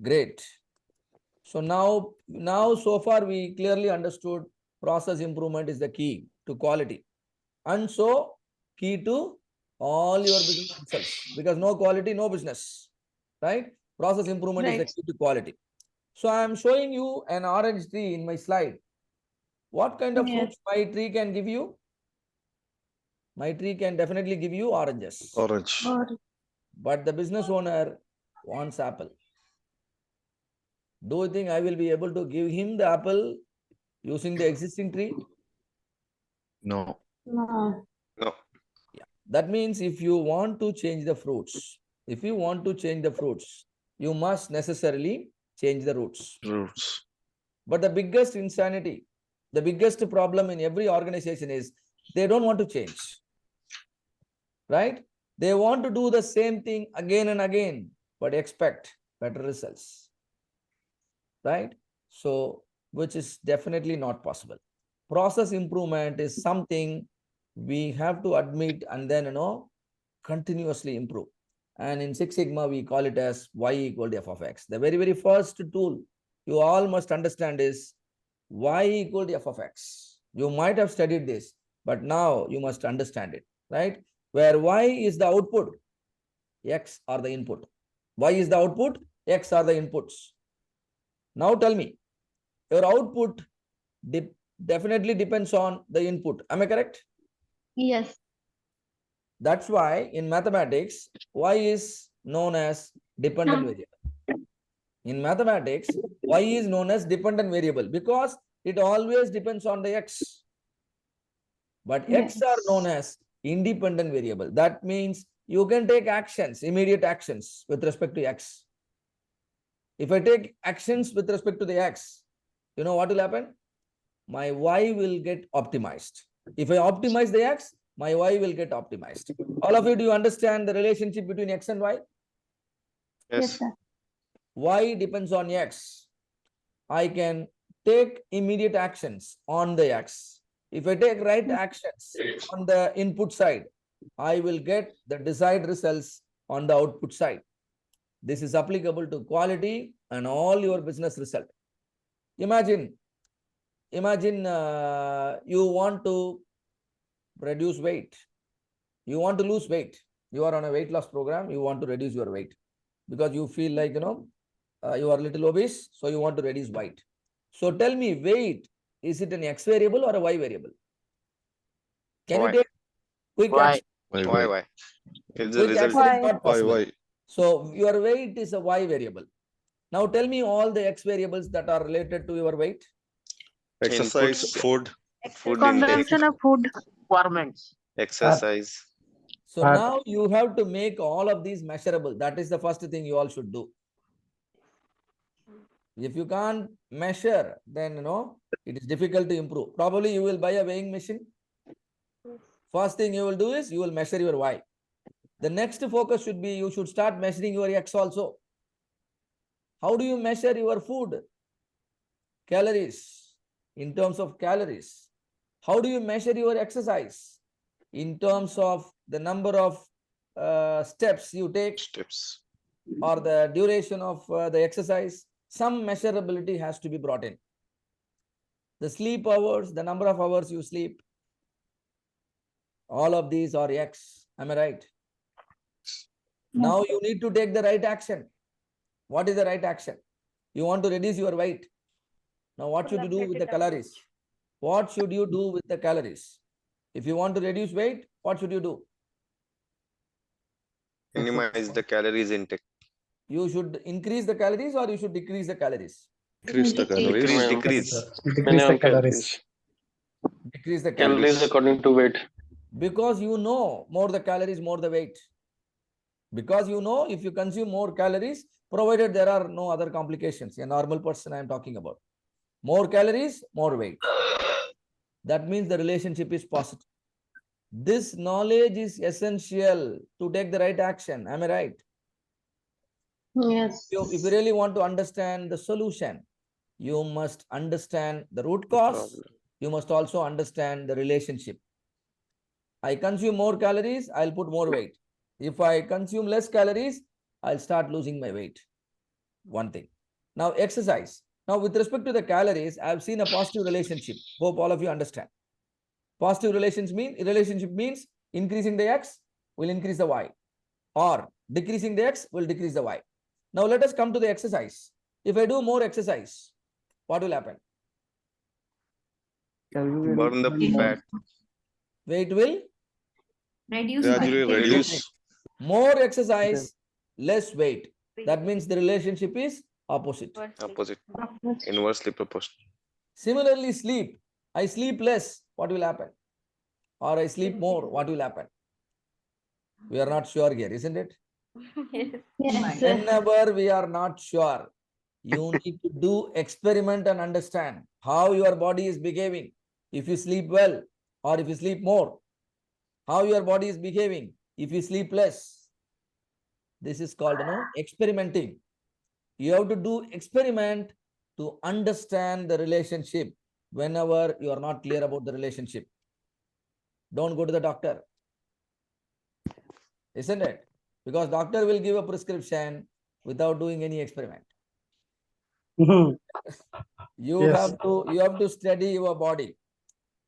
S1: Great. So now so far we clearly understood process improvement is the key to quality. And so key to all your business results, because no quality, no business, right? Process improvement is the
S14: Right.
S1: key to quality. So I am showing you an orange tree in my slide. What kind of
S14: Yes.
S1: fruits my tree can give you? My tree can definitely give you oranges.
S11: Orange.
S14: Or
S1: But the business owner wants apple. Do you think I will be able to give him the apple using the existing tree?
S11: No.
S14: no.
S2: No.
S1: Yeah. That means if you want to change the fruits, you must necessarily change the roots.
S11: Roots.
S1: But the biggest insanity, the biggest problem in every organization is they don't want to change. Right? They want to do the same thing again and again, but expect better results. Right? So, which is definitely not possible. Process improvement is something we have to admit and then, continuously improve. And in Six Sigma, we call it as Y equal to F of X. The very, very first tool you all must understand is Y equal to F of X. You might have studied this, but now you must understand it, right? Where Y is the output, X are the input. Y is the output, X are the inputs. Now tell me, your output definitely depends on the input. Am I correct?
S14: Yes.
S1: That's why in mathematics, Y is known as dependent variable. In mathematics, Y is known as dependent variable because it always depends on the X. But X are known as independent variable. That means you can take actions, immediate actions with respect to X. If I take actions with respect to the X, you know what will happen? My Y will get optimized. If I optimize the X, my Y will get optimized. All of you, do you understand the relationship between X and Y?
S14: Yes, sir.
S1: Y depends on X. I can take immediate actions on the X. If I take right actions on the input side, I will get the desired results on the output side. This is applicable to quality and all your business result. Imagine you want to reduce weight. You want to lose weight. You are on a weight loss program. You want to reduce your weight because you feel like, you are a little obese. So you want to reduce weight. So tell me, weight, is it an X variable or a Y variable? Can you take quick action?
S2: Why? It's the
S1: Quick action
S2: result.
S1: is not possible.
S11: Why?
S1: So your weight is a Y variable. Now tell me all the X variables that are related to your weight.
S11: Exercise,
S2: Inputs.
S11: food.
S2: Food intake.
S14: Consumption of food.
S7: Requirements.
S2: Exercise.
S1: So now you have to make all of these measurable. That is the first thing you all should do. If you can't measure, then it is difficult to improve. Probably you will buy a weighing machine. First thing you will do is you will measure your Y. The next focus should be you should start measuring your X also. How do you measure your food? Calories. In terms of calories. How do you measure your exercise? In terms of the number of steps you take or the duration of the exercise. Some measurability has to be brought in. The sleep hours, the number of hours you sleep. All of these are X. Am I right? Now you need to take the right action. What is the right action? You want to reduce your weight. Now what should you do with the calories? What should you do with the calories? If you want to reduce weight, what should you do?
S2: Minimize the calories intake.
S1: You should increase the calories or you should decrease the calories?
S11: Decrease the calories.
S2: Decrease.
S17: Decrease the calories.
S1: Decrease the calories.
S8: Calories according to weight.
S1: Because you know more the calories, more the weight. Because you know if you consume more calories, provided there are no other complications, a normal person I am talking about. More calories, more weight. That means the relationship is positive. This knowledge is essential to take the right action. Am I right?
S14: Yes.
S1: If you really want to understand the solution, you must understand the root cause. You must also understand the relationship. I consume more calories, I'll put more weight. If I consume less calories, I'll start losing my weight. One thing. Now, exercise. Now, with respect to the calories, I've seen a positive relationship. Hope all of you understand. Positive relationship means increasing the X will increase the Y, or decreasing the X will decrease the Y. Now, let us come to the exercise. If I do more exercise, what will happen?
S2: Burn the fat.
S1: Weight will
S6: Reduce
S11: Gradually
S6: by
S11: reduce.
S1: more exercise, less weight. That means the relationship is opposite.
S2: Opposite. Inversely proportional.
S1: Similarly, sleep. I sleep less, what will happen? Or I sleep more, what will happen? We are not sure here, isn't it?
S14: Yes.
S1: Whenever we are not sure, you need to do experiment and understand how your body is behaving. If you sleep well or if you sleep more, how your body is behaving if you sleep less. This is called experimenting. You have to do experiment to understand the relationship whenever you are not clear about the relationship. Don't go to the doctor. Isn't it? Because doctor will give a prescription without doing any experiment. You
S16: Yes.
S1: have to study your body.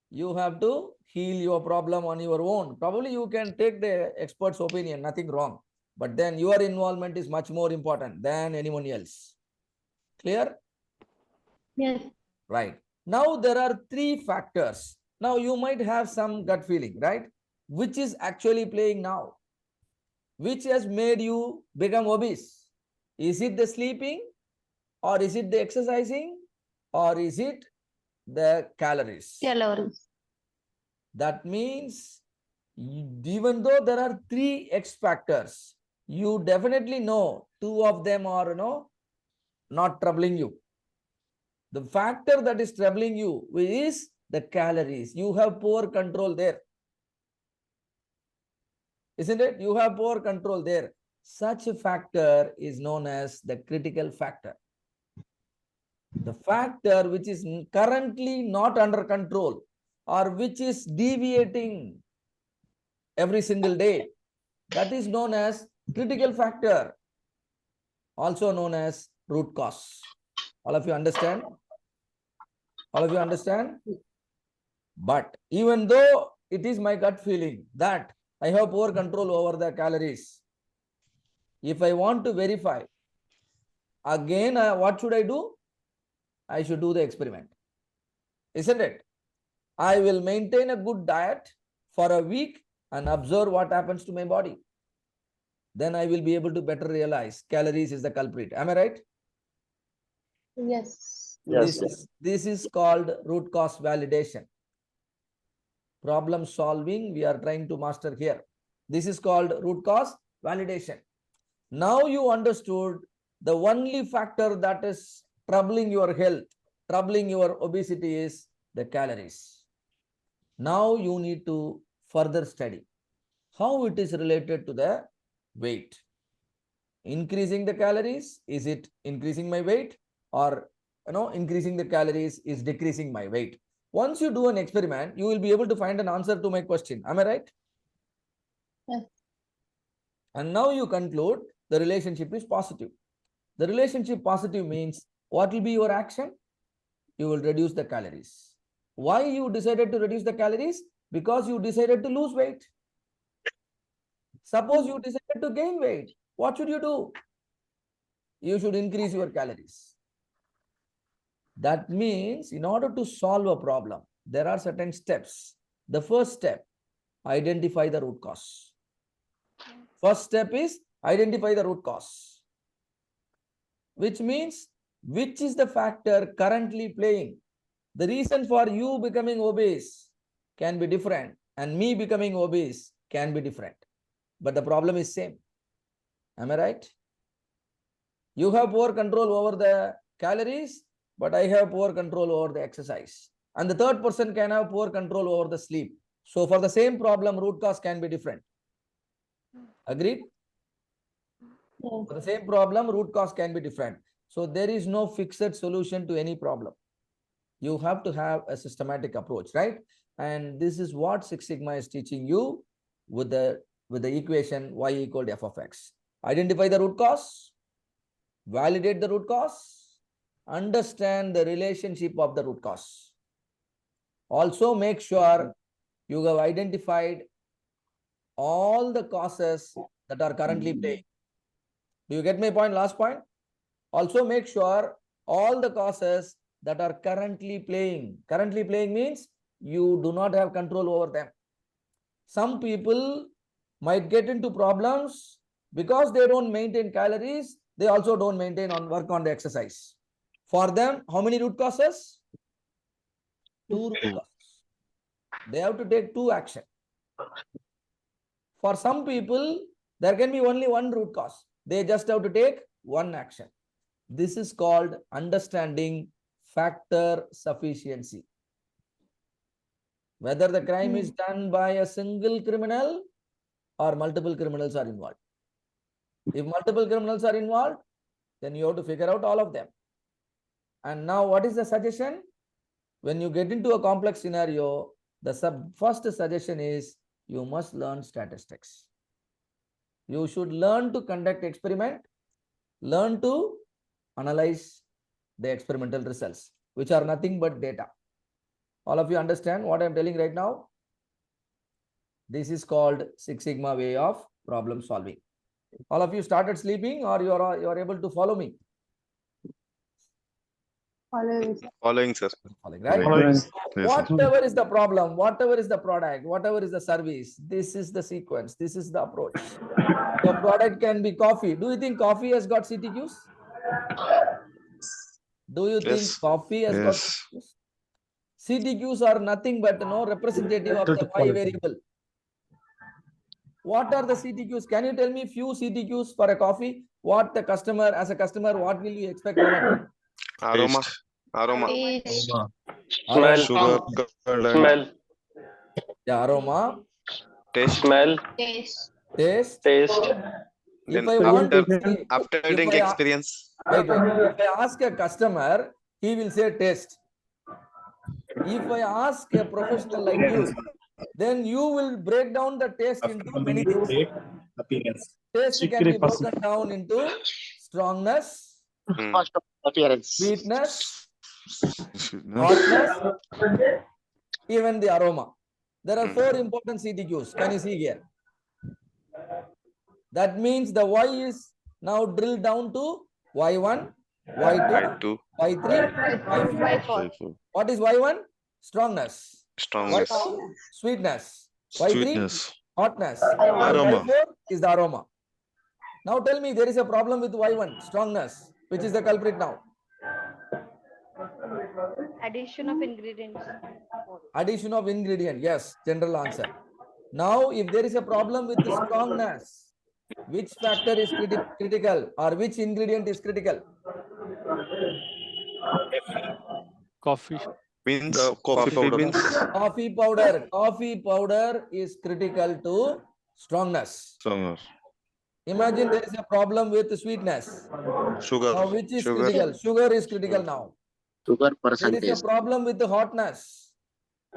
S1: You have to heal your problem on your own. Probably you can take the expert's opinion, nothing wrong. But then your involvement is much more important than anyone else. Clear?
S14: Yes.
S1: Right. Now there are three factors. Now you might have some gut feeling, right? Which is actually playing now? Which has made you become obese? Is it the sleeping, or is it the exercising, or is it the calories?
S14: Calories.
S1: That means even though there are three X factors, you definitely know two of them are not troubling you. The factor that is troubling you is the calories. You have poor control there. Isn't it? You have poor control there. Such a factor is known as the critical factor. The factor which is currently not under control or which is deviating every single day, that is known as critical factor, also known as root cause. All of you understand? All of you understand? But even though it is my gut feeling that I have poor control over the calories, if I want to verify, again, what should I do? I should do the experiment. Isn't it? I will maintain a good diet for a week and observe what happens to my body. Then I will be able to better realize calories is the culprit. Am I right?
S14: Yes.
S1: This is called root cause validation. Problem solving we are trying to master here. This is called root cause validation. Now you understood the only factor that is troubling your health, troubling your obesity is the calories. Now you need to further study how it is related to the weight. Increasing the calories, is it increasing my weight, or increasing the calories is decreasing my weight? Once you do an experiment, you will be able to find an answer to my question. Am I right?
S14: Yes.
S1: And now you conclude the relationship is positive. The relationship positive means what will be your action? You will reduce the calories. Why you decided to reduce the calories? Because you decided to lose weight. Suppose you decided to gain weight. What should you do? You should increase your calories. That means in order to solve a problem, there are certain steps. The first step, identify the root cause. First step is identify the root cause, which means which is the factor currently playing. The reason for you becoming obese can be different and me becoming obese can be different, but the problem is same. Am I right? You have poor control over the calories, but I have poor control over the exercise. And the third person can have poor control over the sleep. So for the same problem, root cause can be different. Agreed?
S14: Yes.
S1: For the same problem, root cause can be different. So there is no fixed solution to any problem. You have to have a systematic approach, right? And this is what Six Sigma is teaching you with the equation y equal to f of x. Identify the root cause, validate the root cause, understand the relationship of the root cause. Also make sure you have identified all the causes that are currently playing. Do you get my point? Last point. Also make sure all the causes that are currently playing. Currently playing means you do not have control over them. Some people might get into problems because they don't maintain calories. They also don't work on the exercise. For them, how many root causes? 2 root causes. They have to take 2 action. For some people, there can be only 1 root cause. They just have to take 1 action. This is called understanding factor sufficiency. Whether the crime is done by a single criminal or multiple criminals are involved. If multiple criminals are involved, then you have to figure out all of them. And now what is the suggestion? When you get into a complex scenario, the first suggestion is you must learn statistics. You should learn to conduct experiment, learn to analyze the experimental results, which are nothing but data. All of you understand what I'm telling right now? This is called Six Sigma way of problem solving. All of you started sleeping or you are able to follow me?
S2: Following, sir.
S1: Following, right?
S11: Yes, sir.
S1: Whatever is the problem, whatever is the product, whatever is the service, this is the sequence, this is the approach. The product can be coffee. Do you think coffee has got CTQs? Do you think
S11: Yes.
S1: coffee has got
S11: Yes.
S1: CTQs? CTQs are nothing but no representative of the Y variable. What are the CTQs? Can you tell me few CTQs for a coffee? What the customer, as a customer, what will you expect from it?
S2: Aroma.
S11: Taste.
S2: Aroma.
S1: Aroma.
S11: Sugar, color,
S17: Smell.
S1: Yeah, aroma,
S2: Taste.
S17: Smell.
S14: Taste.
S1: taste.
S17: Taste.
S2: Then
S1: If I want to
S2: after
S1: see,
S2: after
S1: if
S2: drink
S1: I a-
S2: experience.
S1: wait, if I ask a customer, he will say taste. If I ask a professional like you, then you will break down the taste into many things. Taste can be broken down into strongness,
S7: Cost of appearance.
S1: sweetness, hotness, even the aroma. There are 4 important CTQs. Can you see here? That means the Y is now drilled down to Y1, Y2,
S2: Y2.
S1: Y3, Y4. What is Y1? Strongness.
S2: Strongness.
S1: Y2, sweetness. Y3,
S11: sweetness,
S1: hotness.
S11: Aroma.
S1: Y4 is the aroma. Now tell me, there is a problem with Y1, strongness. Which is the culprit now?
S12: Addition of ingredients.
S1: Addition of ingredient. Yes, general answer. Now, if there is a problem with the strongness, which factor is critical or which ingredient is critical?
S17: Coffee.
S2: Beans.
S11: coffee powder.
S2: beans.
S1: Coffee powder. Coffee powder is critical to strongness.
S11: Stronger.
S1: Imagine there is a problem with sweetness.
S11: Sugar.
S1: Now, which is
S2: Sugar.
S1: critical? Sugar is critical now.
S7: Sugar
S1: There is
S7: percentage.
S1: a problem with the hotness.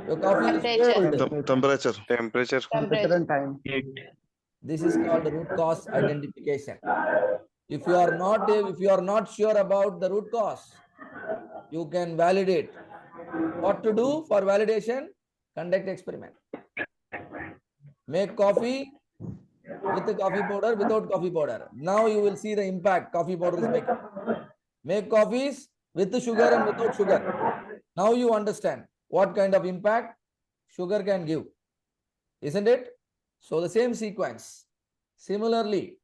S1: Your coffee is
S14: Temperature.
S1: cold.
S11: Temperature.
S2: Temperature.
S14: Temperature.
S1: This is called root cause identification. If you are not sure about the root cause, you can validate. What to do for validation? Conduct experiment. Make coffee with the coffee powder, without coffee powder. Now you will see the impact coffee powder is making. Make coffees with the sugar and without sugar. Now you understand what kind of impact sugar can give. Isn't it? So the same sequence. Similarly,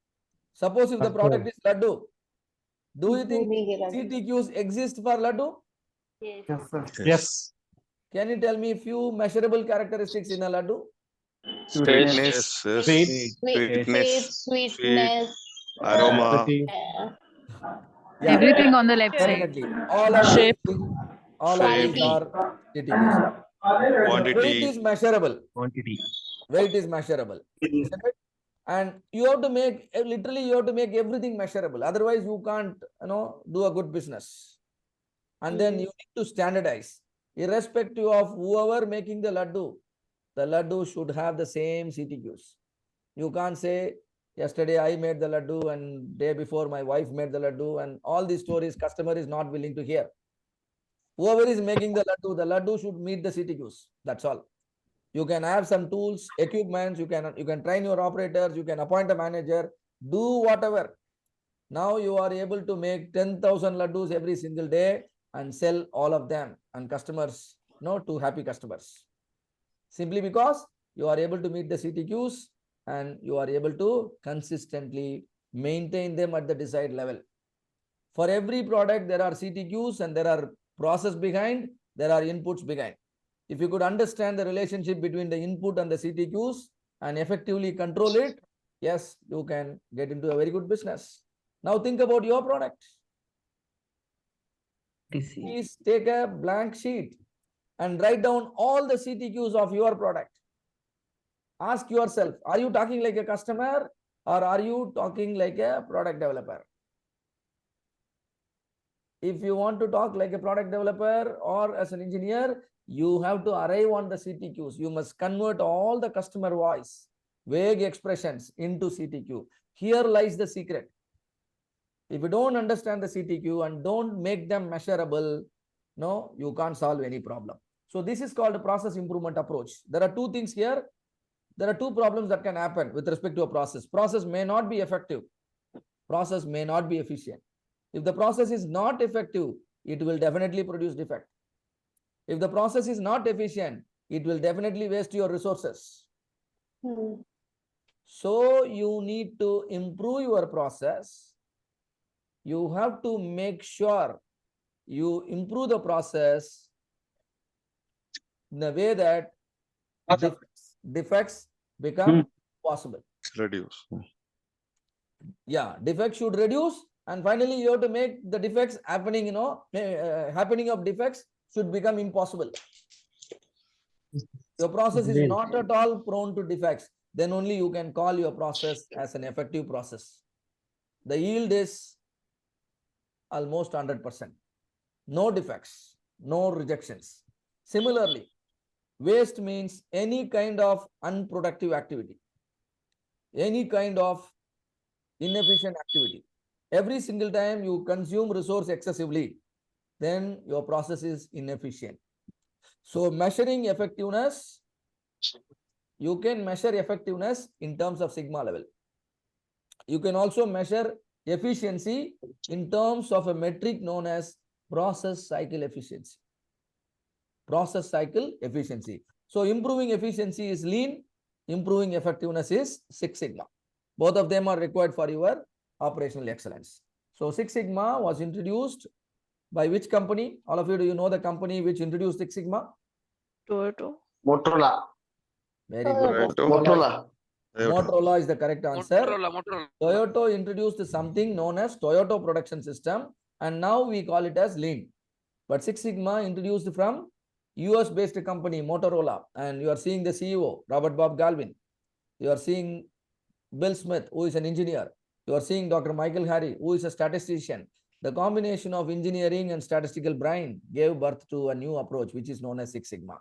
S1: suppose if the product is laddu, do you think CTQs exist for laddu?
S12: Yes.
S17: Yes.
S1: Can you tell me a few measurable characteristics in a laddu?
S2: Sweetness.
S11: Yes, yes.
S14: Sweet,
S2: Sweetness.
S14: sweetness.
S11: Aroma.
S1: Yeah,
S10: Everything on the left side.
S1: definitely. All of
S10: Shape.
S1: these are CTQs.
S11: Quantity.
S1: Weight is measurable.
S17: Quantity.
S1: Weight is measurable. Isn't it? And you have to make, literally you have to make everything measurable. Otherwise you can't, do a good business. And then you need to standardize. Irrespective of whoever making the laddu should have the same CTQs. You can't say, yesterday I made the laddu and day before my wife made the laddu, and all these stories customer is not willing to hear. Whoever is making the laddu should meet the CTQs. That's all. You can have some tools, equipments, you can train your operators, you can appoint a manager, do whatever. Now you are able to make 10,000 laddus every single day and sell all of them, and customers, to happy customers. Simply because you are able to meet the CTQs and you are able to consistently maintain them at the desired level. For every product, there are CTQs and there are process behind, there are inputs behind. If you could understand the relationship between the input and the CTQs and effectively control it, yes, you can get into a very good business. Now think about your product. Please take a blank sheet and write down all the CTQs of your product. Ask yourself, are you talking like a customer or are you talking like a product developer? If you want to talk like a product developer or as an engineer, you have to arrive on the CTQs. You must convert all the customer voice, vague expressions into CTQ. Here lies the secret. If you don't understand the CTQ and don't make them measurable, no, you can't solve any problem. So this is called a process improvement approach. There are two things here. There are two problems that can happen with respect to a process. Process may not be effective. Process may not be efficient. If the process is not effective, it will definitely produce defect. If the process is not efficient, it will definitely waste your resources. So you need to improve your process. You have to make sure you improve the process in a way that defects become possible.
S11: Reduce.
S1: Yeah, defects should reduce, and finally you have to make the defects happening, happening of defects should become impossible. Your process is not at all prone to defects. Then only you can call your process as an effective process. The yield is almost 100%. No defects, no rejections. Similarly, waste means any kind of unproductive activity, any kind of inefficient activity. Every single time you consume resource excessively, then your process is inefficient. So measuring effectiveness, you can measure effectiveness in terms of sigma level. You can also measure efficiency in terms of a metric known as process cycle efficiency. Process cycle efficiency. So improving efficiency is lean, improving effectiveness is Six Sigma. Both of them are required for your operational excellence. So Six Sigma was introduced by which company? All of you, do you know the company which introduced Six Sigma?
S18: Toyota.
S15: Motorola.
S1: Very good.
S15: Motorola.
S1: Motorola is the correct answer.
S8: Motorola.
S1: Toyota introduced something known as Toyota Production System, and now we call it as Lean. But Six Sigma introduced from US-based company Motorola, and you are seeing the CEO, Robert Bob Galvin. You are seeing Bill Smith, who is an engineer. You are seeing Dr. Michael Harry, who is a statistician. The combination of engineering and statistical brain gave birth to a new approach, which is known as Six Sigma.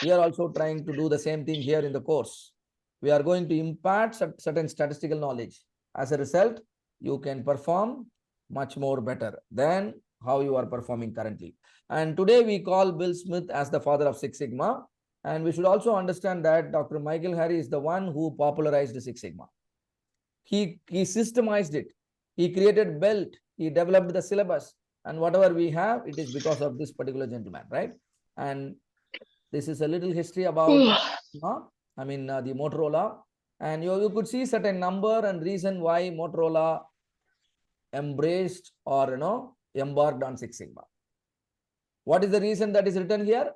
S1: We are also trying to do the same thing here in the course. We are going to impart certain statistical knowledge. As a result, you can perform much more better than how you are performing currently. And today we call Bill Smith as the father of Six Sigma. And we should also understand that Dr. Michael Harry is the one who popularized Six Sigma. He systemized it. He created BELT. He developed the syllabus. And whatever we have, it is because of this particular gentleman, right? And this is a little history about the Motorola. And you could see certain number and reason why Motorola embraced or embarked on Six Sigma. What is the reason that is written here?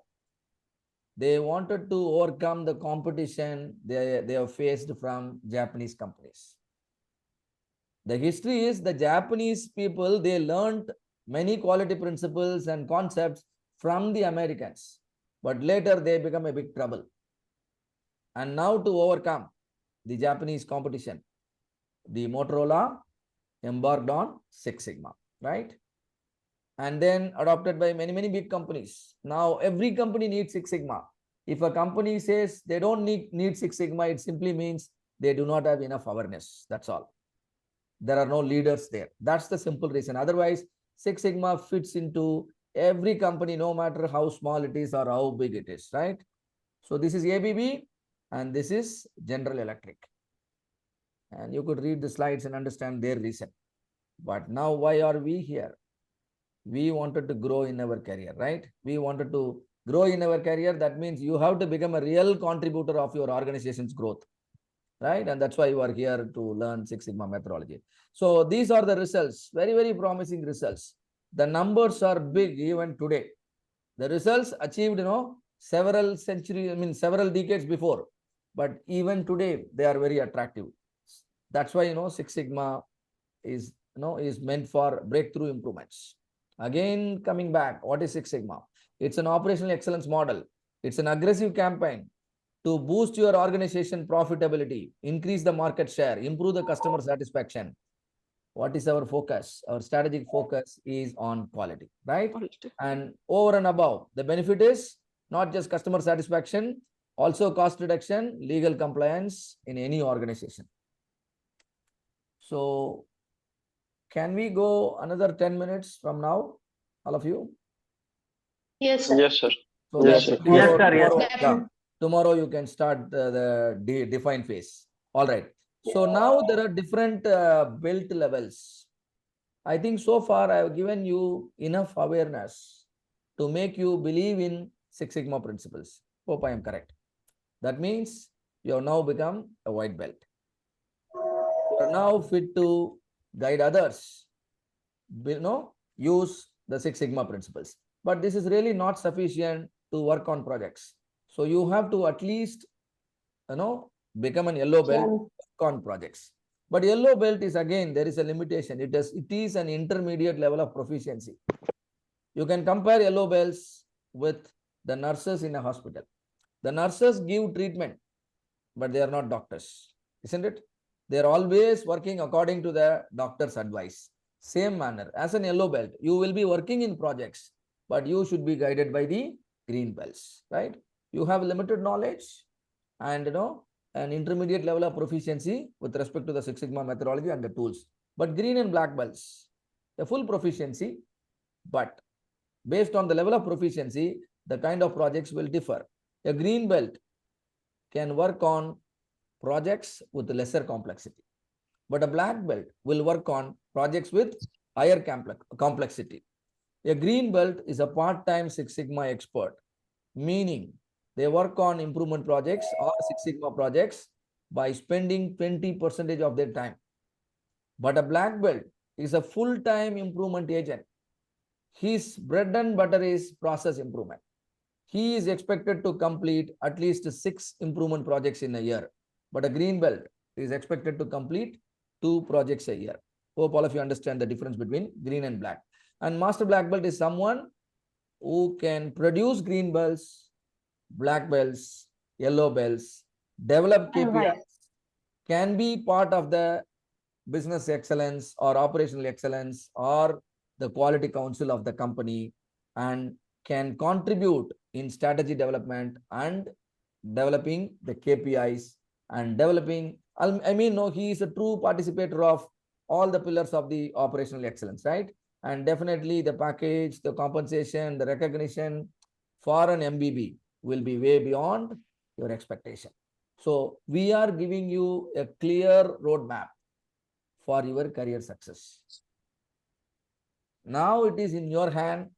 S1: They wanted to overcome the competition they have faced from Japanese companies. The history is the Japanese people, they learned many quality principles and concepts from the Americans, but later they become a big trouble. And now to overcome the Japanese competition, the Motorola embarked on Six Sigma, right? And then adopted by many, many big companies. Now every company needs Six Sigma. If a company says they don't need Six Sigma, it simply means they do not have enough awareness. That's all. There are no leaders there. That's the simple reason. Otherwise, Six Sigma fits into every company, no matter how small it is or how big it is, right? So this is ABB and this is General Electric. And you could read the slides and understand their reason. But now why are we here? We wanted to grow in our career, right? We wanted to grow in our career. That means you have to become a real contributor of your organization's growth, right? And that's why you are here to learn Six Sigma methodology. So these are the results, very, very promising results. The numbers are big even today. The results achieved, several centuries, several decades before. But even today, they are very attractive. That's why, Six Sigma is meant for breakthrough improvements. Again, coming back, what is Six Sigma? It's an operational excellence model. It's an aggressive campaign to boost your organization profitability, increase the market share, improve the customer satisfaction. What is our focus? Our strategic focus is on quality, right? And over and above, the benefit is not just customer satisfaction, also cost reduction, legal compliance in any organization. So can we go another 10 minutes from now, all of you?
S14: Yes, sir.
S15: Yes, sir.
S1: So
S15: Yes,
S1: that
S15: sir.
S1: tomorrow you can start the define phase. All right. So now there are different belt levels. I think so far I have given you enough awareness to make you believe in Six Sigma principles. Hope I am correct. That means you have now become a white belt. You are now fit to guide others, use the Six Sigma principles. But this is really not sufficient to work on projects. So you have to at least, become an yellow belt, work on projects. But yellow belt is, again, there is a limitation. It is an intermediate level of proficiency. You can compare yellow belts with the nurses in a hospital. The nurses give treatment, but they are not doctors, isn't it? They are always working according to the doctor's advice. Same manner, as an yellow belt, you will be working in projects, but you should be guided by the green belts, right? You have limited knowledge and, an intermediate level of proficiency with respect to the Six Sigma methodology and the tools. But green and black belts, a full proficiency, but based on the level of proficiency, the kind of projects will differ. A green belt can work on projects with lesser complexity, but a black belt will work on projects with higher complexity. A green belt is a part-time Six Sigma expert, meaning they work on improvement projects or Six Sigma projects by spending 20% of their time. But a black belt is a full-time improvement agent. His bread and butter is process improvement. He is expected to complete at least 6 improvement projects in a year. But a green belt is expected to complete 2 projects a year. Hope all of you understand the difference between green and black. And master black belt is someone who can produce green belts, black belts, yellow belts, develop KPIs, can be part of the business excellence or operational excellence or the quality council of the company, and can contribute in strategy development and developing the KPIs and developing, he is a true participator of all the pillars of the operational excellence, right? And definitely the package, the compensation, the recognition for an MBB will be way beyond your expectation. So we are giving you a clear roadmap for your career success. Now it is in your hand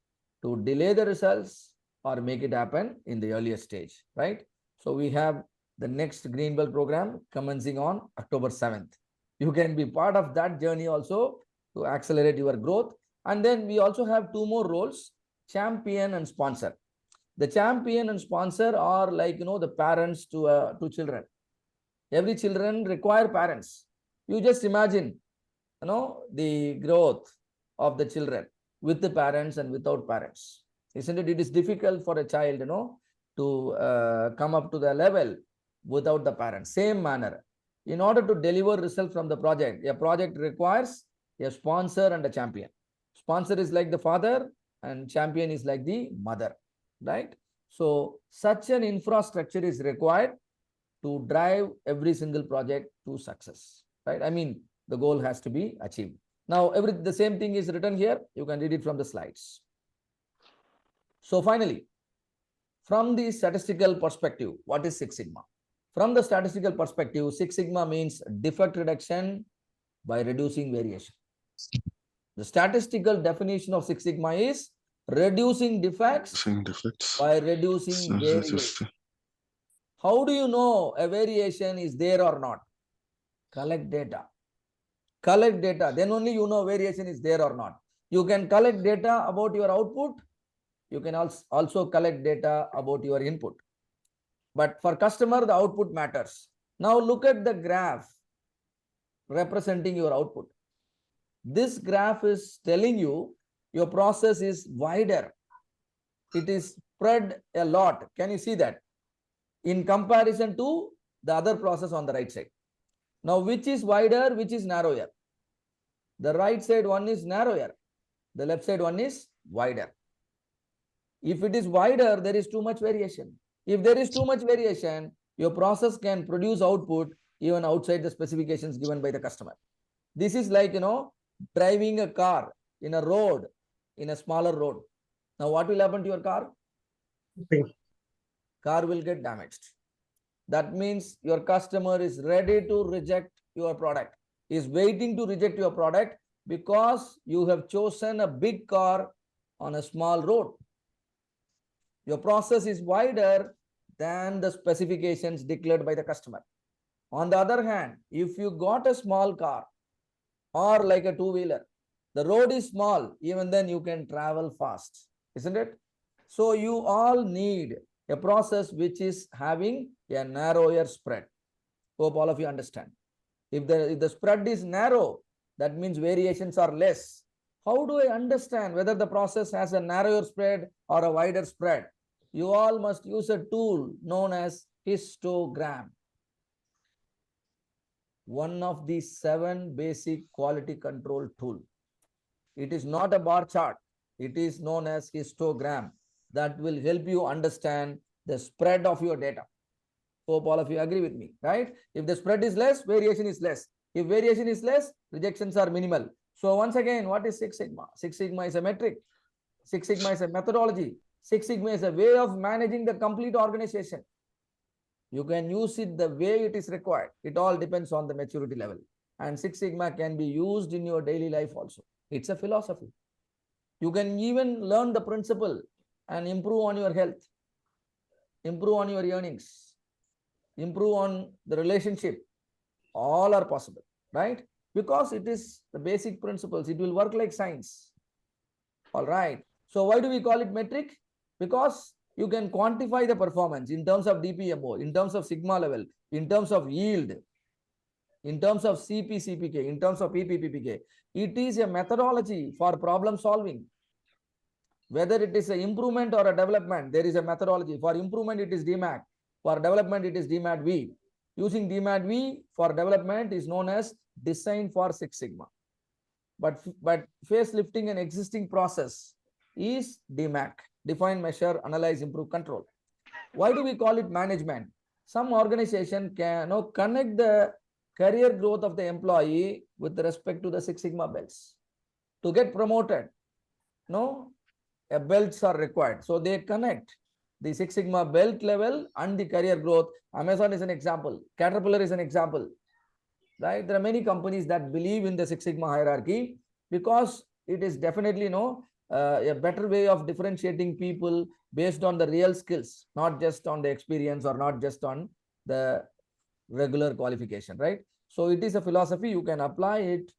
S1: to delay the results or make it happen in the earliest stage, right? So we have the next Green Belt program commencing on October 7th. You can be part of that journey also to accelerate your growth. And then we also have 2 more roles, champion and sponsor. The champion and sponsor are like, the parents to children. Every children require parents. You just imagine, the growth of the children with the parents and without parents. Isn't it? It is difficult for a child, to come up to the level without the parents. Same manner, In order to deliver result from the project, a project requires a sponsor and a champion. Sponsor is like the father and champion is like the mother, right? So such an infrastructure is required to drive every single project to success, right? I mean, the goal has to be achieved. Now, the same thing is written here. You can read it from the slides. So finally, from the statistical perspective, what is Six Sigma? From the statistical perspective, Six Sigma means defect reduction by reducing variation. The statistical definition of Six Sigma is reducing defects by reducing variation. How do you know a variation is there or not? Collect data. Collect data. Then only you know variation is there or not. You can collect data about your output. You can also collect data about your input. But for customer, the output matters. Now look at the graph representing your output. This graph is telling you your process is wider. It is spread a lot. Can you see that? In comparison to the other process on the right side. Now, which is wider, which is narrower? The right side one is narrower. The left side one is wider. If it is wider, there is too much variation. If there is too much variation, your process can produce output even outside the specifications given by the customer. This is like, driving a car in a road, in a smaller road. Now, what will happen to your car? Car will get damaged. That means your customer is ready to reject your product, is waiting to reject your product because you have chosen a big car on a small road. Your process is wider than the specifications declared by the customer. On the other hand, if you got a small car or like a two-wheeler, the road is small, even then you can travel fast, isn't it? So you all need a process which is having a narrower spread. Hope all of you understand. If the spread is narrow, that means variations are less. How do I understand whether the process has a narrower spread or a wider spread? You all must use a tool known as histogram. One of the 7 basic quality control tool. It is not a bar chart. It is known as histogram. That will help you understand the spread of your data. Hope all of you agree with me, right? If the spread is less, variation is less. If variation is less, rejections are minimal. So once again, what is Six Sigma? Six Sigma is a metric. Six Sigma is a methodology. Six Sigma is a way of managing the complete organization. You can use it the way it is required. It all depends on the maturity level. And Six Sigma can be used in your daily life also. It's a philosophy. You can even learn the principle and improve on your health, improve on your earnings, improve on the relationship. All are possible, right? Because it is the basic principles. It will work like science. All right. So why do we call it metric? Because you can quantify the performance in terms of DPMO, in terms of sigma level, in terms of yield, in terms of CP/CPK, in terms of PP/PPK. It is a methodology for problem solving. Whether it is an improvement or a development, there is a methodology. For improvement, it is DMAT. For development, it is DMAT-V. Using DMAT-V for development is known as design for Six Sigma. But facelifting an existing process is DMAC. Define, measure, analyze, improve, control. Why do we call it management? Some organization can connect the career growth of the employee with respect to the Six Sigma belts. To get promoted, belts are required. So they connect the Six Sigma belt level and the career growth. Amazon is an example. Caterpillar is an example. Right? There are many companies that believe in the Six Sigma hierarchy because it is definitely a better way of differentiating people based on the real skills, not just on the experience or not just on the regular qualification, right? So it is a philosophy. You can apply it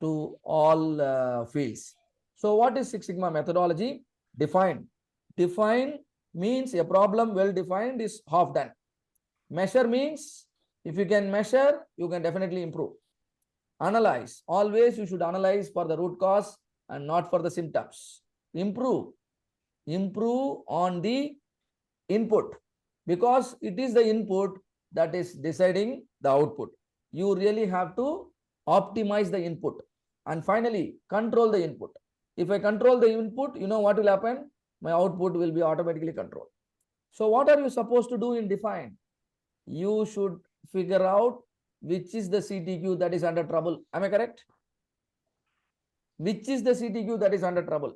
S1: to all fields. So what is Six Sigma methodology? Define. Define means a problem well defined is half done. Measure means if you can measure, you can definitely improve. Analyze. Always you should analyze for the root cause and not for the symptoms. Improve. Improve on the input because it is the input that is deciding the output. you really have to optimize the input. And finally, control the input. If I control the input, you know what will happen? My output will be automatically controlled. So what are you supposed to do in define? You should figure out which is the CTQ that is under trouble. Am I correct? Which is the CTQ that is under trouble?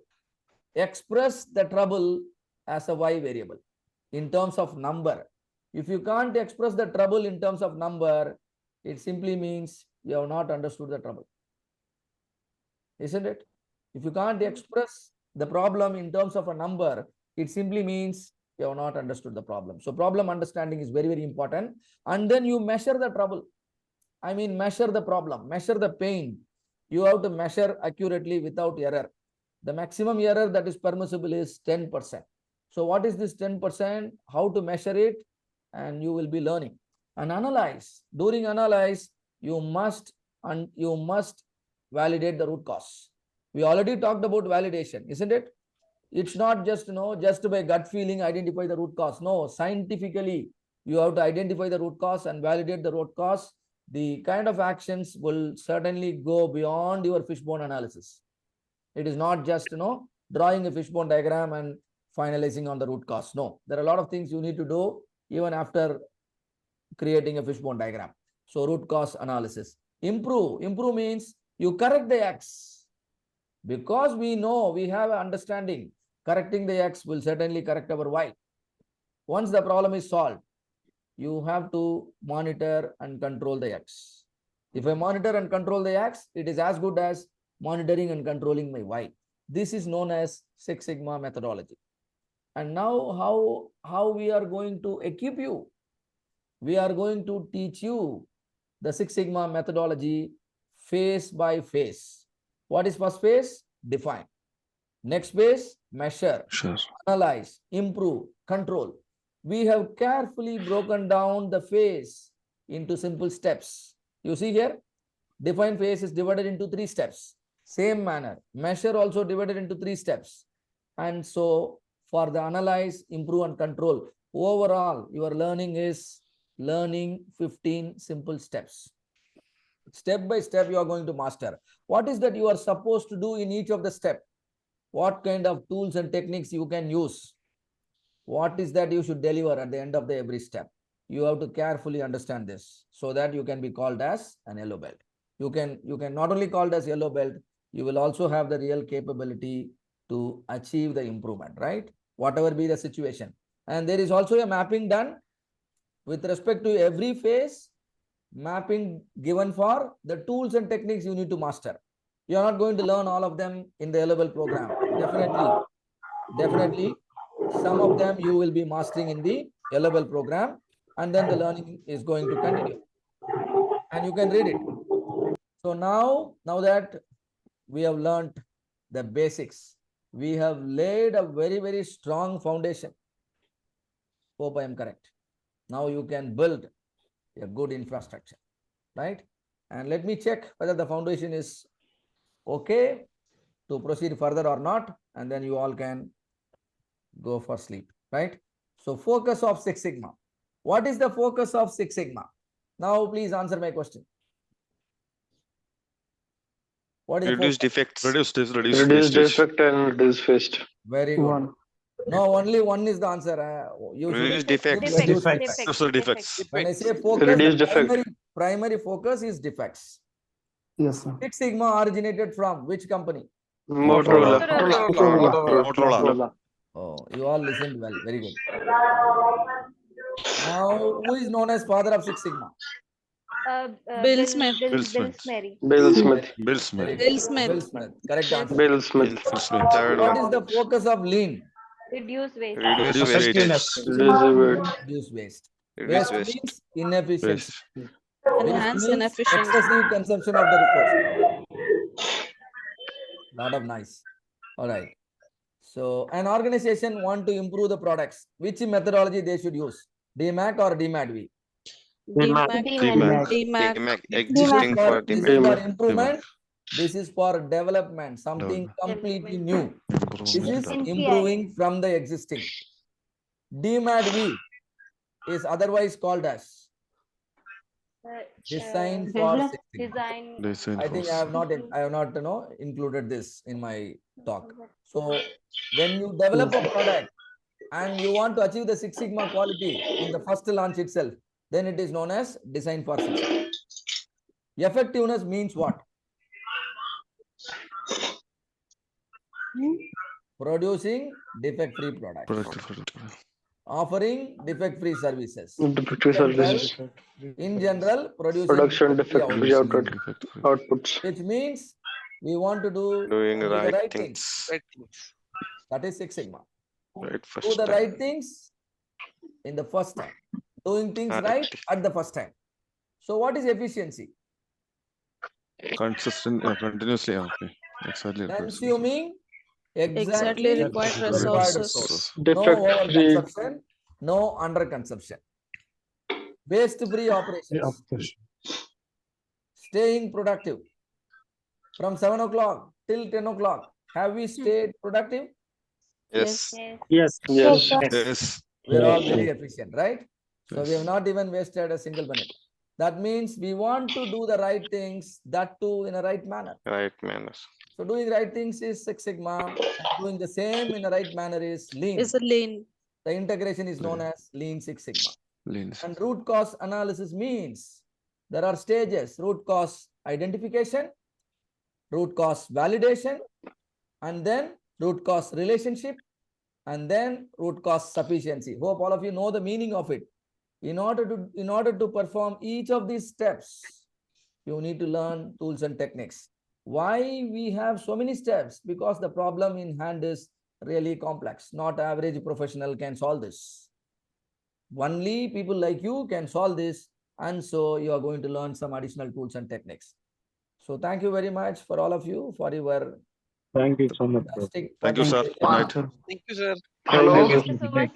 S1: Express the trouble as a Y variable in terms of number. If you can't express the trouble in terms of number, it simply means you have not understood the trouble. Isn't it? If you can't express the problem in terms of a number, it simply means you have not understood the problem. So problem understanding is very, very important. And then you measure the trouble. I mean, measure the problem, measure the pain. You have to measure accurately without error. The maximum error that is permissible is 10%. So what is this 10%? How to measure it? And you will be learning. And analyze. During analyze, you must validate the root cause. We already talked about validation, isn't it? It's not just, just by gut feeling, identify the root cause. No, scientifically, you have to identify the root cause and validate the root cause. The kind of actions will certainly go beyond your fishbone analysis. It is not just, drawing a fishbone diagram and finalizing on the root cause. No, there are a lot of things you need to do even after creating a fishbone diagram. So root cause analysis. Improve. Improve means you correct the X. Because we know, we have an understanding, correcting the X will certainly correct our Y. Once the problem is solved, you have to monitor and control the X. If I monitor and control the X, it is as good as monitoring and controlling my Y. This is known as Six Sigma methodology. And now how we are going to equip you? We are going to teach you the Six Sigma methodology phase by phase. What is first phase? Define. Next phase, measure, analyze, improve, control. We have carefully broken down the phase into simple steps. You see here, define phase is divided into 3 steps. Same manner, measure also divided into 3 steps. And so for the analyze, improve and control, overall your learning is learning 15 simple steps. Step by step you are going to master. What is that you are supposed to do in each of the step? What kind of tools and techniques you can use? What is that you should deliver at the end of every step? You have to carefully understand this so that you can be called as an yellow belt. You can not only called as yellow belt, you will also have the real capability to achieve the improvement, right? Whatever be the situation. And there is also a mapping done with respect to every phase, mapping given for the tools and techniques you need to master. You are not going to learn all of them in the yellow belt program. Definitely, some of them you will be mastering in the yellow belt program, and then the learning is going to continue. And you can read it. So now that we have learned the basics, we have laid a very, very strong foundation. Hope I am correct. Now you can build a good infrastructure, right? And let me check whether the foundation is okay to proceed further or not, and then you all can go for sleep, right? So focus of Six Sigma. What is the focus of Six Sigma? Now please answer my question. What is
S2: Reduce
S1: the
S2: defects.
S11: Reduce
S3: Reduce defect and reduce waste.
S1: Very good. No, only one is the answer. You should
S2: Reduce defects.
S1: reduce
S14: Defects.
S1: defects.
S11: Defects.
S1: When I say focus,
S3: Reduce
S1: the
S3: defect.
S1: primary focus is defects.
S16: Yes, sir.
S1: Six Sigma originated from which company?
S3: Motorola.
S11: Motorola.
S1: Oh, you all listened well. Very good. Now, who is known as father of Six Sigma?
S18: Bill Smith.
S12: Bill
S11: Smith.
S12: Smerry.
S3: Bill Smith.
S11: Bill Smith.
S18: Bill Smith.
S1: Bill Smith. Correct answer.
S3: Bill Smith.
S2: Third
S1: What
S2: one.
S1: is the focus of lean?
S12: Reduce waste.
S2: Reduce waste.
S14: Effectiveness.
S1: Reduce waste.
S2: Reduce
S1: Waste
S2: waste.
S1: means inefficiency.
S11: Waste.
S18: Enhance
S1: Waste means
S18: inefficiency.
S1: excessive consumption of the resource. Lot of nice. All right. So an organization want to improve the products. Which methodology they should use? DMAC or DMADV?
S18: DMAC. DMAC.
S2: DMAC existing for
S1: This is
S2: DMAC.
S1: for improvement. This is for development. Something completely new. This is improving from the existing. DMADV is otherwise called as Design for Six Sigma.
S12: Design.
S11: Design
S1: I
S11: for
S1: think I have not included this in my talk. So when you develop a product and you want to achieve the Six Sigma quality in the first launch itself, then it is known as design for Six Sigma. Effectiveness means what? Producing defect-free products. Offering defect-free services. In general, producing
S3: Production
S1: defect-free
S3: defect-free outputs.
S1: which means we want to do
S2: Doing
S1: only the right
S2: things.
S1: things. That is Six Sigma.
S2: Right
S1: Do
S2: first
S1: the
S2: time.
S1: right things in the first time. Doing things right at the first time. So what is efficiency?
S11: Continuously. Okay. Exactly.
S1: Consuming
S18: Exactly
S1: exactly
S18: required
S1: required
S18: resources.
S1: resource. No
S3: Defect-free.
S1: overconsumption, no underconsumption. Waste-free operations. Staying productive. From 7 o'clock till 10 o'clock. Have we stayed productive?
S2: Yes.
S4: Yes.
S3: Yes.
S11: Yes.
S1: We are all very efficient, right? So we have not even wasted a single minute. That means we want to do the right things, that too in a right manner.
S2: Right manner.
S1: So doing right things is Six Sigma, and doing the same in a right manner is Lean.
S18: Is a lean.
S1: The integration is known as Lean Six Sigma.
S11: Lean.
S1: And root cause analysis means there are stages: root cause identification, root cause validation, and then root cause relationship, and then root cause sufficiency. Hope all of you know the meaning of it. In order to perform each of these steps, you need to learn tools and techniques. Why we have so many steps? Because the problem in hand is really complex. Not average professional can solve this. Only people like you can solve this, and so you are going to learn some additional tools and techniques. So thank you very much for all of you for your
S13: Thank you so much.
S1: fantastic
S11: Thank you, sir.
S1: participation.
S11: Good night.
S8: Thank you, sir.
S3: Hello.
S12: Thank you so much, sir.